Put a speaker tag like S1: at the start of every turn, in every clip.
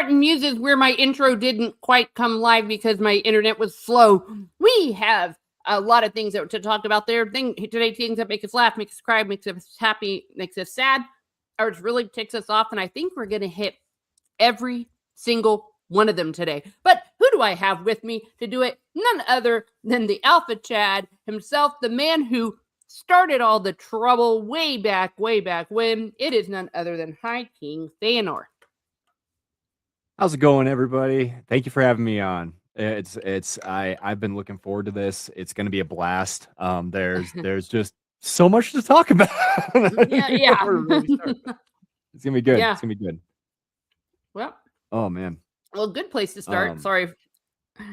S1: starting muses where my intro didn't quite come live because my internet was slow. We have a lot of things to talk about there. Today, things that make us laugh, make us cry, makes us happy, makes us sad, or it really ticks us off. And I think we're going to hit every single one of them today. But who do I have with me to do it? None other than the Alpha Chad himself, the man who started all the trouble way back when. It is none other than High King Theanor.
S2: How's it going, everybody? Thank you for having me on. I've been looking forward to this. It's going to be a blast. There's just so much to talk about.
S1: Yeah.
S2: It's gonna be good. Yeah. It's gonna be good.
S1: Well.
S2: Oh man.
S1: Well, good place to start. Sorry.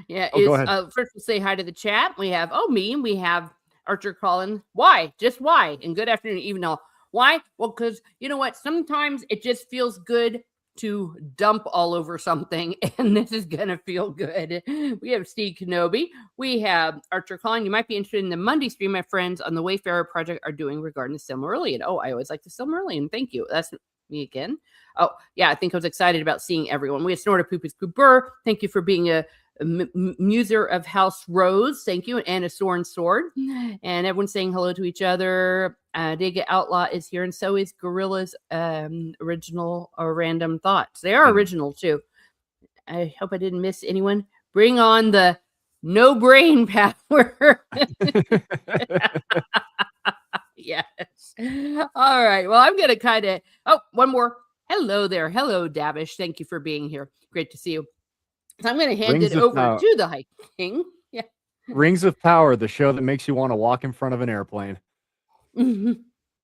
S1: Yeah.
S2: Go ahead.
S1: First, we'll say hi to the chat. We have me, and we have Archer Colin. Why? Just why? And good afternoon, even though. Why? Well, because you know what? Sometimes it just feels good to dump all over something, and this is gonna feel good. We have Steve Kenobi. We have Archer Colin. You might be interested in the Monday stream my friends on the Wayfarer project are doing regarding the Silmarillion. Oh, I always like the Silmarillion. Thank you. That's me again. Oh, yeah, I think I was excited about seeing everyone. We have Snorter Poopies Pooper. Thank you for being a muser of House Rose. Thank you. And a Soren Sword. And everyone's saying hello to each other. Diga Outlaw is here, and so is Gorilla's original or random thoughts. They are original, too. I hope I didn't miss anyone. Bring on the no brain power. Yes. All right. Well, I'm going to kind of... Oh, one more. Hello there. Hello, Davish. Thank you for being here. Great to see you. So I'm going to hand it over to the High King. Yeah.
S2: Rings of Power, the show that makes you want to walk in front of an airplane.
S1: Mm-hmm.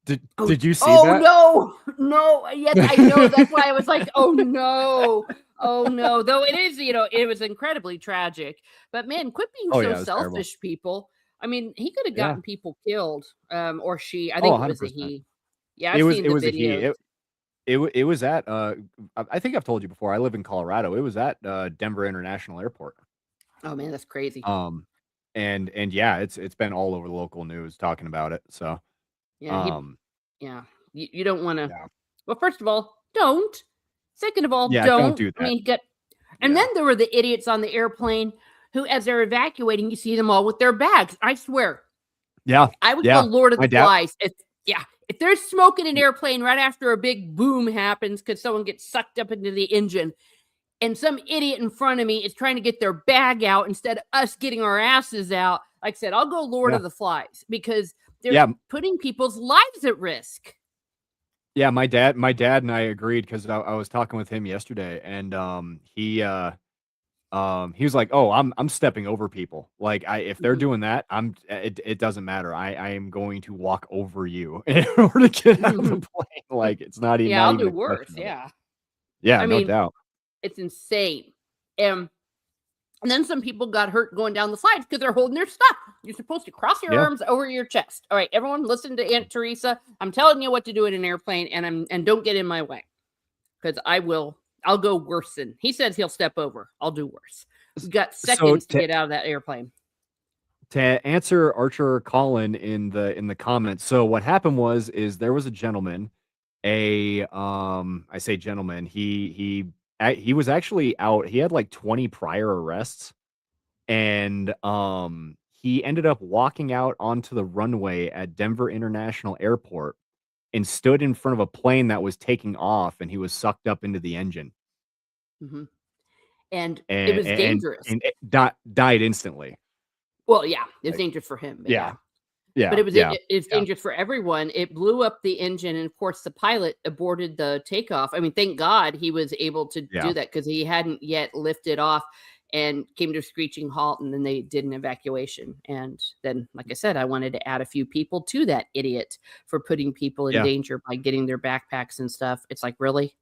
S2: Did you see that?
S1: Oh, no. Yes, I know. That's why I was like, oh, no. Oh, no. Though it is, it was incredibly tragic. But, man, quit being so selfish, terrible. People. I mean, he could have gotten people killed, or she. I think it was a he. Yeah, I've seen the videos.
S2: It was at I think I've told you before, I live in Colorado. It was at Denver International Airport.
S1: Oh man, that's crazy.
S2: And yeah, it's been all over the local news talking about it. So
S1: yeah, you don't want to. Yeah. Well, first of all, don't. Second of all, don't
S2: do that.
S1: I mean, and then there were the idiots on the airplane who, as they're evacuating, you see them all with their bags. I swear.
S2: Yeah,
S1: I would go Lord of the Flies. If there's smoke in an airplane right after a big boom happens because someone gets sucked up into the engine and some idiot in front of me is trying to get their bag out instead of us getting our asses out, like I said, I'll go Lord of the Flies because they're putting people's lives at risk.
S2: Yeah, my dad and I agreed because I was talking with him yesterday, and he was like, "Oh, I'm stepping over people. Like, if they're doing that, it doesn't matter. I am going to walk over you in order to get out of the plane. Like, it's not even.
S1: Yeah, I'll do worse. Yeah,
S2: I mean, no doubt.
S1: It's insane. And then some people got hurt going down the slides because they're holding their stuff. You're supposed to cross your arms over your chest. All right, everyone, listen to Aunt Teresa. I'm telling you what to do in an airplane, and don't get in my way because I'll go worse than he says he'll step over. I'll do worse. We got seconds to get out of that airplane.
S2: To answer Archer Colin in the comments. So what happened is there was a gentleman, I say gentleman, he was actually out. He had like 20 prior arrests, and he ended up walking out onto the runway at Denver International Airport and stood in front of a plane that was taking off, and he was sucked up into the engine.
S1: Mm-hmm. And it was dangerous.
S2: And it died instantly.
S1: Well, yeah, it was dangerous for him.
S2: Yeah.
S1: But it's dangerous for everyone. It blew up the engine, and of course, the pilot aborted the takeoff. I mean, thank God he was able to do that because he hadn't yet lifted off and came to a screeching halt, and then they did an evacuation. And then, like I said, I wanted to add a few people to that idiot for putting people in danger by getting their backpacks and stuff. It's like, really?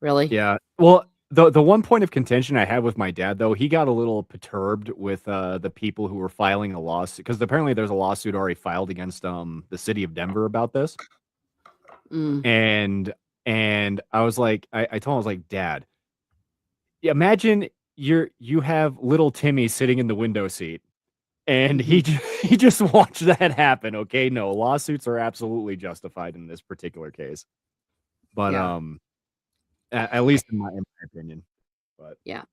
S2: Yeah. Well, the one point of contention I had with my dad, though, he got a little perturbed with the people who were filing a lawsuit, because apparently there's a lawsuit already filed against the city of Denver about this. And I was like, I told him, I was like, Dad, imagine you have little Timmy sitting in the window seat, and he just watched that happen. Okay, no, lawsuits are absolutely justified in this particular case, but at least in my opinion. But
S1: Yeah.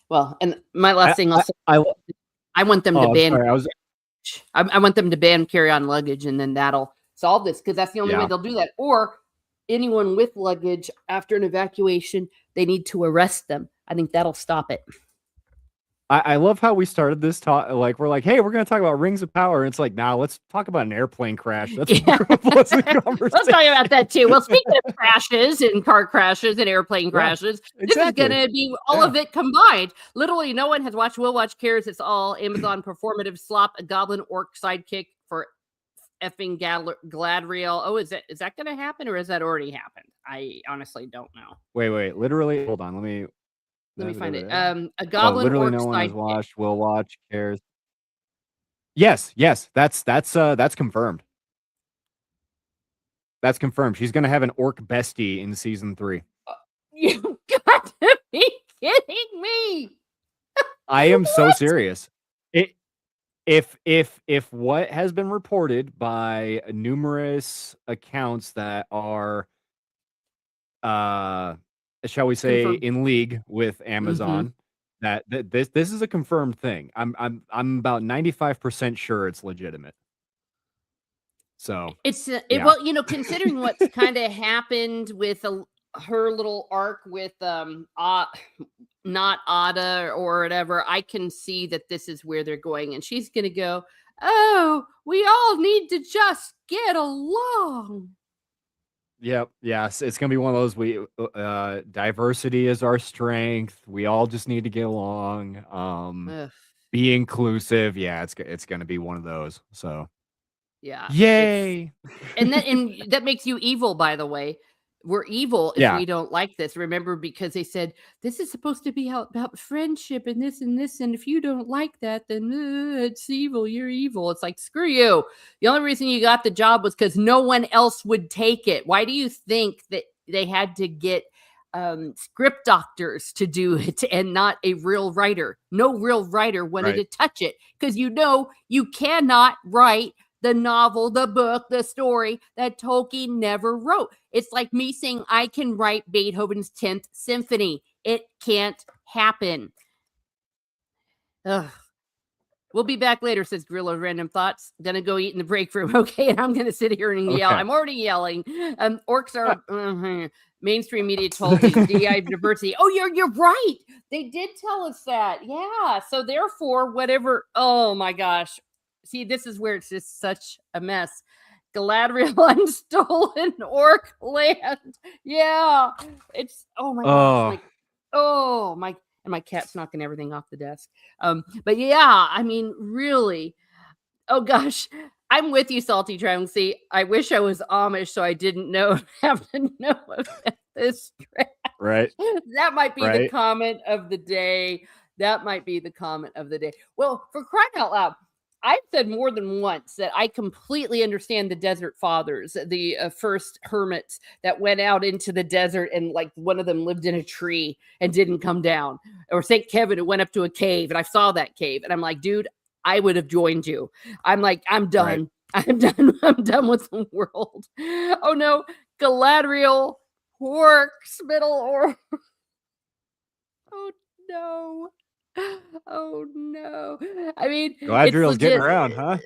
S1: Well, and my last thing also, I want them to ban.
S2: Sorry,
S1: I want them to ban carry-on luggage, and then that'll solve this, because that's the only way they'll do that. Or anyone with luggage after an evacuation, they need to arrest them. I think that'll stop it.
S2: I love how we started this talk. Like, we're like, hey, we're going to talk about Rings of Power. And it's like, nah, let's talk about an airplane crash. That's more of a pleasant conversation.
S1: Let's talk about that too. Well, speaking of crashes and car crashes and airplane crashes, This is going to be all of it combined. Literally, no one has watched, will watch, cares. It's all Amazon performative slop, a goblin orc sidekick for effing Galadriel. Oh, is that going to happen, or has that already happened? I honestly don't know.
S2: Wait. Literally, hold on.
S1: Let me find it. A goblin
S2: literally
S1: orc
S2: no one has
S1: sidekick.
S2: watched, will watch, cares. Yes, that's confirmed. That's confirmed. She's gonna have an orc bestie in season 3.
S1: You got to be kidding me!
S2: I am so serious. If what has been reported by numerous accounts that are, shall we say,
S1: Confirmed.
S2: in league with Amazon, that this is a confirmed thing. I'm about 95% sure it's legitimate. So
S1: it's well, considering what's kind of happened with her little arc with not Ada or whatever, I can see that this is where they're going, and she's gonna go, oh, we all need to just get along.
S2: Yep. Yes. It's going to be one of those, diversity is our strength. We all just need to get along. Be inclusive. Yeah. It's going to be one of those. So
S1: yeah.
S2: Yay.
S1: And that makes you evil, by the way. We're evil if we don't like this. Remember, because they said this is supposed to be about friendship and this and this. And if you don't like that, then it's evil. You're evil. It's like, screw you. The only reason you got the job was because no one else would take it. Why do you think that they had to get script doctors to do it and not a real writer? No real writer wanted to touch it, because you cannot write the novel, the book, the story that Tolkien never wrote. It's like me saying I can write Beethoven's 10th Symphony. It can't happen. Ugh. We'll be back later, says Gorilla Random Thoughts. Gonna go eat in the break room. Okay, and I'm gonna sit here and yell. I'm already yelling. Orcs are mainstream media told me DI diversity. Oh, you're right. They did tell us that. Yeah. So therefore, whatever. Oh my gosh. See, this is where it's just such a mess. Galadriel on stolen orc land. Yeah. It's, oh my gosh. And my cat's knocking everything off the desk. But yeah, I mean, really. Oh gosh. I'm with you, Salty Trouncy. I wish I was Amish so I didn't have to know about this trash.
S2: Right.
S1: That might be the comment of the day. Well, for crying out loud, I've said more than once that I completely understand the Desert Fathers, the first hermits that went out into the desert, and like one of them lived in a tree and didn't come down. Or St. Kevin, who went up to a cave, and I saw that cave, and I'm like, dude, I would have joined you. I'm like, I'm done. Right. I'm done with the world. Oh no, Galadriel, orcs, middle orc. Oh no. Oh no. I mean,
S2: Galadriel's getting around, huh?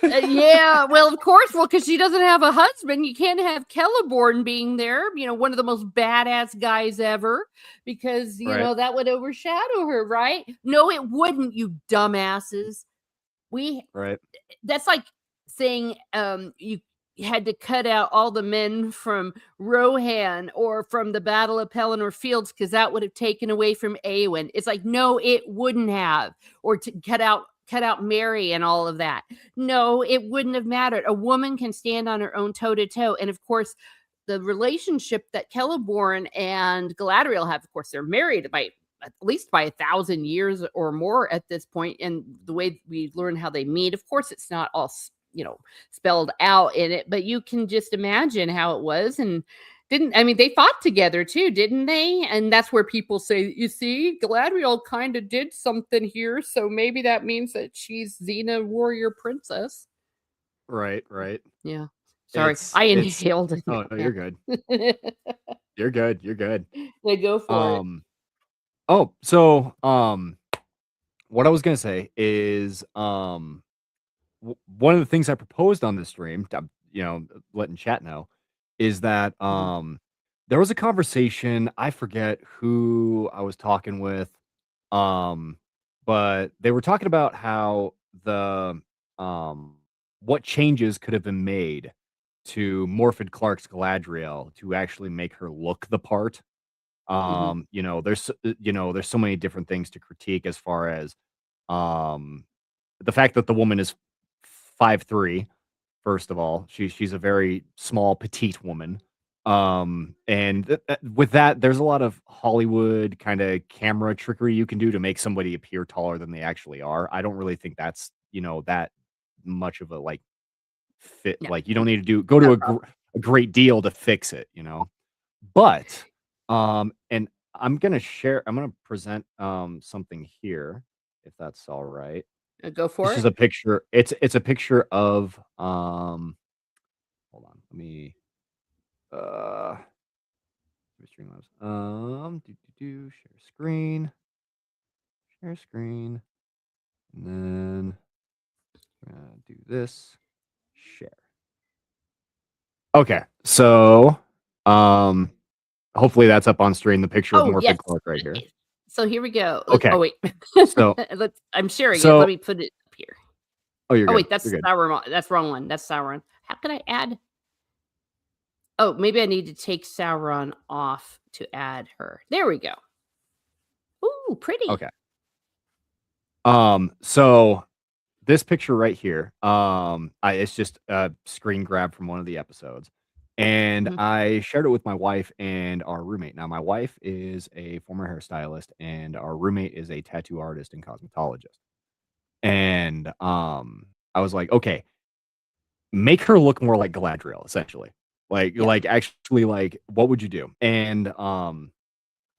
S1: Yeah, well, of course. Well, because she doesn't have a husband. You can't have Celeborn being there, one of the most badass guys ever, because that would overshadow her, right? No, it wouldn't, you dumbasses. That's like saying you had to cut out all the men from Rohan or from the Battle of Pelennor Fields because that would have taken away from Éowyn. It's like, no, it wouldn't have. Or to cut out Mary and all of that. No, it wouldn't have mattered. A woman can stand on her own toe-to-toe. And of course, the relationship that Celeborn and Galadriel have, of course, they're married by at least by 1,000 years or more at this point. And the way we learn how they meet, of course, it's not all spelled out in it, but you can just imagine how it was. And they fought together too, didn't they? And that's where people say, you see, Galadriel kind of did something here, so maybe that means that she's Xena warrior princess.
S2: Right.
S1: Yeah. Sorry, I inhaled it.
S2: Oh, no, you're good. You're good. You're good.
S1: Yeah, go for it.
S2: Um. Oh, so what I was gonna say is one of the things I proposed on this stream, letting chat know, is that
S1: Mhm,
S2: there was a conversation. I forget who I was talking with, um, but they were talking about how the um, what changes could have been made to Morfydd Clark's Galadriel to actually make her look the part.
S1: mhm,
S2: There's so many different things to critique as far as um the fact that the woman is 5'3", first of all. She's a very small, petite woman. And with that, there's a lot of Hollywood kind of camera trickery you can do to make somebody appear taller than they actually are. I don't really think that's, that much of a like fit.
S1: yeah,
S2: Like you don't need to go to
S1: not a problem.
S2: a great deal to fix it. But and I'm gonna present something here, if that's all right.
S1: Go for
S2: This is
S1: it.
S2: a picture. It's a picture of hold on. Let me uh Streamlabs. Share screen, and then do this. Share. Okay. So hopefully that's up on screen, the picture of
S1: Oh,
S2: Morphic
S1: yes.
S2: Clark right here.
S1: So here we go.
S2: Okay.
S1: Oh, wait.
S2: So
S1: I'm sharing it. Let
S2: so
S1: me put it up here.
S2: oh, you're
S1: Oh,
S2: good.
S1: wait, that's
S2: You're good.
S1: Sauron. That's wrong one. That's Sauron. How can I add? Oh, maybe I need to take Sauron off to add her. There we go. Ooh, pretty.
S2: Okay. So this picture right here, it's just a screen grab from one of the episodes, and
S1: Mhm.
S2: I shared it with my wife and our roommate. Now, my wife is a former hairstylist, and our roommate is a tattoo artist and cosmetologist. And I was like, okay, make her look more like Galadriel, essentially.
S1: Yeah.
S2: Like actually, like, what would you do? And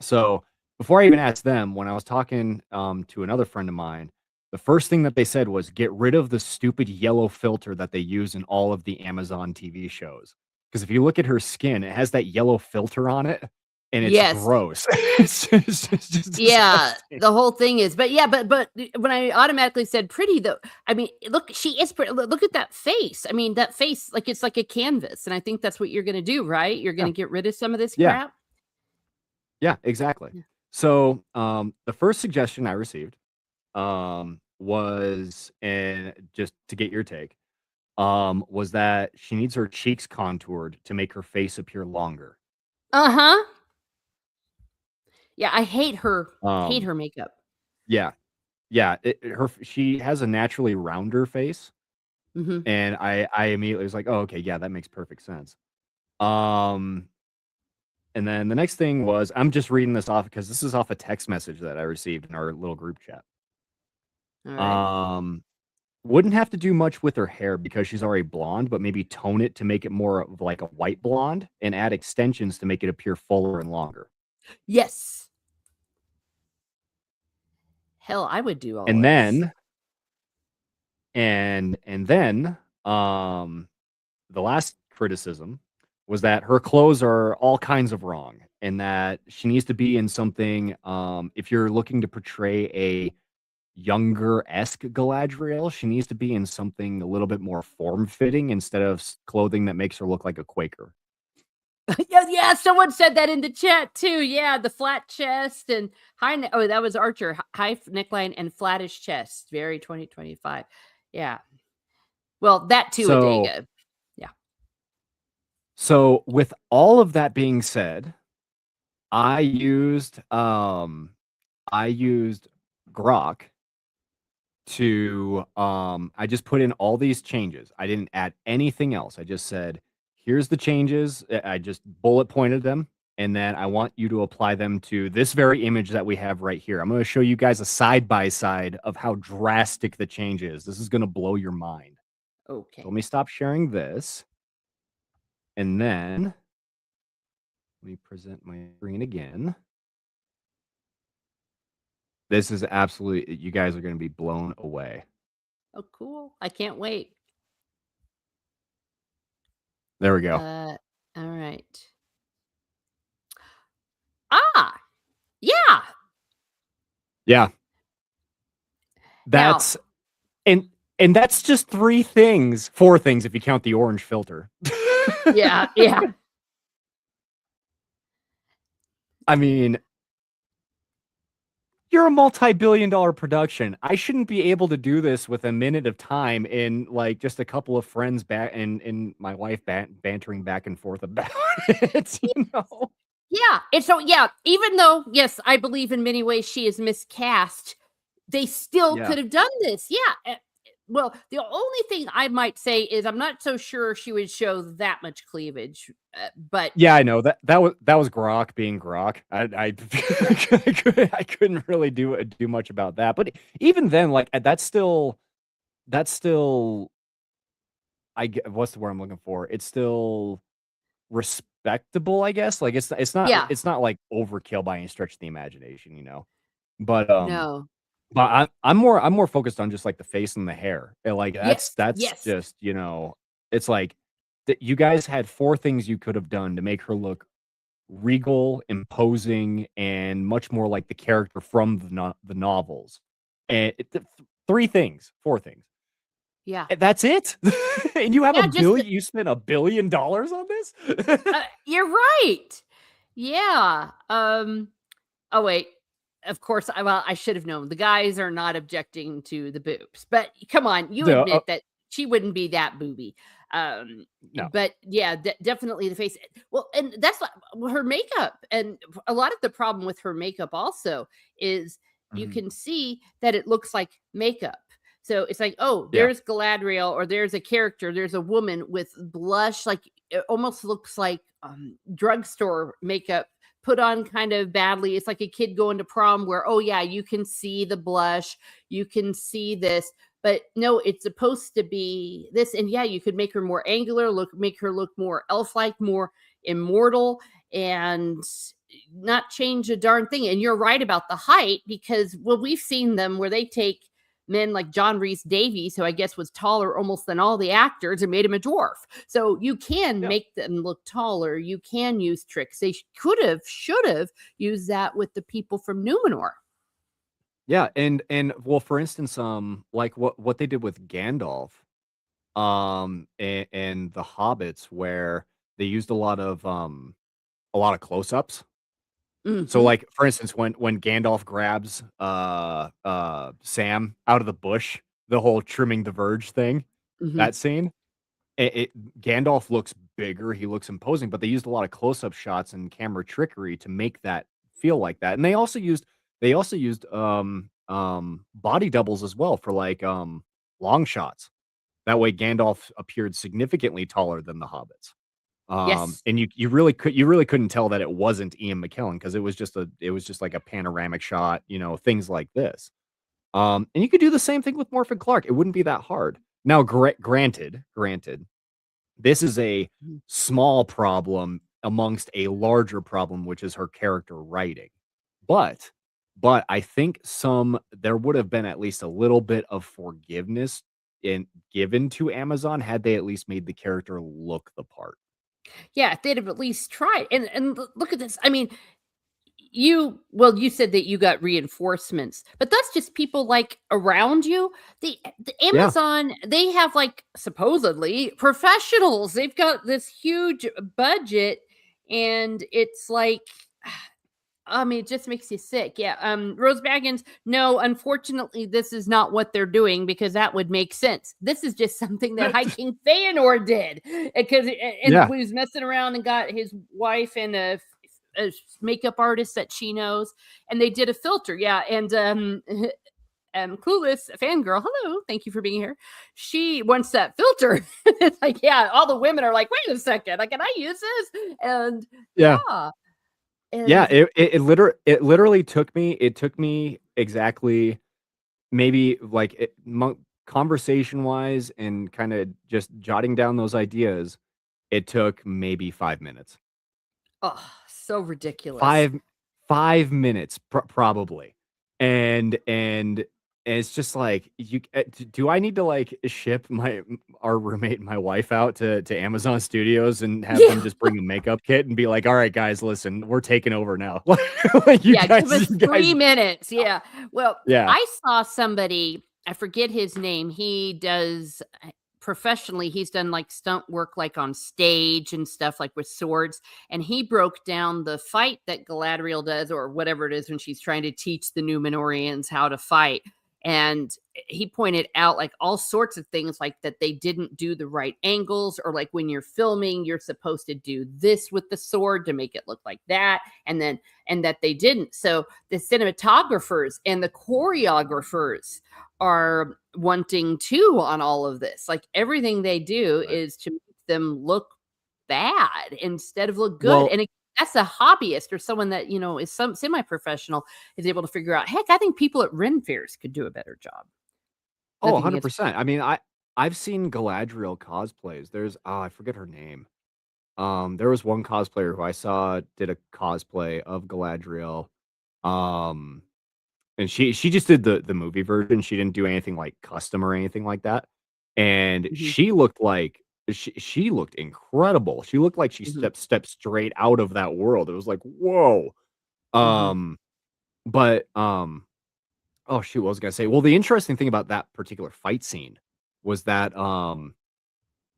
S2: so before I even asked them, when I was talking to another friend of mine, the first thing that they said was get rid of the stupid yellow filter that they use in all of the Amazon TV shows. Because if you look at her skin, it has that yellow filter on it, and it's
S1: Yes.
S2: gross. It's just
S1: Yeah,
S2: disgusting.
S1: the whole thing is but yeah, but when I automatically said pretty though, I mean, look, she is pretty. Look at that face. I mean, that face, like it's like a canvas, and I think that's what you're gonna do, right? You're
S2: Yeah,
S1: gonna get rid of some of this
S2: yeah,
S1: crap?
S2: yeah, exactly.
S1: Yeah.
S2: So the first suggestion I received was, and just to get your take, was that she needs her cheeks contoured to make her face appear longer.
S1: Uh-huh. Yeah, I hate
S2: Um,
S1: her makeup.
S2: yeah, yeah, she has a naturally rounder face,
S1: Mhm.
S2: and I immediately was like, "Oh, okay, yeah, that makes perfect sense." Um, and then the next thing was, I'm just reading this off because this is off a text message that I received in our little group chat.
S1: Alright.
S2: Um, wouldn't have to do much with her hair because she's already blonde, but maybe tone it to make it more of like a white blonde and add extensions to make it appear fuller and longer.
S1: Yes. Hell, I would do all
S2: And
S1: this.
S2: then and then the last criticism was that her clothes are all kinds of wrong and that she needs to be in something, if you're looking to portray a younger-esque Galadriel, she needs to be in something a little bit more form-fitting instead of clothing that makes her look like a Quaker.
S1: Yeah, yeah, someone said that in the chat too. Yeah, the flat chest and oh, that was Archer. High neckline and flattish chest. Very 2025. Yeah. Well, that too,
S2: So
S1: Adega. Yeah.
S2: so with all of that being said, I used um I used Grok to I just put in all these changes. I didn't add anything else. I just said, here's the changes. I just bullet pointed them, and then I want you to apply them to this very image that we have right here. I'm going to show you guys a side by side of how drastic the change is. This is going to blow your mind. So
S1: Okay.
S2: let me stop sharing this, and then let me present my screen again. This is absolutely, you guys are going to be blown away.
S1: Oh, cool. I can't wait.
S2: There we go.
S1: All right.
S2: Yeah.
S1: Now,
S2: That's and and that's just 3 things, 4 things if you count the orange filter.
S1: yeah, yeah,
S2: I mean, you're a multi-billion dollar production. I shouldn't be able to do this with a minute of time in like just a couple of friends back and my wife bantering back and forth about it, you know?
S1: yeah. And so, yeah, even though, yes, I believe in many ways she is miscast, they still
S2: Yeah.
S1: could have done this. Yeah. Well, the only thing I might say is I'm not so sure she would show that much cleavage, but
S2: Yeah, I know. That was Grok being Grok. I couldn't really do much about that. But even then, like that's still what's the word I'm looking for? It's still respectable, I guess. Like it's not
S1: yeah,
S2: it's not like overkill by any stretch of the imagination, you know. But
S1: no,
S2: I'm more focused on just like the face and the hair. And, like
S1: yes,
S2: that's
S1: yes,
S2: just, it's like that you guys had 4 things you could have done to make her look regal, imposing, and much more like the character from the novels. And 3 things, 4 things.
S1: yeah,
S2: And that's it. And you have a
S1: yeah. Just
S2: billion. You spent $1 billion on this.
S1: you're right. Yeah. Oh wait. Of course, I should have known. The guys are not objecting to the boobs, but come on, you
S2: The
S1: admit that she wouldn't be that booby. Um,
S2: No,
S1: but yeah, definitely the face. Well, and that's what her makeup, and a lot of the problem with her makeup also is you
S2: Mhm.
S1: can see that it looks like makeup. So it's like, oh,
S2: Yeah,
S1: there's Galadriel, or there's a character, there's a woman with blush, like it almost looks like drugstore makeup put on kind of badly. It's like a kid going to prom where, oh, yeah, you can see the blush, you can see this, but no, it's supposed to be this. And yeah, you could make her more angular, make her look more elf like, more immortal, and not change a darn thing. And you're right about the height because, well, we've seen them where they take men like John Reese Davies, who I guess was taller almost than all the actors, and made him a dwarf. So you can
S2: yeah,
S1: make them look taller. You can use tricks. They could have, should have used that with the people from Numenor.
S2: yeah. And well, for instance, like what they did with Gandalf, and the Hobbits, where they used a lot of close-ups. So,
S1: Hmm.
S2: like, for instance, when Gandalf grabs, Sam out of the bush, the whole trimming the verge thing,
S1: Hmm.
S2: that scene, Gandalf looks bigger, he looks imposing, but they used a lot of close-up shots and camera trickery to make that feel like that, and they also used body doubles as well for, like, long shots. That way Gandalf appeared significantly taller than the hobbits.
S1: Yes.
S2: And you really couldn't tell that it wasn't Ian McKellen because it was just like a panoramic shot, things like this. And you could do the same thing with Morphin Clark. It wouldn't be that hard. Now, granted, this is a
S1: Mhm.
S2: small problem amongst a larger problem, which is her character writing. But I think there would have been at least a little bit of forgiveness in given to Amazon had they at least made the character look the part.
S1: Yeah, if they'd have at least tried. And look at this. I mean, you said that you got reinforcements, but that's just people like around you. The
S2: Yeah.
S1: Amazon, they have like supposedly professionals. They've got this huge budget, and it's like, I mean, it just makes you sick. Yeah. Rose Baggins, no, unfortunately, this is not what they're doing because that would make sense. This is just something that High King Feanor did because and
S2: Yeah.
S1: he was messing around and got his wife and a makeup artist that she knows, and they did a filter. Yeah. And Clueless fangirl, hello, thank you for being here. She wants that filter. It's like, yeah, all the women are like, wait a second, like, can I use this? And
S2: Yeah.
S1: yeah.
S2: Yeah,
S1: And
S2: it literally took me exactly maybe like conversation-wise and kinda just jotting down those ideas, it took maybe 5 minutes.
S1: oh, so ridiculous.
S2: 5 5 minutes probably. And it's just like do I need to like ship our roommate and my wife out to Amazon Studios and have them
S1: Yeah.
S2: just bring a makeup kit and be like, all right, guys, listen, we're taking over now. Like
S1: Yeah, give us
S2: you
S1: 3
S2: guys,
S1: minutes. Yeah. Well,
S2: yeah.
S1: I saw somebody, I forget his name. He does professionally, he's done like stunt work like on stage and stuff like with swords. And he broke down the fight that Galadriel does, or whatever it is when she's trying to teach the Numenorians how to fight. And he pointed out like all sorts of things like that they didn't do the right angles, or like when you're filming, you're supposed to do this with the sword to make it look like that. And that they didn't. So the cinematographers and the choreographers are wanting too on all of this. Like everything they do
S2: Right.
S1: is to make them look bad instead of look good.
S2: Well,
S1: And that's a hobbyist or someone that, is some semi-professional is able to figure out, heck, I think people at Ren fairs could do a better job.
S2: oh,
S1: Nothing against.
S2: 100%. I mean, I've seen Galadriel cosplays. There's I forget her name. There was one cosplayer who I saw did a cosplay of Galadriel. Um, and she just did the movie version. She didn't do anything like custom or anything like that. And
S1: Mhm,
S2: she looked like she looked incredible. She looked like she
S1: mhm,
S2: stepped straight out of that world. It was like, whoa.
S1: mhm.
S2: Um, but oh shoot, what was I gonna say? Well, the interesting thing about that particular fight scene was that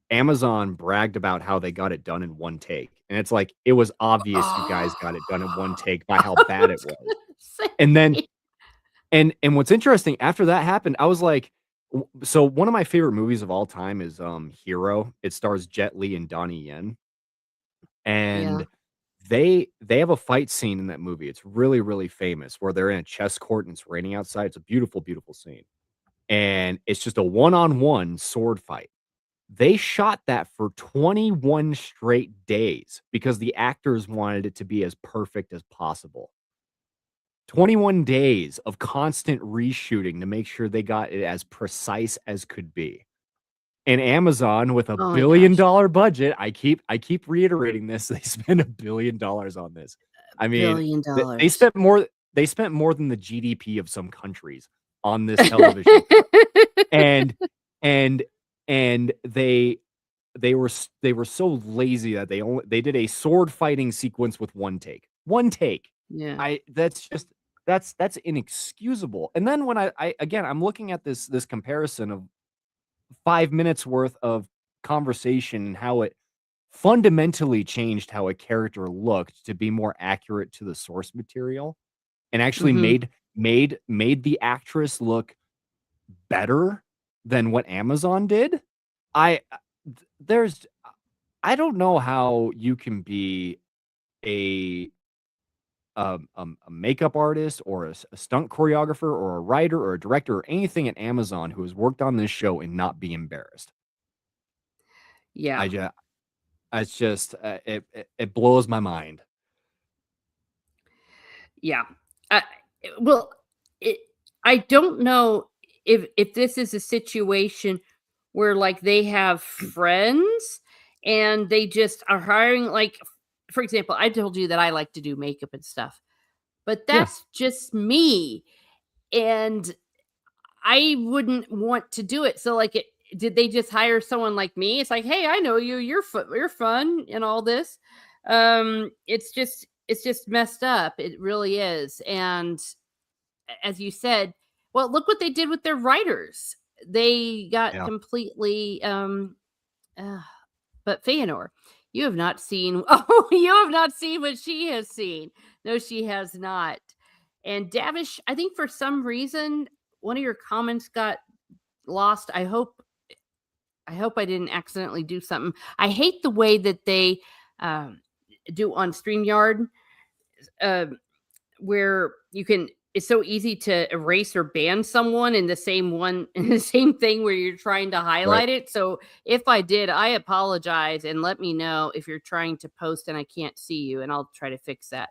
S2: Amazon bragged about how they got it done in one take. And it's like, it was obvious you guys got it done in one
S1: Oh,
S2: take by how
S1: I
S2: bad it
S1: was
S2: was.
S1: gonna
S2: And then
S1: say.
S2: and what's interesting after that happened, I was like, so one of my favorite movies of all time is Hero. It stars Jet Li and Donnie Yen.
S1: Yeah.
S2: And they have a fight scene in that movie. It's really, really famous where they're in a chess court and it's raining outside. It's a beautiful, beautiful scene. And it's just a one-on-one sword fight. They shot that for 21 straight days because the actors wanted it to be as perfect as possible. 21 days of constant reshooting to make sure they got it as precise as could be. And Amazon with a
S1: Oh my
S2: billion
S1: gosh.
S2: dollar budget, I keep reiterating this, they spent $1 billion on this. I mean,
S1: Billion
S2: they
S1: dollars.
S2: spent more than the GDP of some countries on this television show. And and and they were so lazy that they did a sword fighting sequence with one take. One take.
S1: Yeah.
S2: I that's just that's inexcusable. And then when I again I'm looking at this comparison of 5 minutes worth of conversation and how it fundamentally changed how a character looked to be more accurate to the source material and actually
S1: Mhm.
S2: made the actress look better than what Amazon did. I there's I don't know how you can be a a makeup artist or a stunt choreographer or a writer or a director or anything at Amazon who has worked on this show and not be embarrassed.
S1: Yeah.
S2: I just it's just it blows my mind.
S1: Yeah. Uh, well, it, I don't know if this is a situation where like they have friends and they just are hiring like, for example, I told you that I like to do makeup and stuff, but
S2: Yeah,
S1: that's just me, and I wouldn't want to do it. So like did they just hire someone like me? It's like, "Hey, I know you. You're fun and all this." It's just messed up. It really is. And as you said, well, look what they did with their writers. They got
S2: yeah.
S1: completely uh, but Feanor, you have not seen oh, you have not seen what she has seen. No, she has not. And Davish, I think for some reason one of your comments got lost. I hope I didn't accidentally do something. I hate the way that they um, do on StreamYard, uh, where you can. It's so easy to erase or ban someone in the same one in the same thing where you're trying to
S2: Right.
S1: highlight it. So if I did, I apologize and let me know if you're trying to post and I can't see you, and I'll try to fix that.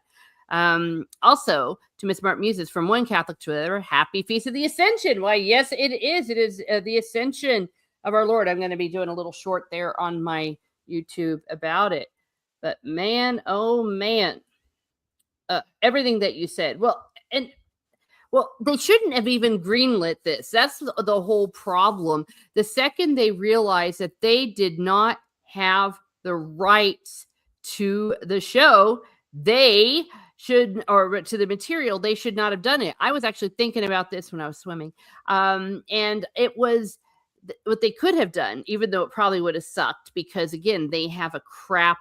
S1: Also, to Miss Smart Muses from one Catholic to another, happy Feast of the Ascension. Why, yes, it is. It is the Ascension of our Lord. I'm going to be doing a little short there on my YouTube about it. But man, oh man, everything that you said. Well, and Well, they shouldn't have even greenlit this. That's the whole problem. The second they realized that they did not have the rights to the show, they should, or to the material, they should not have done it. I was actually thinking about this when I was swimming. And it was what they could have done, even though it probably would have sucked because, again, they have a crap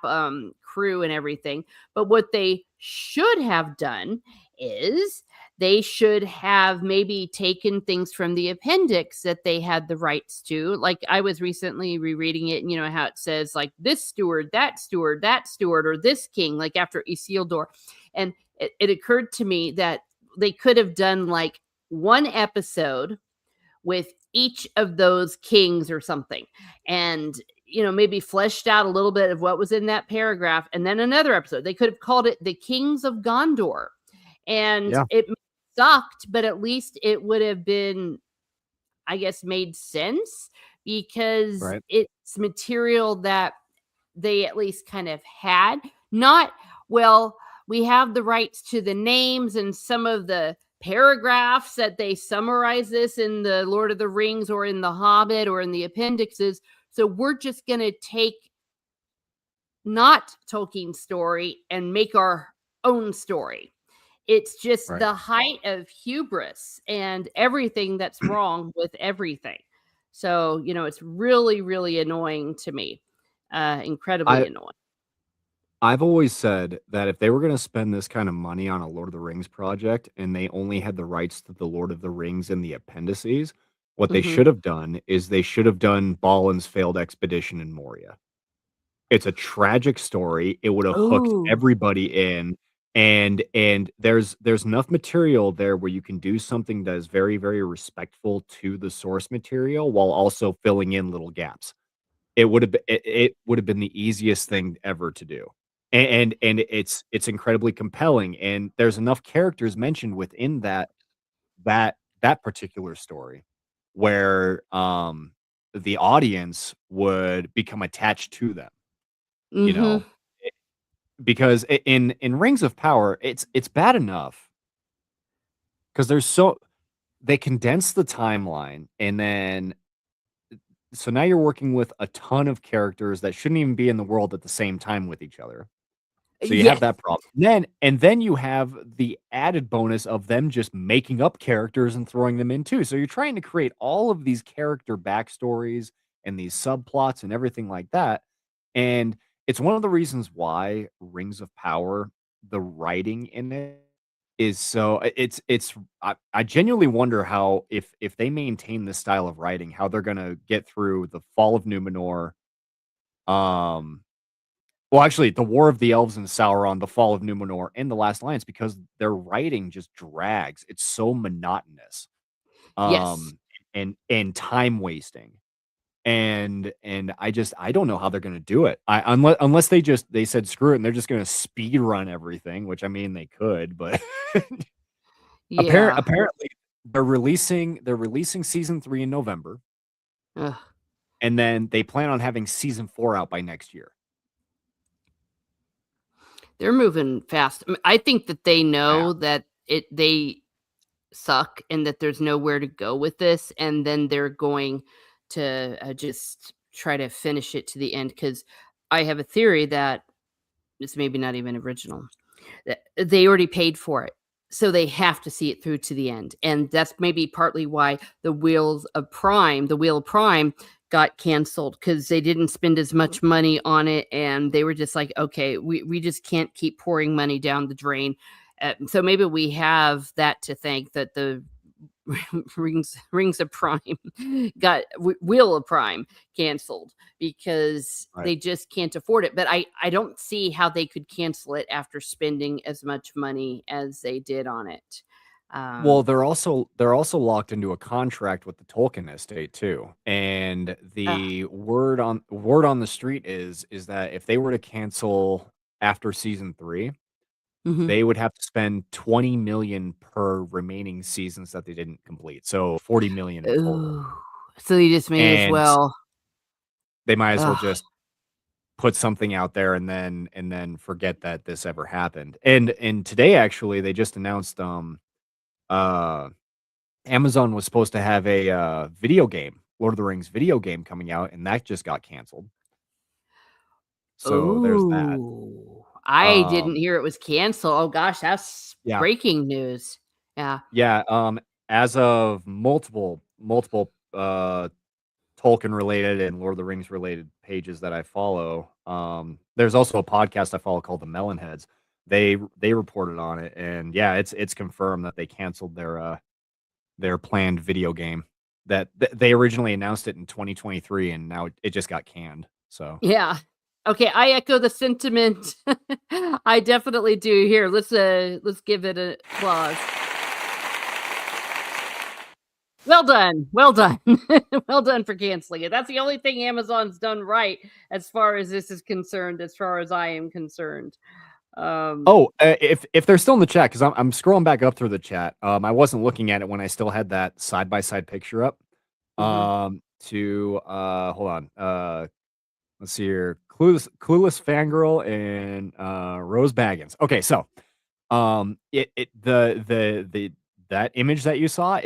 S1: crew and everything. But what they should have done is they should have maybe taken things from the appendix that they had the rights to. Like I was recently rereading it, and you know how it says like this steward, that steward, that steward, or this king, like after Isildur. And it occurred to me that they could have done like one episode with each of those kings or something. And maybe fleshed out a little bit of what was in that paragraph, and then another episode. They could have called it The Kings of Gondor. And
S2: Yeah,
S1: it sucked, but at least it would have been, I guess, made sense because
S2: right.
S1: it's material that they at least kind of had. Not, well, we have the rights to the names and some of the paragraphs that they summarize this in the Lord of the Rings or in the Hobbit or in the appendixes. So we're just going to take not Tolkien's story and make our own story. It's just
S2: Right.
S1: the height of hubris and everything that's wrong with everything. So, it's really, really annoying to me. Incredibly
S2: I
S1: annoying.
S2: I've always said that if they were going to spend this kind of money on a Lord of the Rings project and they only had the rights to the Lord of the Rings and the appendices, what they
S1: Mhm.
S2: should have done is they should have done Balin's failed expedition in Moria. It's a tragic story. It would have hooked
S1: Oh,
S2: everybody in, and there's enough material there where you can do something that is very, very respectful to the source material while also filling in little gaps. It would have been the easiest thing ever to do. And it's incredibly compelling, and there's enough characters mentioned within that particular story where, the audience would become attached to them, you
S1: mhm.
S2: know? Eh, because in Rings of Power, it's bad enough because they condense the timeline, and then so now you're working with a ton of characters that shouldn't even be in the world at the same time with each other. So you have
S1: Yes.
S2: that problem. And then you have the added bonus of them just making up characters and throwing them in too. So you're trying to create all of these character backstories and these subplots and everything like that. And it's one of the reasons why Rings of Power, the writing in it is so it's I genuinely wonder how if they maintain this style of writing, how they're gonna get through the Fall of Numenor, um well, actually, The War of the Elves and Sauron, The Fall of Numenor, and The Last Alliance, because their writing just drags. It's so monotonous,
S1: Yes.
S2: um, and time wasting. And I don't know how they're gonna do it. Unless they said screw it and they're just gonna speed run everything, which I mean they could, but
S1: Yeah.
S2: apparently they're releasing season 3 in November,
S1: Ugh.
S2: and then they plan on having season 4 out by next year.
S1: They're moving fast. I think that they
S2: Yeah.
S1: know that they suck and that there's nowhere to go with this, and then they're going to, just try to finish it to the end. Because I have a theory that it's maybe not even original. That they already paid for it, so they have to see it through to the end, and that's maybe partly why the Wheel of Prime got canceled because they didn't spend as much money on it, and they were just like, "Okay, we just can't keep pouring money down the drain." So maybe we have that to thank that the Rings of Prime got Wheel of Prime canceled because
S2: Right.
S1: they just can't afford it. But I don't see how they could cancel it after spending as much money as they did on it.
S2: Well,
S1: Um,
S2: they're also locked into a contract with the Tolkien estate too. And
S1: uh,
S2: the word on the street is that if they were to cancel after season 3,
S1: mhm.
S2: they would have to spend 20 million per remaining seasons that they didn't complete. So 40 million in total.
S1: Ooh, so you just may as
S2: And
S1: well.
S2: they might as well
S1: Ugh.
S2: just put something out there and then forget that this ever happened. And today actually they just announced uh, Amazon was supposed to have a video game, Lord of the Rings video game coming out, and that just got canceled. So there's that.
S1: Oh, I didn't
S2: Um,
S1: hear it was canceled. Oh gosh, that's
S2: yeah,
S1: breaking news. Yeah.
S2: yeah. As of multiple Tolkien related and Lord of the Rings related pages that I follow. There's also a podcast I follow called the Melonheads. They reported on it, and yeah, it's confirmed that they canceled their planned video game. They originally announced it in 2023, and now it just got canned. So
S1: Yeah. Okay, I echo the sentiment. I definitely do. Here, let's give it a applause. Well done. Well done. Well done for canceling it. That's the only thing Amazon's done right as far as this is concerned, as far as I am concerned. Um,
S2: oh, if they're still in the chat, because I'm scrolling back up through the chat. I wasn't looking at it when I still had that side by side picture up.
S1: mhm.
S2: To hold on. Let's see here. Clueless Fangirl and Rose Baggins. Okay, so it the that image that you saw,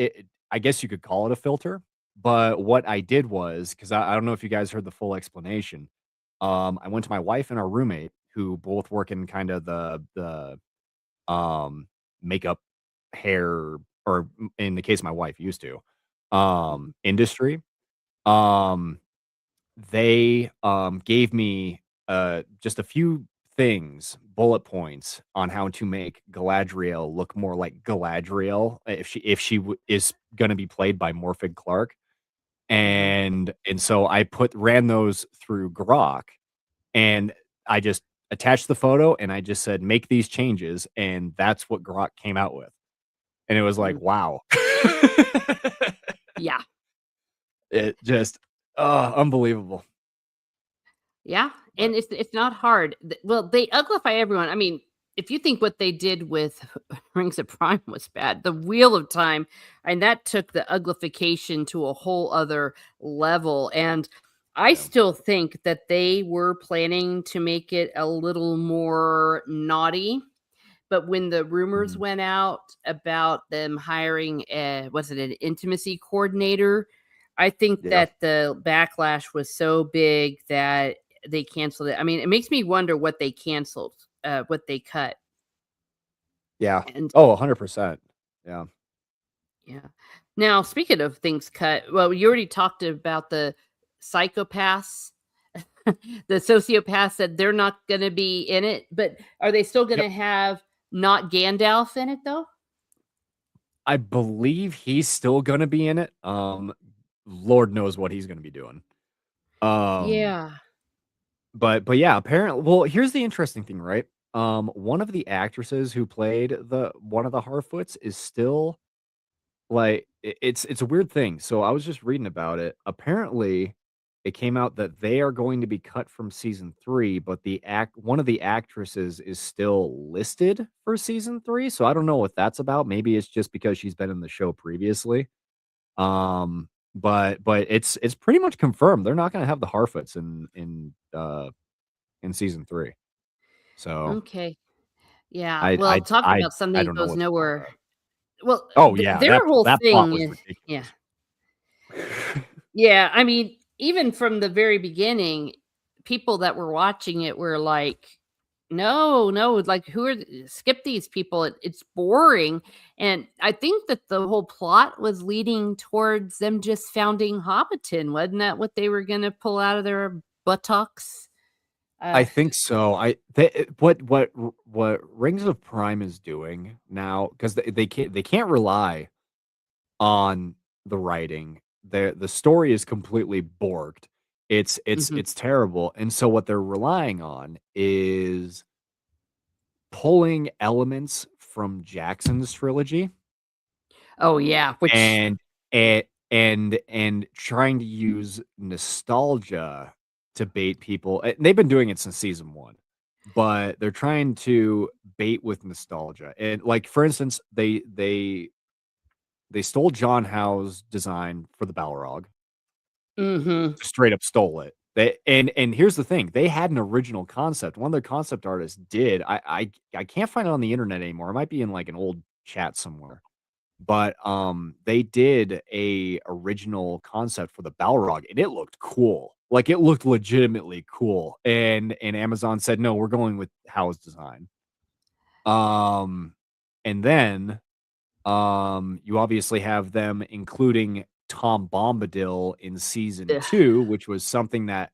S2: I guess you could call it a filter. But what I did was, because I don't know if you guys heard the full explanation. I went to my wife and our roommate, who both work in kind of the makeup, hair, or in the case of my wife used to, industry. Um they, gave me, just a few things, bullet points on how to make Galadriel look more like Galadriel if she is gonna be played by Morfydd Clark,
S1: Mhm.
S2: and so I ran those through Grok, and I just attached the photo, and I just said, "Make these changes," and that's what Grok came out with, and it was like,
S1: Mhm.
S2: wow.
S1: Yeah.
S2: It just, unbelievable,
S1: Yeah,
S2: but
S1: and it's not hard. Well, they uglify everyone. I mean, if you think what they did with Rings of Prime was bad, the Wheel of Time, and that took the uglification to a whole other level. And I
S2: yeah.
S1: still think that they were planning to make it a little more naughty. But when the rumors
S2: Mhm.
S1: went out about them hiring a was it an intimacy coordinator? I think
S2: Yeah.
S1: that the backlash was so big that they canceled it. I mean, it makes me wonder what they canceled, what they cut.
S2: Yeah.
S1: And
S2: Oh, 100%. Yeah.
S1: yeah. Now, speaking of things cut, well, you already talked about the psychopaths, the sociopaths that they're not going to be in it, but are they still going
S2: Yep.
S1: to have not Gandalf in it though?
S2: I believe he's still gonna be in it. Lord knows what he's gonna be doing. Um,
S1: Yeah.
S2: but yeah, apparently, well, here's the interesting thing, right? One of the actresses who played the one of the Harfoots is still like it's a weird thing. So I was just reading about it. Apparently, it came out that they are going to be cut from season 3, but the act one of the actresses is still listed for season 3. So I don't know what that's about. Maybe it's just because she's been in the show previously. But it's pretty much confirmed. They're not gonna have the Harfoots in season 3. So
S1: Okay. Yeah.
S2: I
S1: Well,
S2: I
S1: talk
S2: I
S1: about something
S2: I
S1: that
S2: don't know
S1: goes
S2: what's going on with
S1: nowhere.
S2: that.
S1: Well,
S2: Oh yeah,
S1: their whole
S2: that plot
S1: thing
S2: was
S1: is yeah.
S2: ridiculous.
S1: Yeah, I mean, even from the very beginning, people that were watching it were like, "No, no, like, who are skip these people, it's boring," and I think that the whole plot was leading towards them just founding Hobbiton, wasn't that what they were gonna pull out of their buttocks?
S2: I
S1: Uh,
S2: think so. What Rings of Prime is doing now, because they can't rely on the writing. The story is completely borked.
S1: mhm.
S2: It's terrible. And so what they're relying on is pulling elements from Jackson's trilogy
S1: Oh, yeah, which
S2: and and trying to use nostalgia to bait people. They've been doing it since season 1, but they're trying to bait with nostalgia. And like for instance, they stole John Howe's design for the Balrog.
S1: Mhm.
S2: Straight up stole it. And here's the thing, they had an original concept. One of their concept artists did. I can't find it on the internet anymore. It might be in like an old chat somewhere. but they did a original concept for the Balrog, and it looked cool. Like it looked legitimately cool. And Amazon said, no, we're going with Howe's design. And then you obviously have them including Tom Bombadil in season
S1: Ugh.
S2: 2, which was something that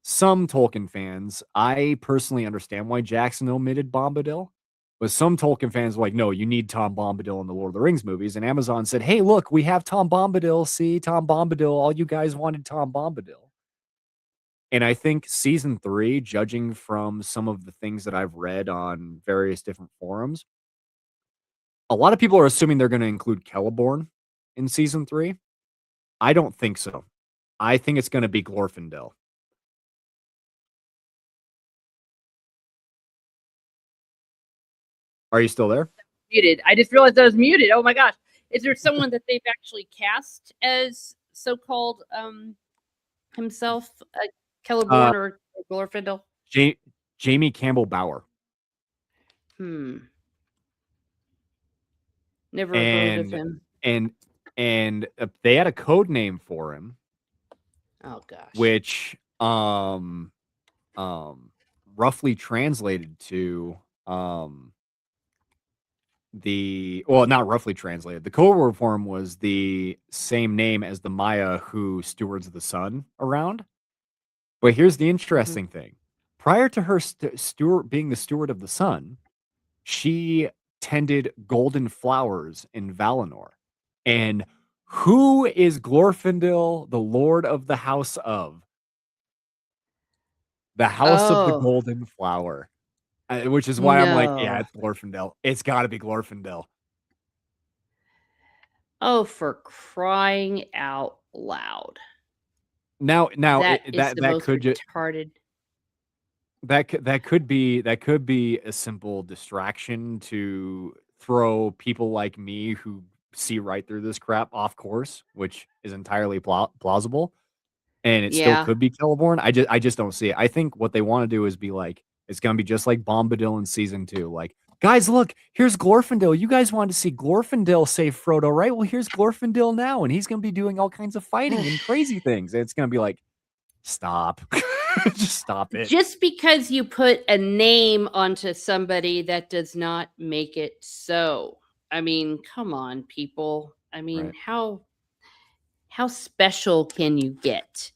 S2: some Tolkien fans, I personally understand why Jackson omitted Bombadil, but some Tolkien fans were like, no, you need Tom Bombadil in the Lord of the Rings movies. And Amazon said, hey, look, we have Tom Bombadil. See, Tom Bombadil. All you guys wanted Tom Bombadil. And I think season 3, judging from some of the things that I've read on various different forums, a lot of people are assuming they're going to include Celeborn in season 3. I don't think so. I think it's going to be Glorfindel. Are you still there?
S1: Muted. I just realized I was muted. Oh my gosh. Is there someone that they've actually cast as so-called himself,
S2: Uh,
S1: Celeborn or Glorfindel?
S2: Jamie Campbell Bower.
S1: Never heard of
S2: and
S1: him.
S2: and they had a code name for him,
S1: Oh gosh.
S2: which roughly translated to not roughly translated. The code word for him was the same name as the Maya who stewards the sun around. But here's the interesting thing: prior to her being the steward of the sun, she tended golden flowers in Valinor. And who is Glorfindel, the Lord of the House of? The House of the
S1: Oh
S2: Golden Flower. Which is why I'm like, yeah,
S1: no.
S2: it's Glorfindel. It's got to be Glorfindel.
S1: Oh, for crying out loud.
S2: Now,
S1: That is the
S2: that
S1: most
S2: could
S1: retarded.
S2: that could be a simple distraction to throw people like me who see right through this crap off course, which is entirely plausible. And it still
S1: Yeah.
S2: could be Celeborn. I just don't see it. I think what they want to do is be like, it's gonna be just like Bombadil in season 2. Like, guys, look, here's Glorfindel. You guys wanted to see Glorfindel save Frodo, right? Well, here's Glorfindel now, and he's gonna be doing all kinds of fighting and crazy things. And it's gonna be like, stop. Just stop it.
S1: Just because you put a name onto somebody, that does not make it so. I mean, come on, people. I mean,
S2: Right.
S1: how special can you get?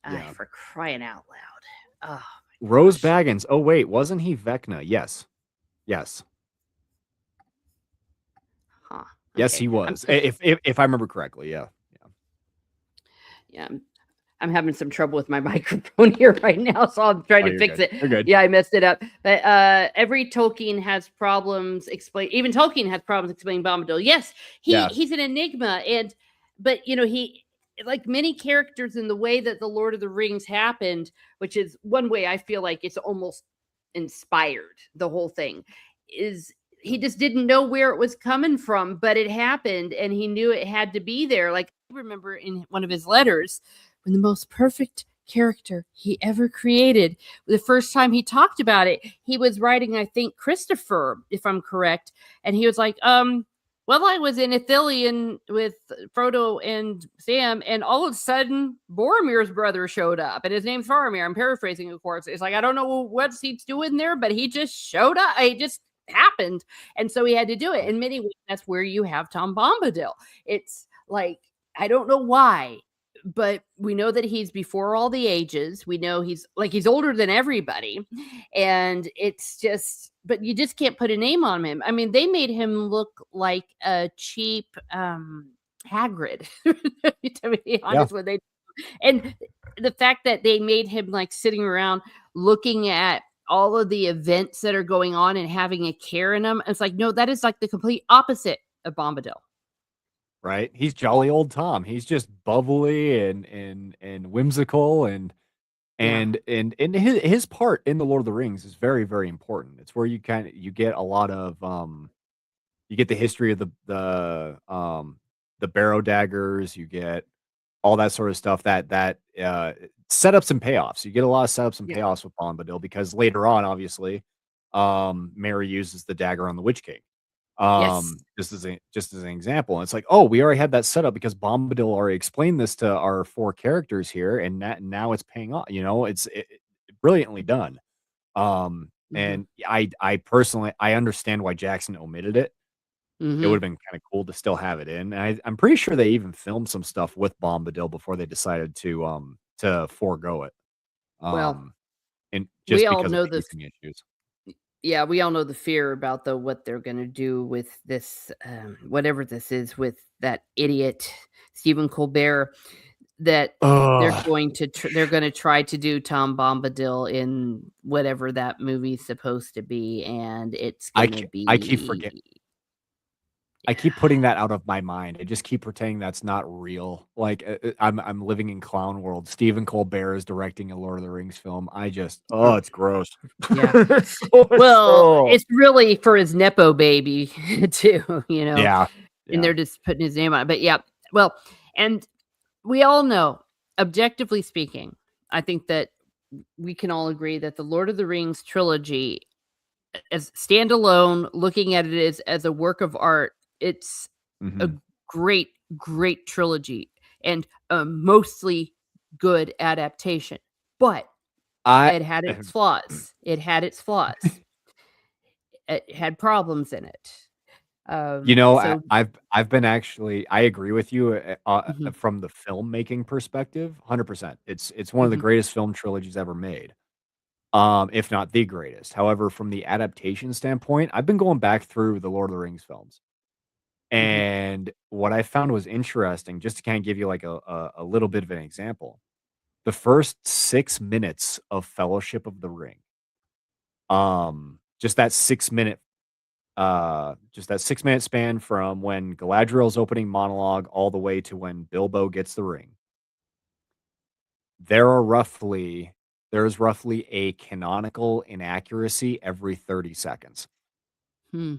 S2: Yeah.
S1: For crying out loud. Oh my
S2: Rose
S1: gosh.
S2: Baggins. Oh, wait, wasn't he Vecna? Yes. Yes.
S1: Huh.
S2: Yes, he
S1: Okay.
S2: was. If I remember correctly, yeah.
S1: Yeah. I'm having some trouble with my microphone here right now, so I'm trying
S2: Oh,
S1: to
S2: you're
S1: fix
S2: good.
S1: it.
S2: You're good.
S1: Yeah, I messed it up. But every Tolkien has problems explain. Even Tolkien has problems explaining Bombadil. Yes,
S2: Yeah.
S1: he's an enigma, but he, like many characters, in the way that the Lord of the Rings happened, which is one way I feel like it's almost inspired. The whole thing is he just didn't know where it was coming from, but it happened, and he knew it had to be there. Like I remember in one of his letters, when the most perfect character he ever created, the first time he talked about it, he was writing, I think, Christopher, if I'm correct, and he was like, well, I was in Ithilien with Frodo and Sam, and all of a sudden, Boromir's brother showed up, and his name's Faramir. I'm paraphrasing, of course. It's like, I don't know what he's doing there, but he just showed up. It just happened, and so he had to do it. In many ways, that's where you have Tom Bombadil. It's like, I don't know why, but we know that he's before all the ages. We know he's older than everybody. And it's just, but you just can't put a name on him. I mean, they made him look like a cheap Hagrid, to be honest with you. And the fact that they made him like sitting around looking at all of the events that are going on and having a care in them, it's like, no, that is like the complete opposite of Bombadil.
S2: Right? He's jolly old Tom. He's just bubbly and whimsical
S1: Yeah.
S2: and his part in the Lord of the Rings is very, very important. It's where you get a lot of you get the history of the barrow daggers, you get all that sort of stuff that setups and payoffs. You get a lot of setups and
S1: Yeah.
S2: payoffs with Bombadil because later on, obviously, Mary uses the dagger on the Witch King.
S1: Yes.
S2: Just as an example. And it's like, oh, we already had that set up because Bombadil already explained this to our four characters here, and now it's paying off. Brilliantly done.
S1: Mhm.
S2: And I personally I understand why Jackson omitted it. It would
S1: Mhm.
S2: have been kind of cool to still have it in. And I'm pretty sure they even filmed some stuff with Bombadil before they decided to forego it.
S1: Well,
S2: Um, and
S1: we
S2: just
S1: all
S2: because of
S1: know the
S2: pacing issues.
S1: yeah, we all know the fear about what they're gonna do with this, whatever this is with that idiot Stephen Colbert, that
S2: Ugh.
S1: they're gonna try to do Tom Bombadil in whatever that movie's supposed to be, and it's gonna
S2: I keep forget
S1: be
S2: I
S1: yeah.
S2: keep putting that out of my mind. I just keep pretending that's not real. Like, I'm living in clown world. Stephen Colbert is directing a Lord of the Rings film.
S1: Oh,
S2: It's gross.
S1: yeah. Well,
S2: So
S1: it's really for his nepo baby too,
S2: yeah,
S1: and
S2: yeah.
S1: they're just putting his name on it, but yeah. Well, and we all know, objectively speaking, I think that we can all agree that the Lord of the Rings trilogy, as standalone, looking at it as a work of art, it's a
S2: Mhm.
S1: great, great trilogy and a mostly good adaptation. But
S2: I
S1: it had its flaws. It had its flaws. It had problems in it. So
S2: I've been actually I agree with you,
S1: mhm,
S2: from the filmmaking perspective, 100%. It's one of the
S1: mhm,
S2: greatest film trilogies ever made, if not the greatest. However, from the adaptation standpoint, I've been going back through the Lord of the Rings films,
S1: mhm,
S2: and what I found was interesting, just to kinda give you, like, a little bit of an example. The first 6 minutes of Fellowship of the Ring, just that 6-minute just that 6-minute span from when Galadriel's opening monologue all the way to when Bilbo gets the ring. There are roughly there's roughly a canonical inaccuracy every 30 seconds.
S1: hmm.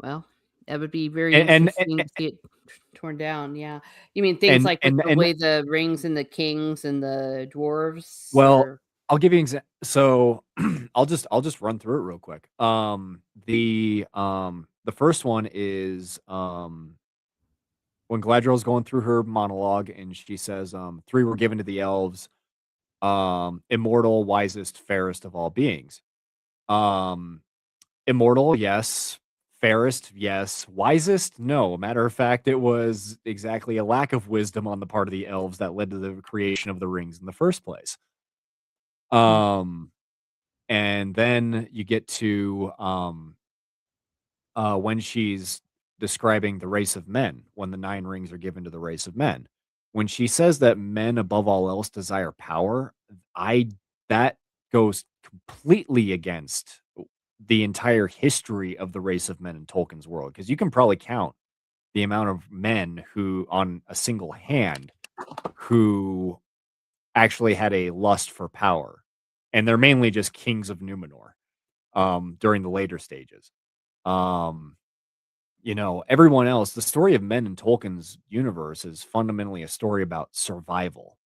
S1: Well, that would be very
S2: And
S1: interesting to see it torn down, yeah. You mean things like with the
S2: and
S1: way the rings and the kings and the dwarves
S2: well,
S1: or
S2: I'll give you an so I'll just run through it real quick. The first one is when Galadriel's going through her monologue and she says, three were given to the elves, immortal, wisest, fairest of all beings. Um, Immortal, yes. Fairest, yes. Wisest, no. Matter of fact, it was exactly a lack of wisdom on the part of the elves that led to the creation of the rings in the first place.
S1: mm,
S2: Um, and then you get to when she's describing the race of men, when the nine rings are given to the race of men. When she says that men above all else desire power, I that goes completely against the entire history of the race of men in Tolkien's world. Because you can probably count the amount of men who, on a single hand, who actually had a lust for power. And they're mainly just kings of Numenor during the later stages. Um, everyone else, the story of men in Tolkien's universe is fundamentally a story about survival.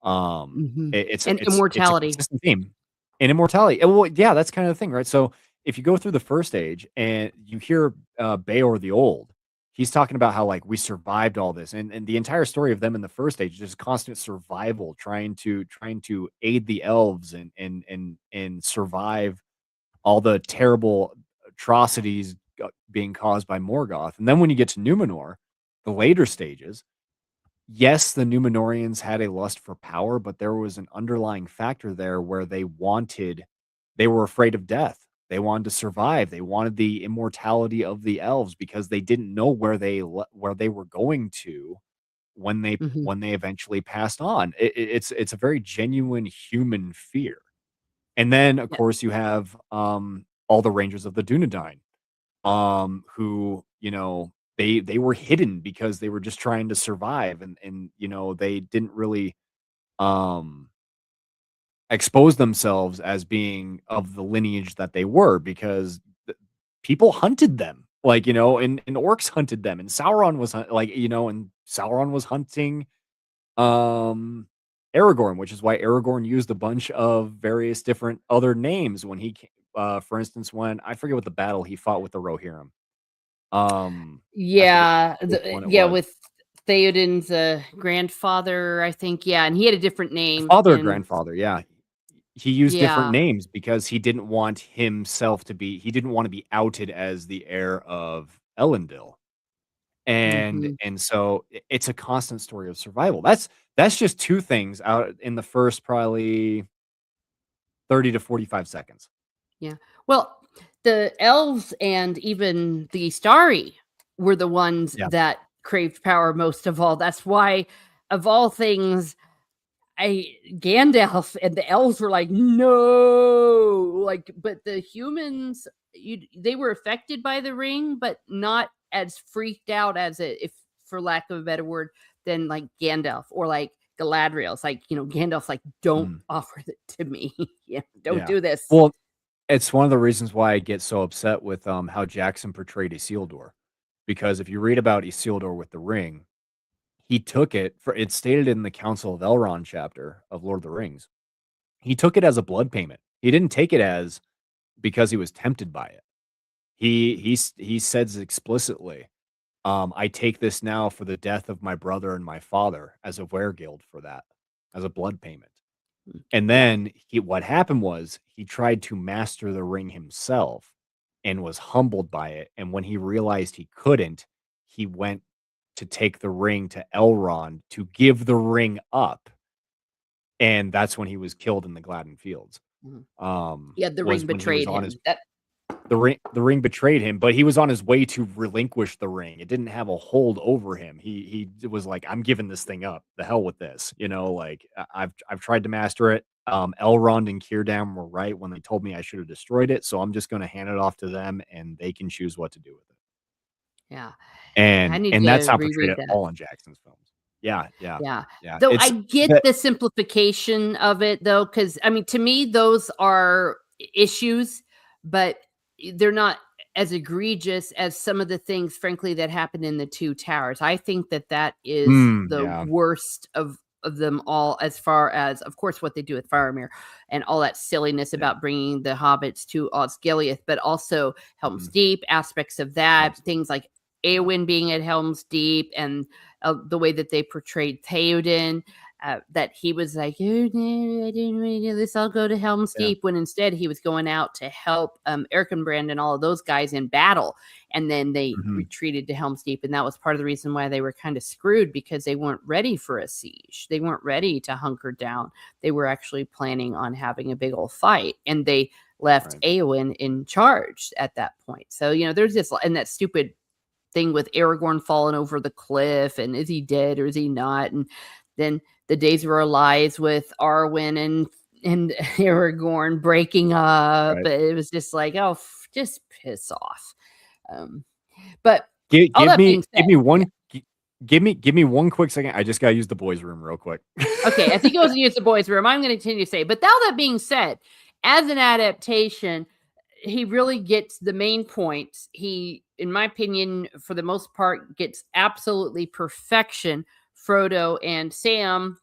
S1: mhm, and
S2: It's a
S1: immortality.
S2: consistent theme. And immortality. Well, yeah, that's kind of the thing, right? So if you go through the first age and you hear Beor the Old, he's talking about how like we survived all this. And the entire story of them in the first age is just constant survival, trying to aid the elves and survive all the terrible atrocities being caused by Morgoth. And then when you get to Numenor, the later stages, yes, the Numenorians had a lust for power, but there was an underlying factor there where they were afraid of death. They wanted to survive. They wanted the immortality of the elves because they didn't know where they were going to
S1: Mhm,
S2: when they eventually passed on. It's a very genuine human fear. And then, of
S1: yeah,
S2: course, you have, all the Rangers of the Dunedain, who, they were hidden because they were just trying to survive and they didn't really, um, expose themselves as being of the lineage that they were because people hunted them, like, and orcs hunted them, and Sauron was and Sauron was hunting Aragorn, which is why Aragorn used a bunch of various different other names when he came. for instance, when I forget what the battle he fought with the Rohirrim. I forget
S1: Yeah,
S2: which one it
S1: yeah,
S2: was.
S1: with Theoden's grandfather, I think. Yeah, and he had a different name.
S2: Father or
S1: And
S2: grandfather, yeah. He used different
S1: yeah,
S2: names because he didn't want himself to be he didn't wanna be outed as the heir of Elendil.
S1: hmm
S2: And so it's a constant story of survival. That's just 2 things out in the first probably 30 to 45 seconds.
S1: yeah. Well, the elves and even the Starry were the ones
S2: Yeah.
S1: that craved power most of all. That's why, of all things, I Gandalf and the elves were like, "No!" Like, but the humans, they were affected by the ring, but not as freaked out as if, for lack of a better word, than like Gandalf or like Galadriel. It's like, Gandalf's like, "Don't
S2: Mhm.
S1: offer it to me. Yeah, don't
S2: Yeah.
S1: do this."
S2: Well, it's one of the reasons why I get so upset with, how Jackson portrayed Isildur, because if you read about Isildur with the ring, he took it for it's stated in the Council of Elrond chapter of Lord of the Rings. He took it as a blood payment. He didn't take it as because he was tempted by it. He says explicitly, "I take this now for the death of my brother and my father as a weregild for that, as a blood payment." And
S1: Yeah.
S2: then what happened was he tried to master the ring himself and was humbled by it. And when he realized he couldn't, he went to take the ring to Elrond to give the ring up. And that's when he was killed in the Gladden Fields.
S1: Mhm. Yeah, the ring
S2: Was when he was
S1: betrayed
S2: on his
S1: him. That
S2: the ring betrayed him, but he was on his way to relinquish the ring. It didn't have a hold over him. He was like, "I'm giving this thing up. The hell with this." Like I've tried to master it. Elrond and Círdan were right when they told me I should have destroyed it. So I'm just going to hand it off to them, and they can choose what to do with it.
S1: yeah. I
S2: And
S1: need
S2: and
S1: to
S2: that's how portrayed
S1: reread
S2: it
S1: that.
S2: all in Jackson's films. Yeah, yeah,
S1: Yeah.
S2: yeah.
S1: Though I
S2: It's
S1: get
S2: that.
S1: the simplification of it though, because I mean, to me, those are issues, but they're not as egregious as some of the things, frankly, that happened in the Two Towers. I think that that is the
S2: Yeah,
S1: worst of them all, as far as, of course, what they do with Faramir and all that silliness
S2: yeah.
S1: about bringing the hobbits to Osgiliath, but also Helm's
S2: Mhm.
S1: Deep, aspects of that,
S2: Absolutely.
S1: things like
S2: Yeah,
S1: Eowyn being at Helm's Deep, and the way that they portrayed Theoden, that he was like, "Oh, no, I didn't really do this. I'll go to Helm's
S2: yeah.
S1: Deep," when instead he was going out to help Erkenbrand and all of those guys in battle. And then they
S2: Mhm.
S1: retreated to Helm's Deep. And that was part of the reason why they were kind of screwed, because they weren't ready for a siege. They weren't ready to hunker down. They were actually planning on having a big old fight. And they left
S2: Right.
S1: Eowyn in charge at that point. So, there's this, and that stupid thing with Aragorn falling over the cliff, and is he dead or is he not? And then the Days of Our Lives with Arwen and Aragorn breaking up.
S2: Right.
S1: It was just like, oh, just piss off. Um, but
S2: Gi
S1: all
S2: give
S1: that
S2: me
S1: being
S2: give
S1: said,
S2: me
S1: yeah.
S2: one gi give me one quick second. I just gotta use the boys' room real quick.
S1: Okay, I think it was Use the Boys Room. I'm going to continue to say, but all that being said, as an adaptation, he really gets the main points. He, in my opinion, for the most part, gets absolutely perfection. Frodo and Sam.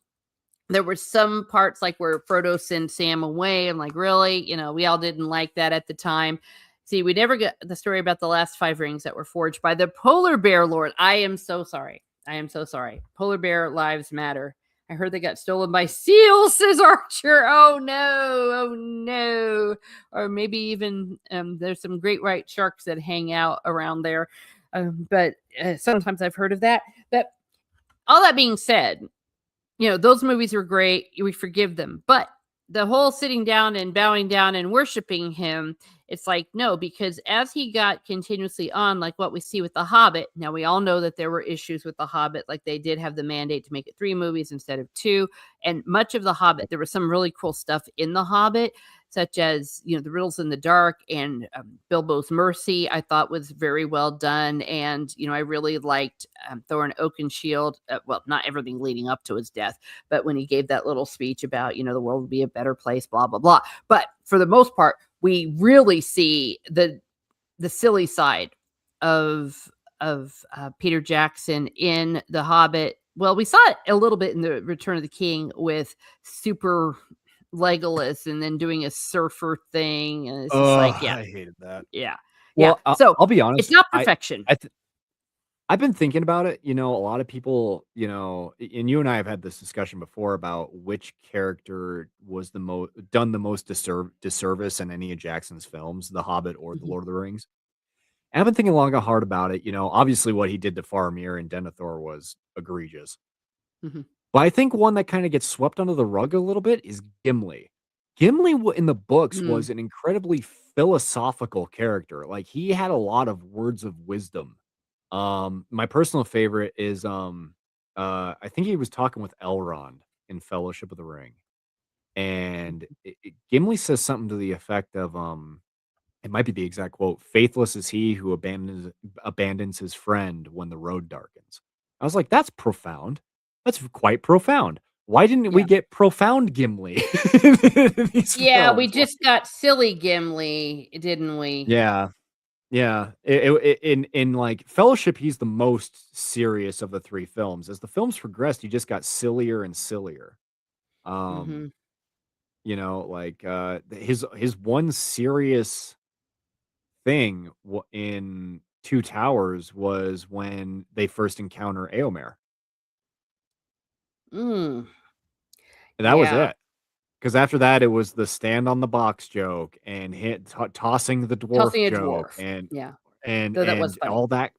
S1: There were some parts like where Frodo sends Sam away. I'm like, really? We all didn't like that at the time. See, we never get the story about the last 5 rings that were forged by the Polar Bear Lord. I am so sorry. I am so sorry. Polar Bear lives matter. I heard they got stolen by seals, says Archer. Oh no, oh no. Or maybe even there's some great white sharks that hang out around there. But sometimes I've heard of that. But all that being said, those movies are great. We forgive them. But the whole sitting down and bowing down and worshiping him, it's like, no, because as he got continuously on, like what we see with The Hobbit, now we all know that there were issues with The Hobbit. Like they did have the mandate to make it 3 movies instead of 2. And much of The Hobbit, there was some really cool stuff in The Hobbit, such as, the riddles in the dark and Bilbo's Mercy, I thought was very well done. And, I really liked Thorin Oakenshield. Well, not everything leading up to his death, but when he gave that little speech about, the world would be a better place, blah, blah, blah. But for the most part, we really see the silly side of Peter Jackson in The Hobbit. Well, we saw it a little bit in the Return of the King with super Legolas and then doing a surfer thing, and it's just
S2: Oh,
S1: like, yeah,
S2: I hated that.
S1: yeah, yeah.
S2: Well,
S1: So
S2: I'll be
S1: it's
S2: honest.
S1: not perfection.
S2: I I've been thinking about it. A lot of people, and you and I have had this discussion before about which character was the most done the most disservice in any of Jackson's films, The Hobbit or The
S1: Mhm,
S2: Lord of the Rings. And I've been thinking long and hard about it. Obviously what he did to Faramir and Denethor was egregious.
S1: mhm,
S2: But I think one that kind of gets swept under the rug a little bit is Gimli. Gimli in the books
S1: mm,
S2: was an incredibly philosophical character. Like he had a lot of words of wisdom. My personal favorite is I think he was talking with Elrond in Fellowship of the Ring, and Gimli says something to the effect of it might be the exact quote, "Faithless is he who abandons his friend when the road darkens." I was like, "That's profound. That's quite profound. Why didn't we
S1: yeah.
S2: get profound Gimli in these
S1: Yeah, we
S2: films?"
S1: just got silly Gimli, didn't we?
S2: Yeah. Yeah, in like Fellowship, he's the most serious of the 3 films. As the films progressed, he just got sillier and sillier. Um,
S1: Mhm.
S2: his one serious thing in Two Towers was when they first encounter Éomer.
S1: Mm,
S2: That was
S1: yeah.
S2: it. Because after that, it was the stand on the box joke and tossing the dwarf
S1: Tossing a
S2: joke
S1: dwarf.
S2: and
S1: Yeah.
S2: and
S1: So that was
S2: and
S1: funny.
S2: all that.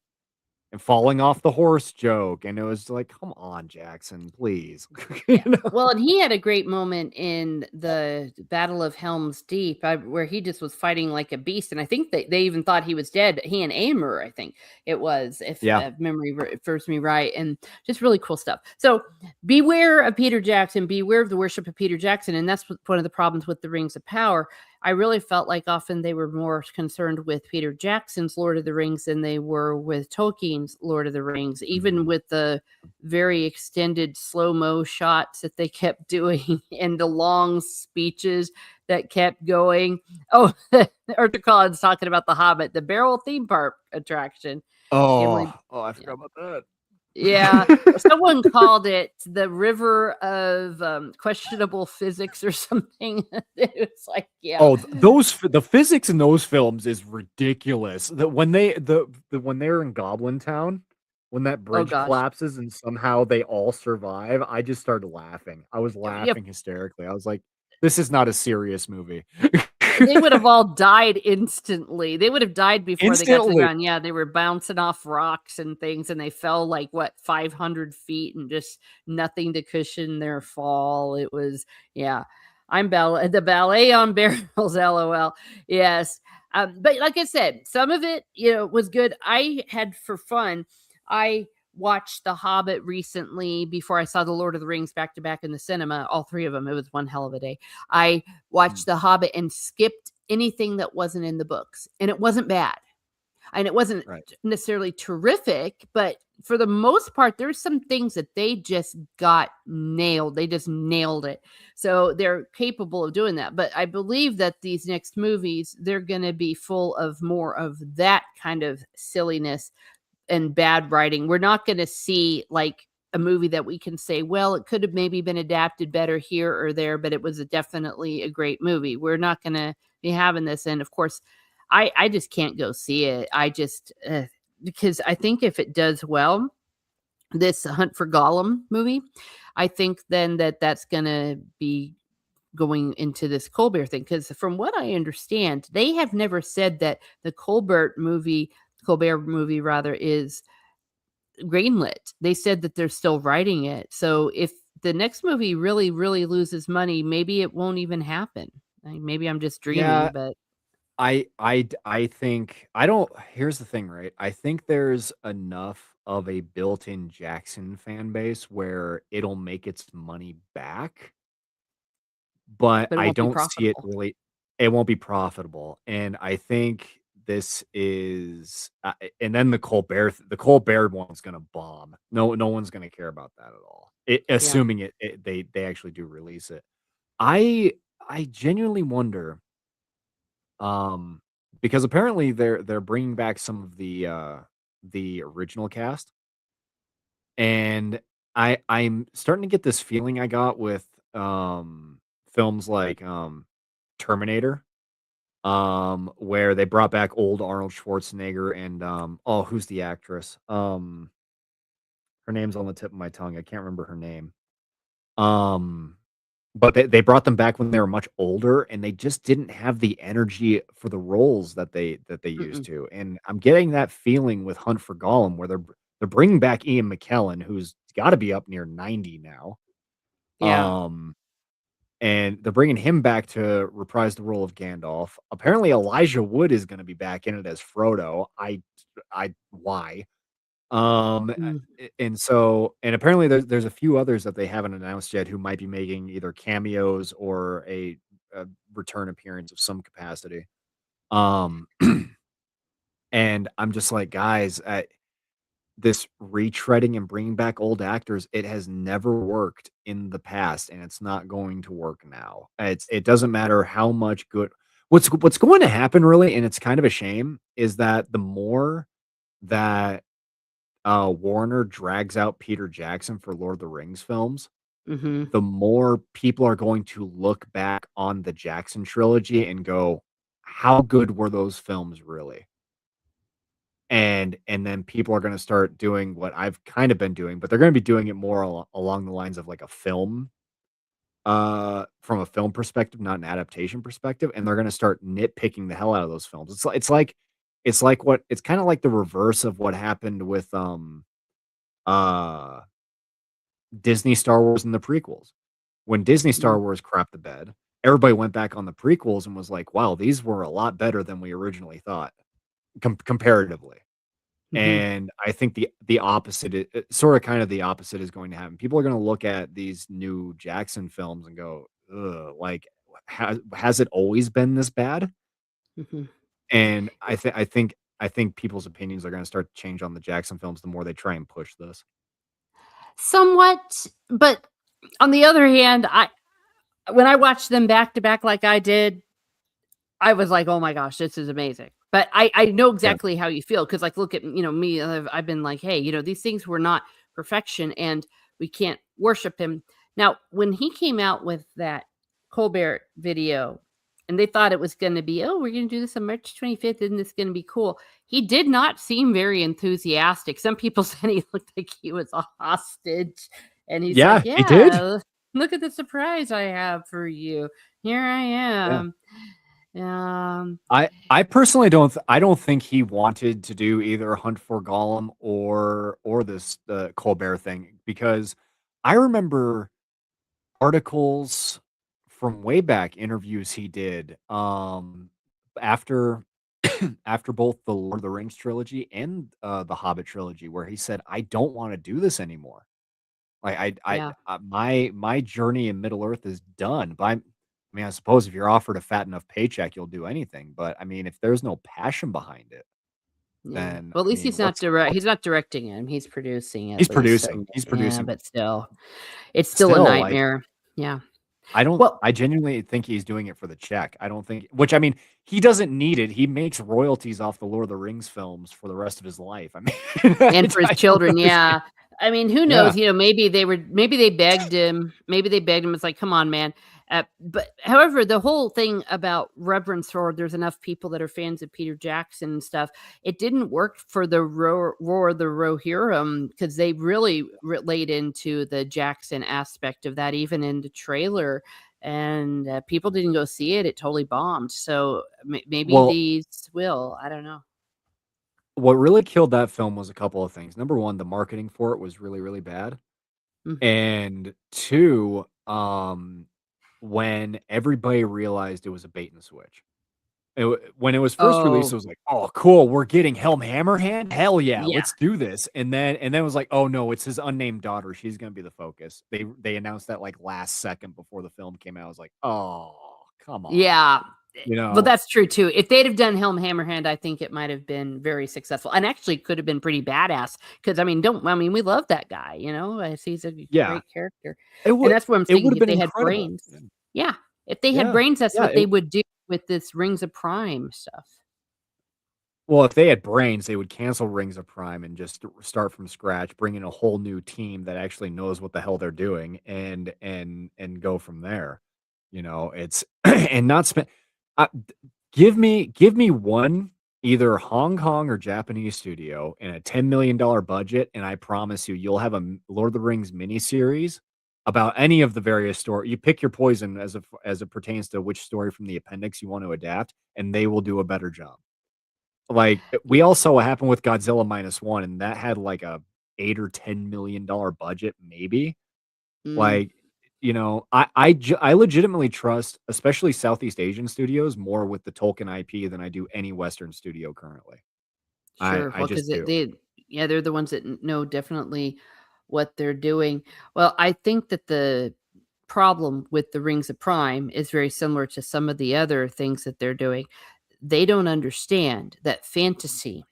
S2: And falling off the horse joke, and it was like, "Come on, Jackson, please." You
S1: Yeah.
S2: know?
S1: Well, and he had a great moment in the Battle of Helm's Deep, where he just was fighting like a beast, and I think they even thought he was dead. He and Aemir, I think it was, if
S2: Yeah.
S1: memory serves me right, and just really cool stuff. So beware of Peter Jackson, beware of the worship of Peter Jackson, and that's one of the problems with the Rings of Power. I really felt like often they were more concerned with Peter Jackson's Lord of the Rings than they were with Tolkien's Lord of the Rings, even
S2: Mhm.
S1: with the very extended slow-mo shots that they kept doing and the long speeches that kept going. Oh, Arthur Collins talking about The Hobbit, the Barrel theme park attraction. Gimli,
S2: I
S1: yeah.
S2: forgot about
S1: Yeah,
S2: that.
S1: someone called it the river of, questionable physics or something. It's like, yeah.
S2: Oh, the physics in those films is ridiculous. That when they're in Goblin Town, when that
S1: Oh
S2: bridge
S1: gosh.
S2: collapses and somehow they all survive, I just started laughing. I was
S1: Yeah,
S2: laughing hysterically. I was like, "This is not a serious movie."
S1: they would have all died instantly. They would have died before they got to the
S2: Instantly.
S1: ground. Yeah, they were bouncing off rocks and things, and they fell like what 500 feet and just nothing to cushion their fall. It was, yeah. The ballet on barrels, lol. Yes. But like I said, some of it, was good. I had for fun. I watched The Hobbit recently before I saw The Lord of the Rings back to back in the cinema, all three of them. It was one hell of a day. I
S2: Mm,
S1: watched The Hobbit and skipped anything that wasn't in the books, and it wasn't bad. And it wasn't
S2: right.
S1: necessarily terrific, but for the most part, there's some things that they just got nailed. They just nailed it. So they're capable of doing that. But I believe that these next movies, they're going to be full of more of that kind of silliness and bad writing. We're not going to see like a movie that we can say, well, it could have maybe been adapted better here or there, but it was definitely a great movie. We're not going to be having this. And of course, I just can't go see it. I just, because I think if it does well, this Hunt for Gollum movie, I think then that's going to be going into this Colbert thing. Because from what I understand, they have never said that the Colbert movie rather, is greenlit. They said that they're still writing it. So if the next movie really, really loses money, maybe it won't even happen. Maybe I'm just dreaming,
S2: Yeah,
S1: but
S2: I think I don't here's the thing, right? I think there's enough of a built-in Jackson fan base where it'll make its money back, but
S1: it
S2: I
S1: won't be
S2: don't see
S1: profitable.
S2: it won't be profitable. And I think this is and then the Colbert one's going to bomb. No one's going to care about that at all.
S1: Yeah.
S2: Assuming they actually do release it. I I genuinely wonder um, because apparently they're bringing back some of the original cast, and I'm starting to get this feeling I got with films like Terminator, where they brought back old Arnold Schwarzenegger and oh, who's the actress? Her name's on the tip of my tongue. I can't remember her name. Um, but they brought them back when they were much older, and they just didn't have the energy for the roles that they used
S1: Mm-mm.
S2: to. And I'm getting that feeling with Hunt for Gollum, where they're bringing back Ian McKellen, who's got to be up near 90 now.
S1: Yeah.
S2: Um, and they're bringing him back to reprise the role of Gandalf. Apparently, Elijah Wood is going to be back in it as Frodo. Why?
S1: Mm.
S2: And so, and apparently there's a few others that they haven't announced yet who might be making either cameos or a return appearance of some capacity. Um, and I'm just like, guys, this retreading and bringing back old actors, it has never worked in the past, and it's not going to work now. It doesn't matter how much good. What's going to happen really, and it's kind of a shame, is that the more that Warner drags out Peter Jackson for Lord of the Rings films,
S1: Mm-hmm.
S2: the more people are going to look back on the Jackson trilogy and go, "How good were those films really?" And then people are going to start doing what I've kind of been doing, but they're going to be doing it more along the lines of like a film, from a film perspective, not an adaptation perspective, and they're going to start nitpicking the hell out of those films. It's kind of like the reverse of what happened with uh Disney Star Wars and the prequels. When Disney Star Wars crapped the bed, everybody went back on the prequels and was like, "Wow, these were a lot better than we originally thought, comparatively."
S1: Mm-hmm.
S2: And I think the opposite, sort of kind of the opposite is going to happen. People are going to look at these new Jackson films and go, "Ugh, like has it always been this bad?"
S1: Mm-hmm.
S2: And I think people's opinions are going to start to change on the Jackson films the more they try and push this.
S1: Somewhat, but on the other hand, I when I watched them back to back like I did, I was like, "Oh my gosh, this is amazing." But I know
S2: Yeah.
S1: exactly how you feel because, like, look at me. I've been like, "Hey, these things were not perfection, and we can't worship him." Now, when he came out with that Colbert video, and they thought it was going to be, "Oh, we're going to do this on March 25th, isn't this going to be cool?" He did not seem very enthusiastic. Some people said he looked like he was a hostage, and he's like,
S2: Yeah, he did.
S1: "Yeah, look at the surprise I have for you. Here I
S2: Yeah.
S1: am." Um,
S2: I personally I don't think he wanted to do either Hunt for Gollum or this Colbert thing, because I remember articles from way back, interviews he did after after both the Lord of the Rings trilogy and the Hobbit trilogy, where he said, "I don't want to do this anymore. Like
S1: yeah.
S2: my journey in Middle Earth is done." But I mean, I suppose if you're offered a fat enough paycheck, you'll do anything. But I mean, if there's no passion behind it,
S1: Yeah.
S2: then
S1: Well, at
S2: I
S1: least
S2: mean, what's the point?
S1: he's not directing him, he's producing
S2: He's
S1: at least,
S2: producing.
S1: so
S2: He's
S1: yeah,
S2: producing.
S1: but still, it's still a
S2: Still, like,
S1: nightmare. Yeah. Well,
S2: I genuinely think he's doing it for the check. I don't think, which I mean, he doesn't need it. He makes royalties off the Lord of the Rings films for the rest of his life. I mean,
S1: and for his
S2: I don't
S1: children,
S2: understand.
S1: yeah. I mean, who
S2: Yeah.
S1: knows, maybe they begged him, it's like, "Come on, man." But however, the whole thing about reverence for there's enough people that are fans of Peter Jackson and stuff, it didn't work for the Roar of the Rohirrim because they really laid into the Jackson aspect of that even in the trailer, and, people didn't go see it, it totally bombed, so maybe
S2: Well,
S1: these will, I don't know.
S2: what really killed that film was a couple of things. Number one, the marketing for it was really, really bad.
S1: Mhm.
S2: And two, when everybody realized it was a bait and switch. When it was first released,
S1: Oh,
S2: it was like, "Oh, cool, we're getting Helm Hammerhand? Hell yeah,
S1: yeah.
S2: let's do this." And then it was like, "Oh no, it's his unnamed daughter. She's gonna be the focus." They announced that like last second before the film came out. I was like, "Oh, come on."
S1: Yeah.
S2: You
S1: Well,
S2: know?
S1: that's true too. If they'd have done Helm Hammerhand, I think it might have been very successful and actually could have been pretty badass. Because I mean, we love that guy, he's a
S2: Yeah.
S1: great character,
S2: It
S1: and
S2: would
S1: that's what I'm
S2: it would
S1: saying,
S2: have
S1: if
S2: been
S1: they had
S2: incredible.
S1: brains. Yeah, if they had
S2: Yeah.
S1: brains, that's
S2: Yeah,
S1: what they would do with this Rings of Prime stuff.
S2: well, if they had brains, they would cancel Rings of Prime and just start from scratch, bring in a whole new team that actually knows what the hell they're doing, and go from there. It's and not spend. Uh, give me one either Hong Kong or Japanese studio and a $10 million budget, and I promise you'll have a Lord of the Rings miniseries about any of the various story. You pick your poison as it pertains to which story from the appendix you want to adapt, and they will do a better job. Like we
S1: Y-
S2: all saw what happened with Godzilla -1, and that had like a $8 or $10 million budget, maybe.
S1: mm,
S2: Like, I legitimately trust, especially Southeast Asian studios, more with the Tolkien IP than I do any Western studio currently. I
S1: sure.
S2: I
S1: Well,
S2: just
S1: because
S2: do.
S1: yeah, they're the ones that know definitely what they're doing. Well, I think that the problem with the Rings of Prime is very similar to some of the other things that they're doing. They don't understand that fantasy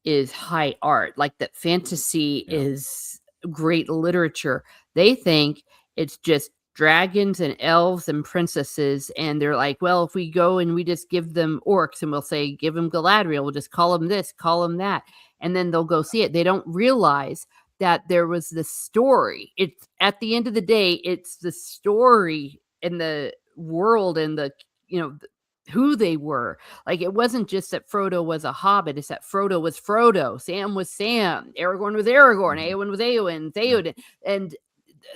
S1: is high art, like that fantasy
S2: Yeah.
S1: is great literature. They think it's just dragons and elves and princesses, and they're like, well, if we go and we just give them orcs and we'll say, give them Galadriel, we'll just call them this, call them that, and then they'll go see it. They don't realize that there was this story. It's at the end of the day, it's the story and the world and who they were. Like, it wasn't just that Frodo was a hobbit, it's that Frodo was Frodo, Sam was Sam, Aragorn was Aragorn,
S2: Mhm.
S1: Eowyn was Eowyn,
S2: Yeah.
S1: Theoden, and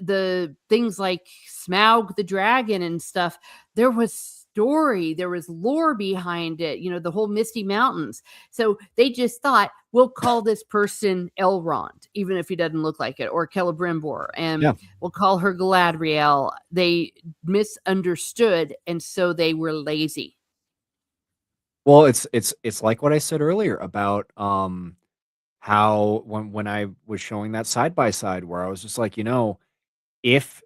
S1: the things like Smaug the dragon and stuff, there was story, there was lore behind it, the whole Misty Mountains. So they just thought, we'll call this person Elrond, even if he doesn't look like it, or Celebrimbor, and
S2: Yeah.
S1: we'll call her Galadriel. They misunderstood, and so they were lazy.
S2: Well, it's like what I said earlier about, how when I was showing that side by side where I was just like, if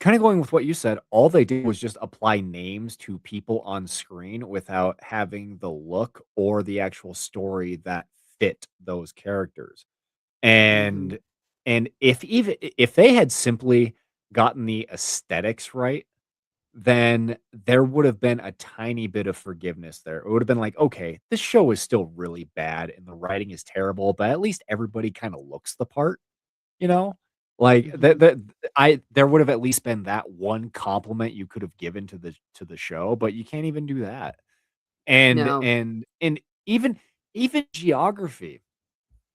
S2: kinda going with what you said, all they did was just apply names to people on screen without having the look or the actual story that fit those characters.
S1: Mhm.
S2: And if they had simply gotten the aesthetics right, then there would have been a tiny bit of forgiveness there. It would have been like, "Okay, this show is still really bad and the writing is terrible, but at least everybody kinda looks the part." You know? Like,
S1: Mhm.
S2: there would have at least been that one compliment you could have given to the show, but you can't even do that. And
S1: No.
S2: and even geography.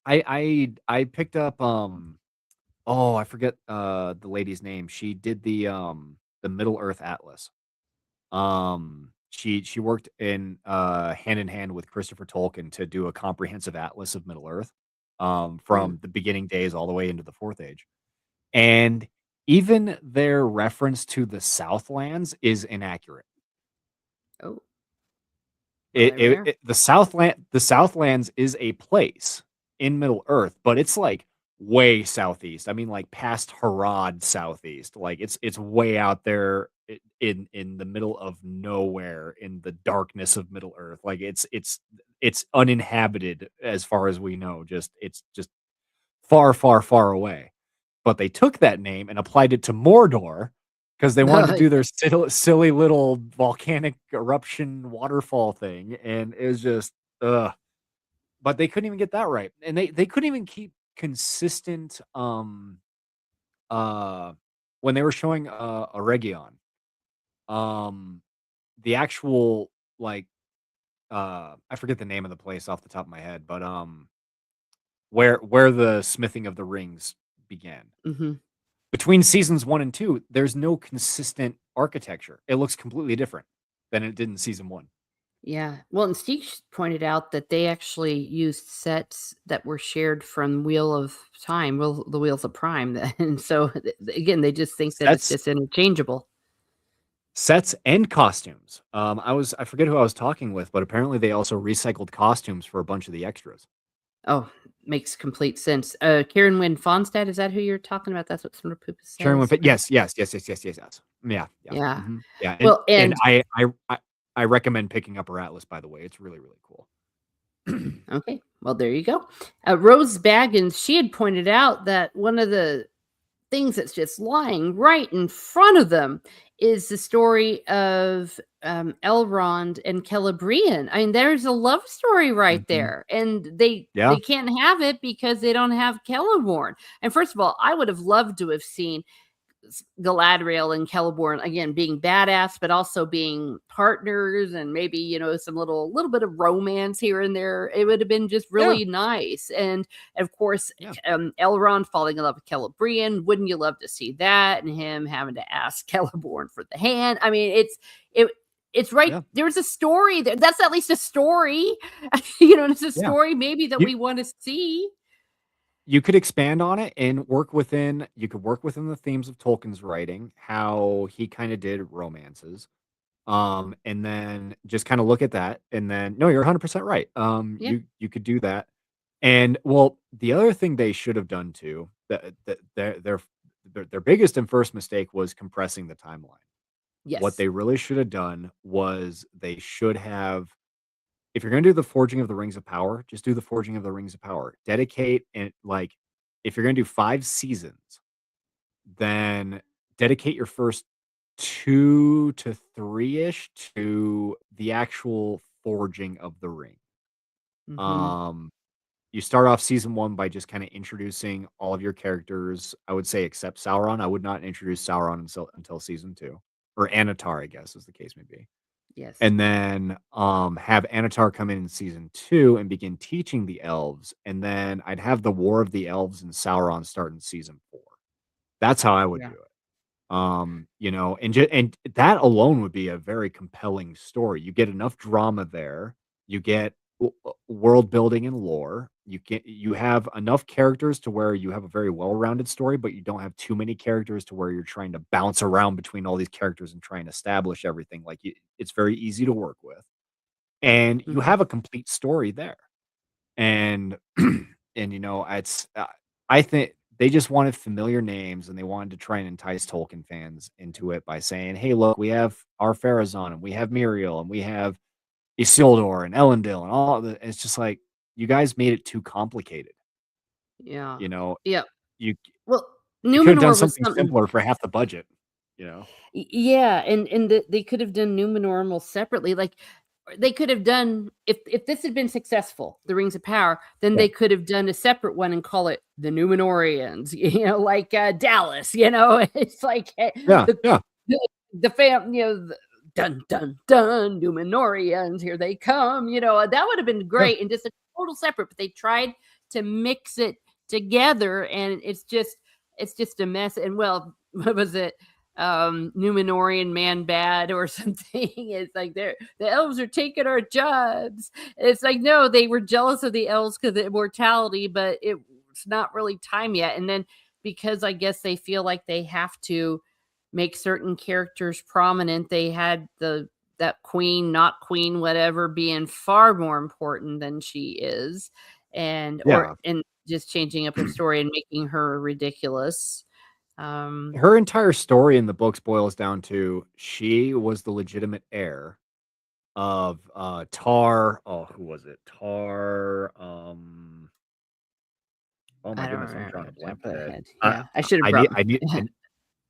S2: I picked up, oh, I forget, the lady's name. She did the Middle Earth Atlas. She worked hand in hand with Christopher Tolkien to do a comprehensive atlas of Middle Earth,
S1: Mm.
S2: from the beginning days all the way into the Fourth Age. And even their reference to the Southlands is inaccurate.
S1: Oh, well,
S2: It
S1: there we
S2: it
S1: are.
S2: it the Southlands is a place in Middle Earth, but it's, like, way southeast. I mean, like, past Harad southeast. Like, it's way out there in the middle of nowhere in the darkness of Middle Earth. Like, it's uninhabited as far as we know. It's just far, far, far away. But they took that name and applied it to Mordor because they wanted to do their silly little volcanic eruption waterfall thing, and it was just, ugh. But they couldn't even get that right, and they couldn't even keep consistent, uh when they were showing, Eregion, um, the actual, like, I forget the name of the place off the top of my head, but, where the smithing of the rings began.
S1: Mhm.
S2: Between seasons 1 and 2, there's no consistent architecture. It looks completely different than it did in season 1.
S1: Yeah. Well, and Steve pointed out that they actually used sets that were shared from Wheel of Time, the Wheels of Prime, and so, again, they just think that it's
S2: Sets
S1: just interchangeable.
S2: sets and costumes. I forget who I was talking with, but apparently they also recycled costumes for a bunch of the extras.
S1: Oh, makes complete sense. Karen Wynn Fonstad, is that who you're talking about? That's what Snurpoopa
S2: Sharon went,
S1: says,
S2: but
S1: right?
S2: yes, yes, yes, yes, yes, yes, yes. Yeah, yeah,
S1: Yeah.
S2: mhm, yeah, and
S1: Well,
S2: and
S1: and
S2: I recommend picking up her atlas, by the way. It's really, really cool.
S1: okay, well, there you go. Rose Baggins, she had pointed out that one of the things that's just lying right in front of them is the story of Elrond and Celebrian. I mean, there's a love story right
S2: Mhm.
S1: there, and they
S2: Yeah.
S1: can't have it because they don't have Celeborn. And first of all, I would have loved to have seen Galadriel and Celeborn again being badass, but also being partners, and maybe some little bit of romance here and there. It would have been just
S2: Yeah,
S1: really nice, and of course,
S2: yeah,
S1: Elrond falling in love with Celebrian. Wouldn't you love to see that? And him having to ask Celeborn for the hand. I mean, it. It's right.
S2: yeah,
S1: There's a story there. That's at least a story. It's a
S2: yeah.
S1: story maybe that
S2: You
S1: we want to see.
S2: you could expand on it and work within. You could work within the themes of Tolkien's writing, how he kind of did romances. And then just kind of look at that, and then no, you're 100% right.
S1: Yeah.
S2: You could do that. And well, the other thing they should have done too, that their biggest and first mistake was compressing the timeline. What
S1: Yes.
S2: they really should have done was they should have, if you're going to do the Forging of the Rings of Power, just do the Forging of the Rings of Power. Dedicate and like, if you're going to do 5 seasons, then dedicate your first 2 to 3 ish to the actual forging of the ring.
S1: Hmm.
S2: Um, you start off season 1 by just kind of introducing all of your characters. I would say except Sauron. I would not introduce Sauron until season 2, or Anatar, I guess, as the case may be.
S1: Yes.
S2: And then have Anatar come in season 2 and begin teaching the elves. And then I'd have the War of the Elves and Sauron start in season 4. That's how I would
S1: Yeah.
S2: do it. And that alone would be a very compelling story. You get enough drama there. You get world building and lore. You have enough characters to where you have a very well-rounded story, but you don't have too many characters to where you're trying to bounce around between all these characters and try and establish everything. It's very easy to work with, and you
S1: Mhm.
S2: have a complete story there. And I think they just wanted familiar names, and they wanted to try and entice Tolkien fans into it by saying, "Hey, look, we have our Farazan, and we have Muriel, and we have Isildur and Elendil, and all of the." It's just like, you guys made it too complicated.
S1: Yeah.
S2: You know,
S1: Yeah.
S2: you
S1: Well,
S2: you could have done
S1: Numenor was
S2: something
S1: something.
S2: simpler for half the budget. You know,
S1: Yeah, and they could have done Numenor almost separately. Like they could have done if this had been successful, the Rings of Power, then
S2: yeah,
S1: they could have done a separate one and call it the Numenorians. Like Dallas. It's like
S2: yeah, yeah,
S1: the fam. Dun dun dun Numenorians, here they come. That would have been
S2: yeah.
S1: great and just a total separate. But they tried to mix it together, and it's just a mess. And well, what was it? Numenorian man bad or something. It's like the elves are taking our jobs. It's like no, they were jealous of the elves because of immortality, but it's not really time yet. And then because I guess they feel like they have to make certain characters prominent, they had that queen, not queen, whatever, being far more important than she is,
S2: Yeah.
S1: and just changing up her story and making her ridiculous. Um,
S2: Her entire story in the books boils down to, she was the legitimate heir of Tar. Oh, who was it? Tar. Oh my
S1: I don't
S2: goodness, I'm drawing
S1: remember
S2: a
S1: the top
S2: blank
S1: of the
S2: today.
S1: head.
S2: I
S1: Yeah, I should have
S2: I
S1: brought.
S2: need I need and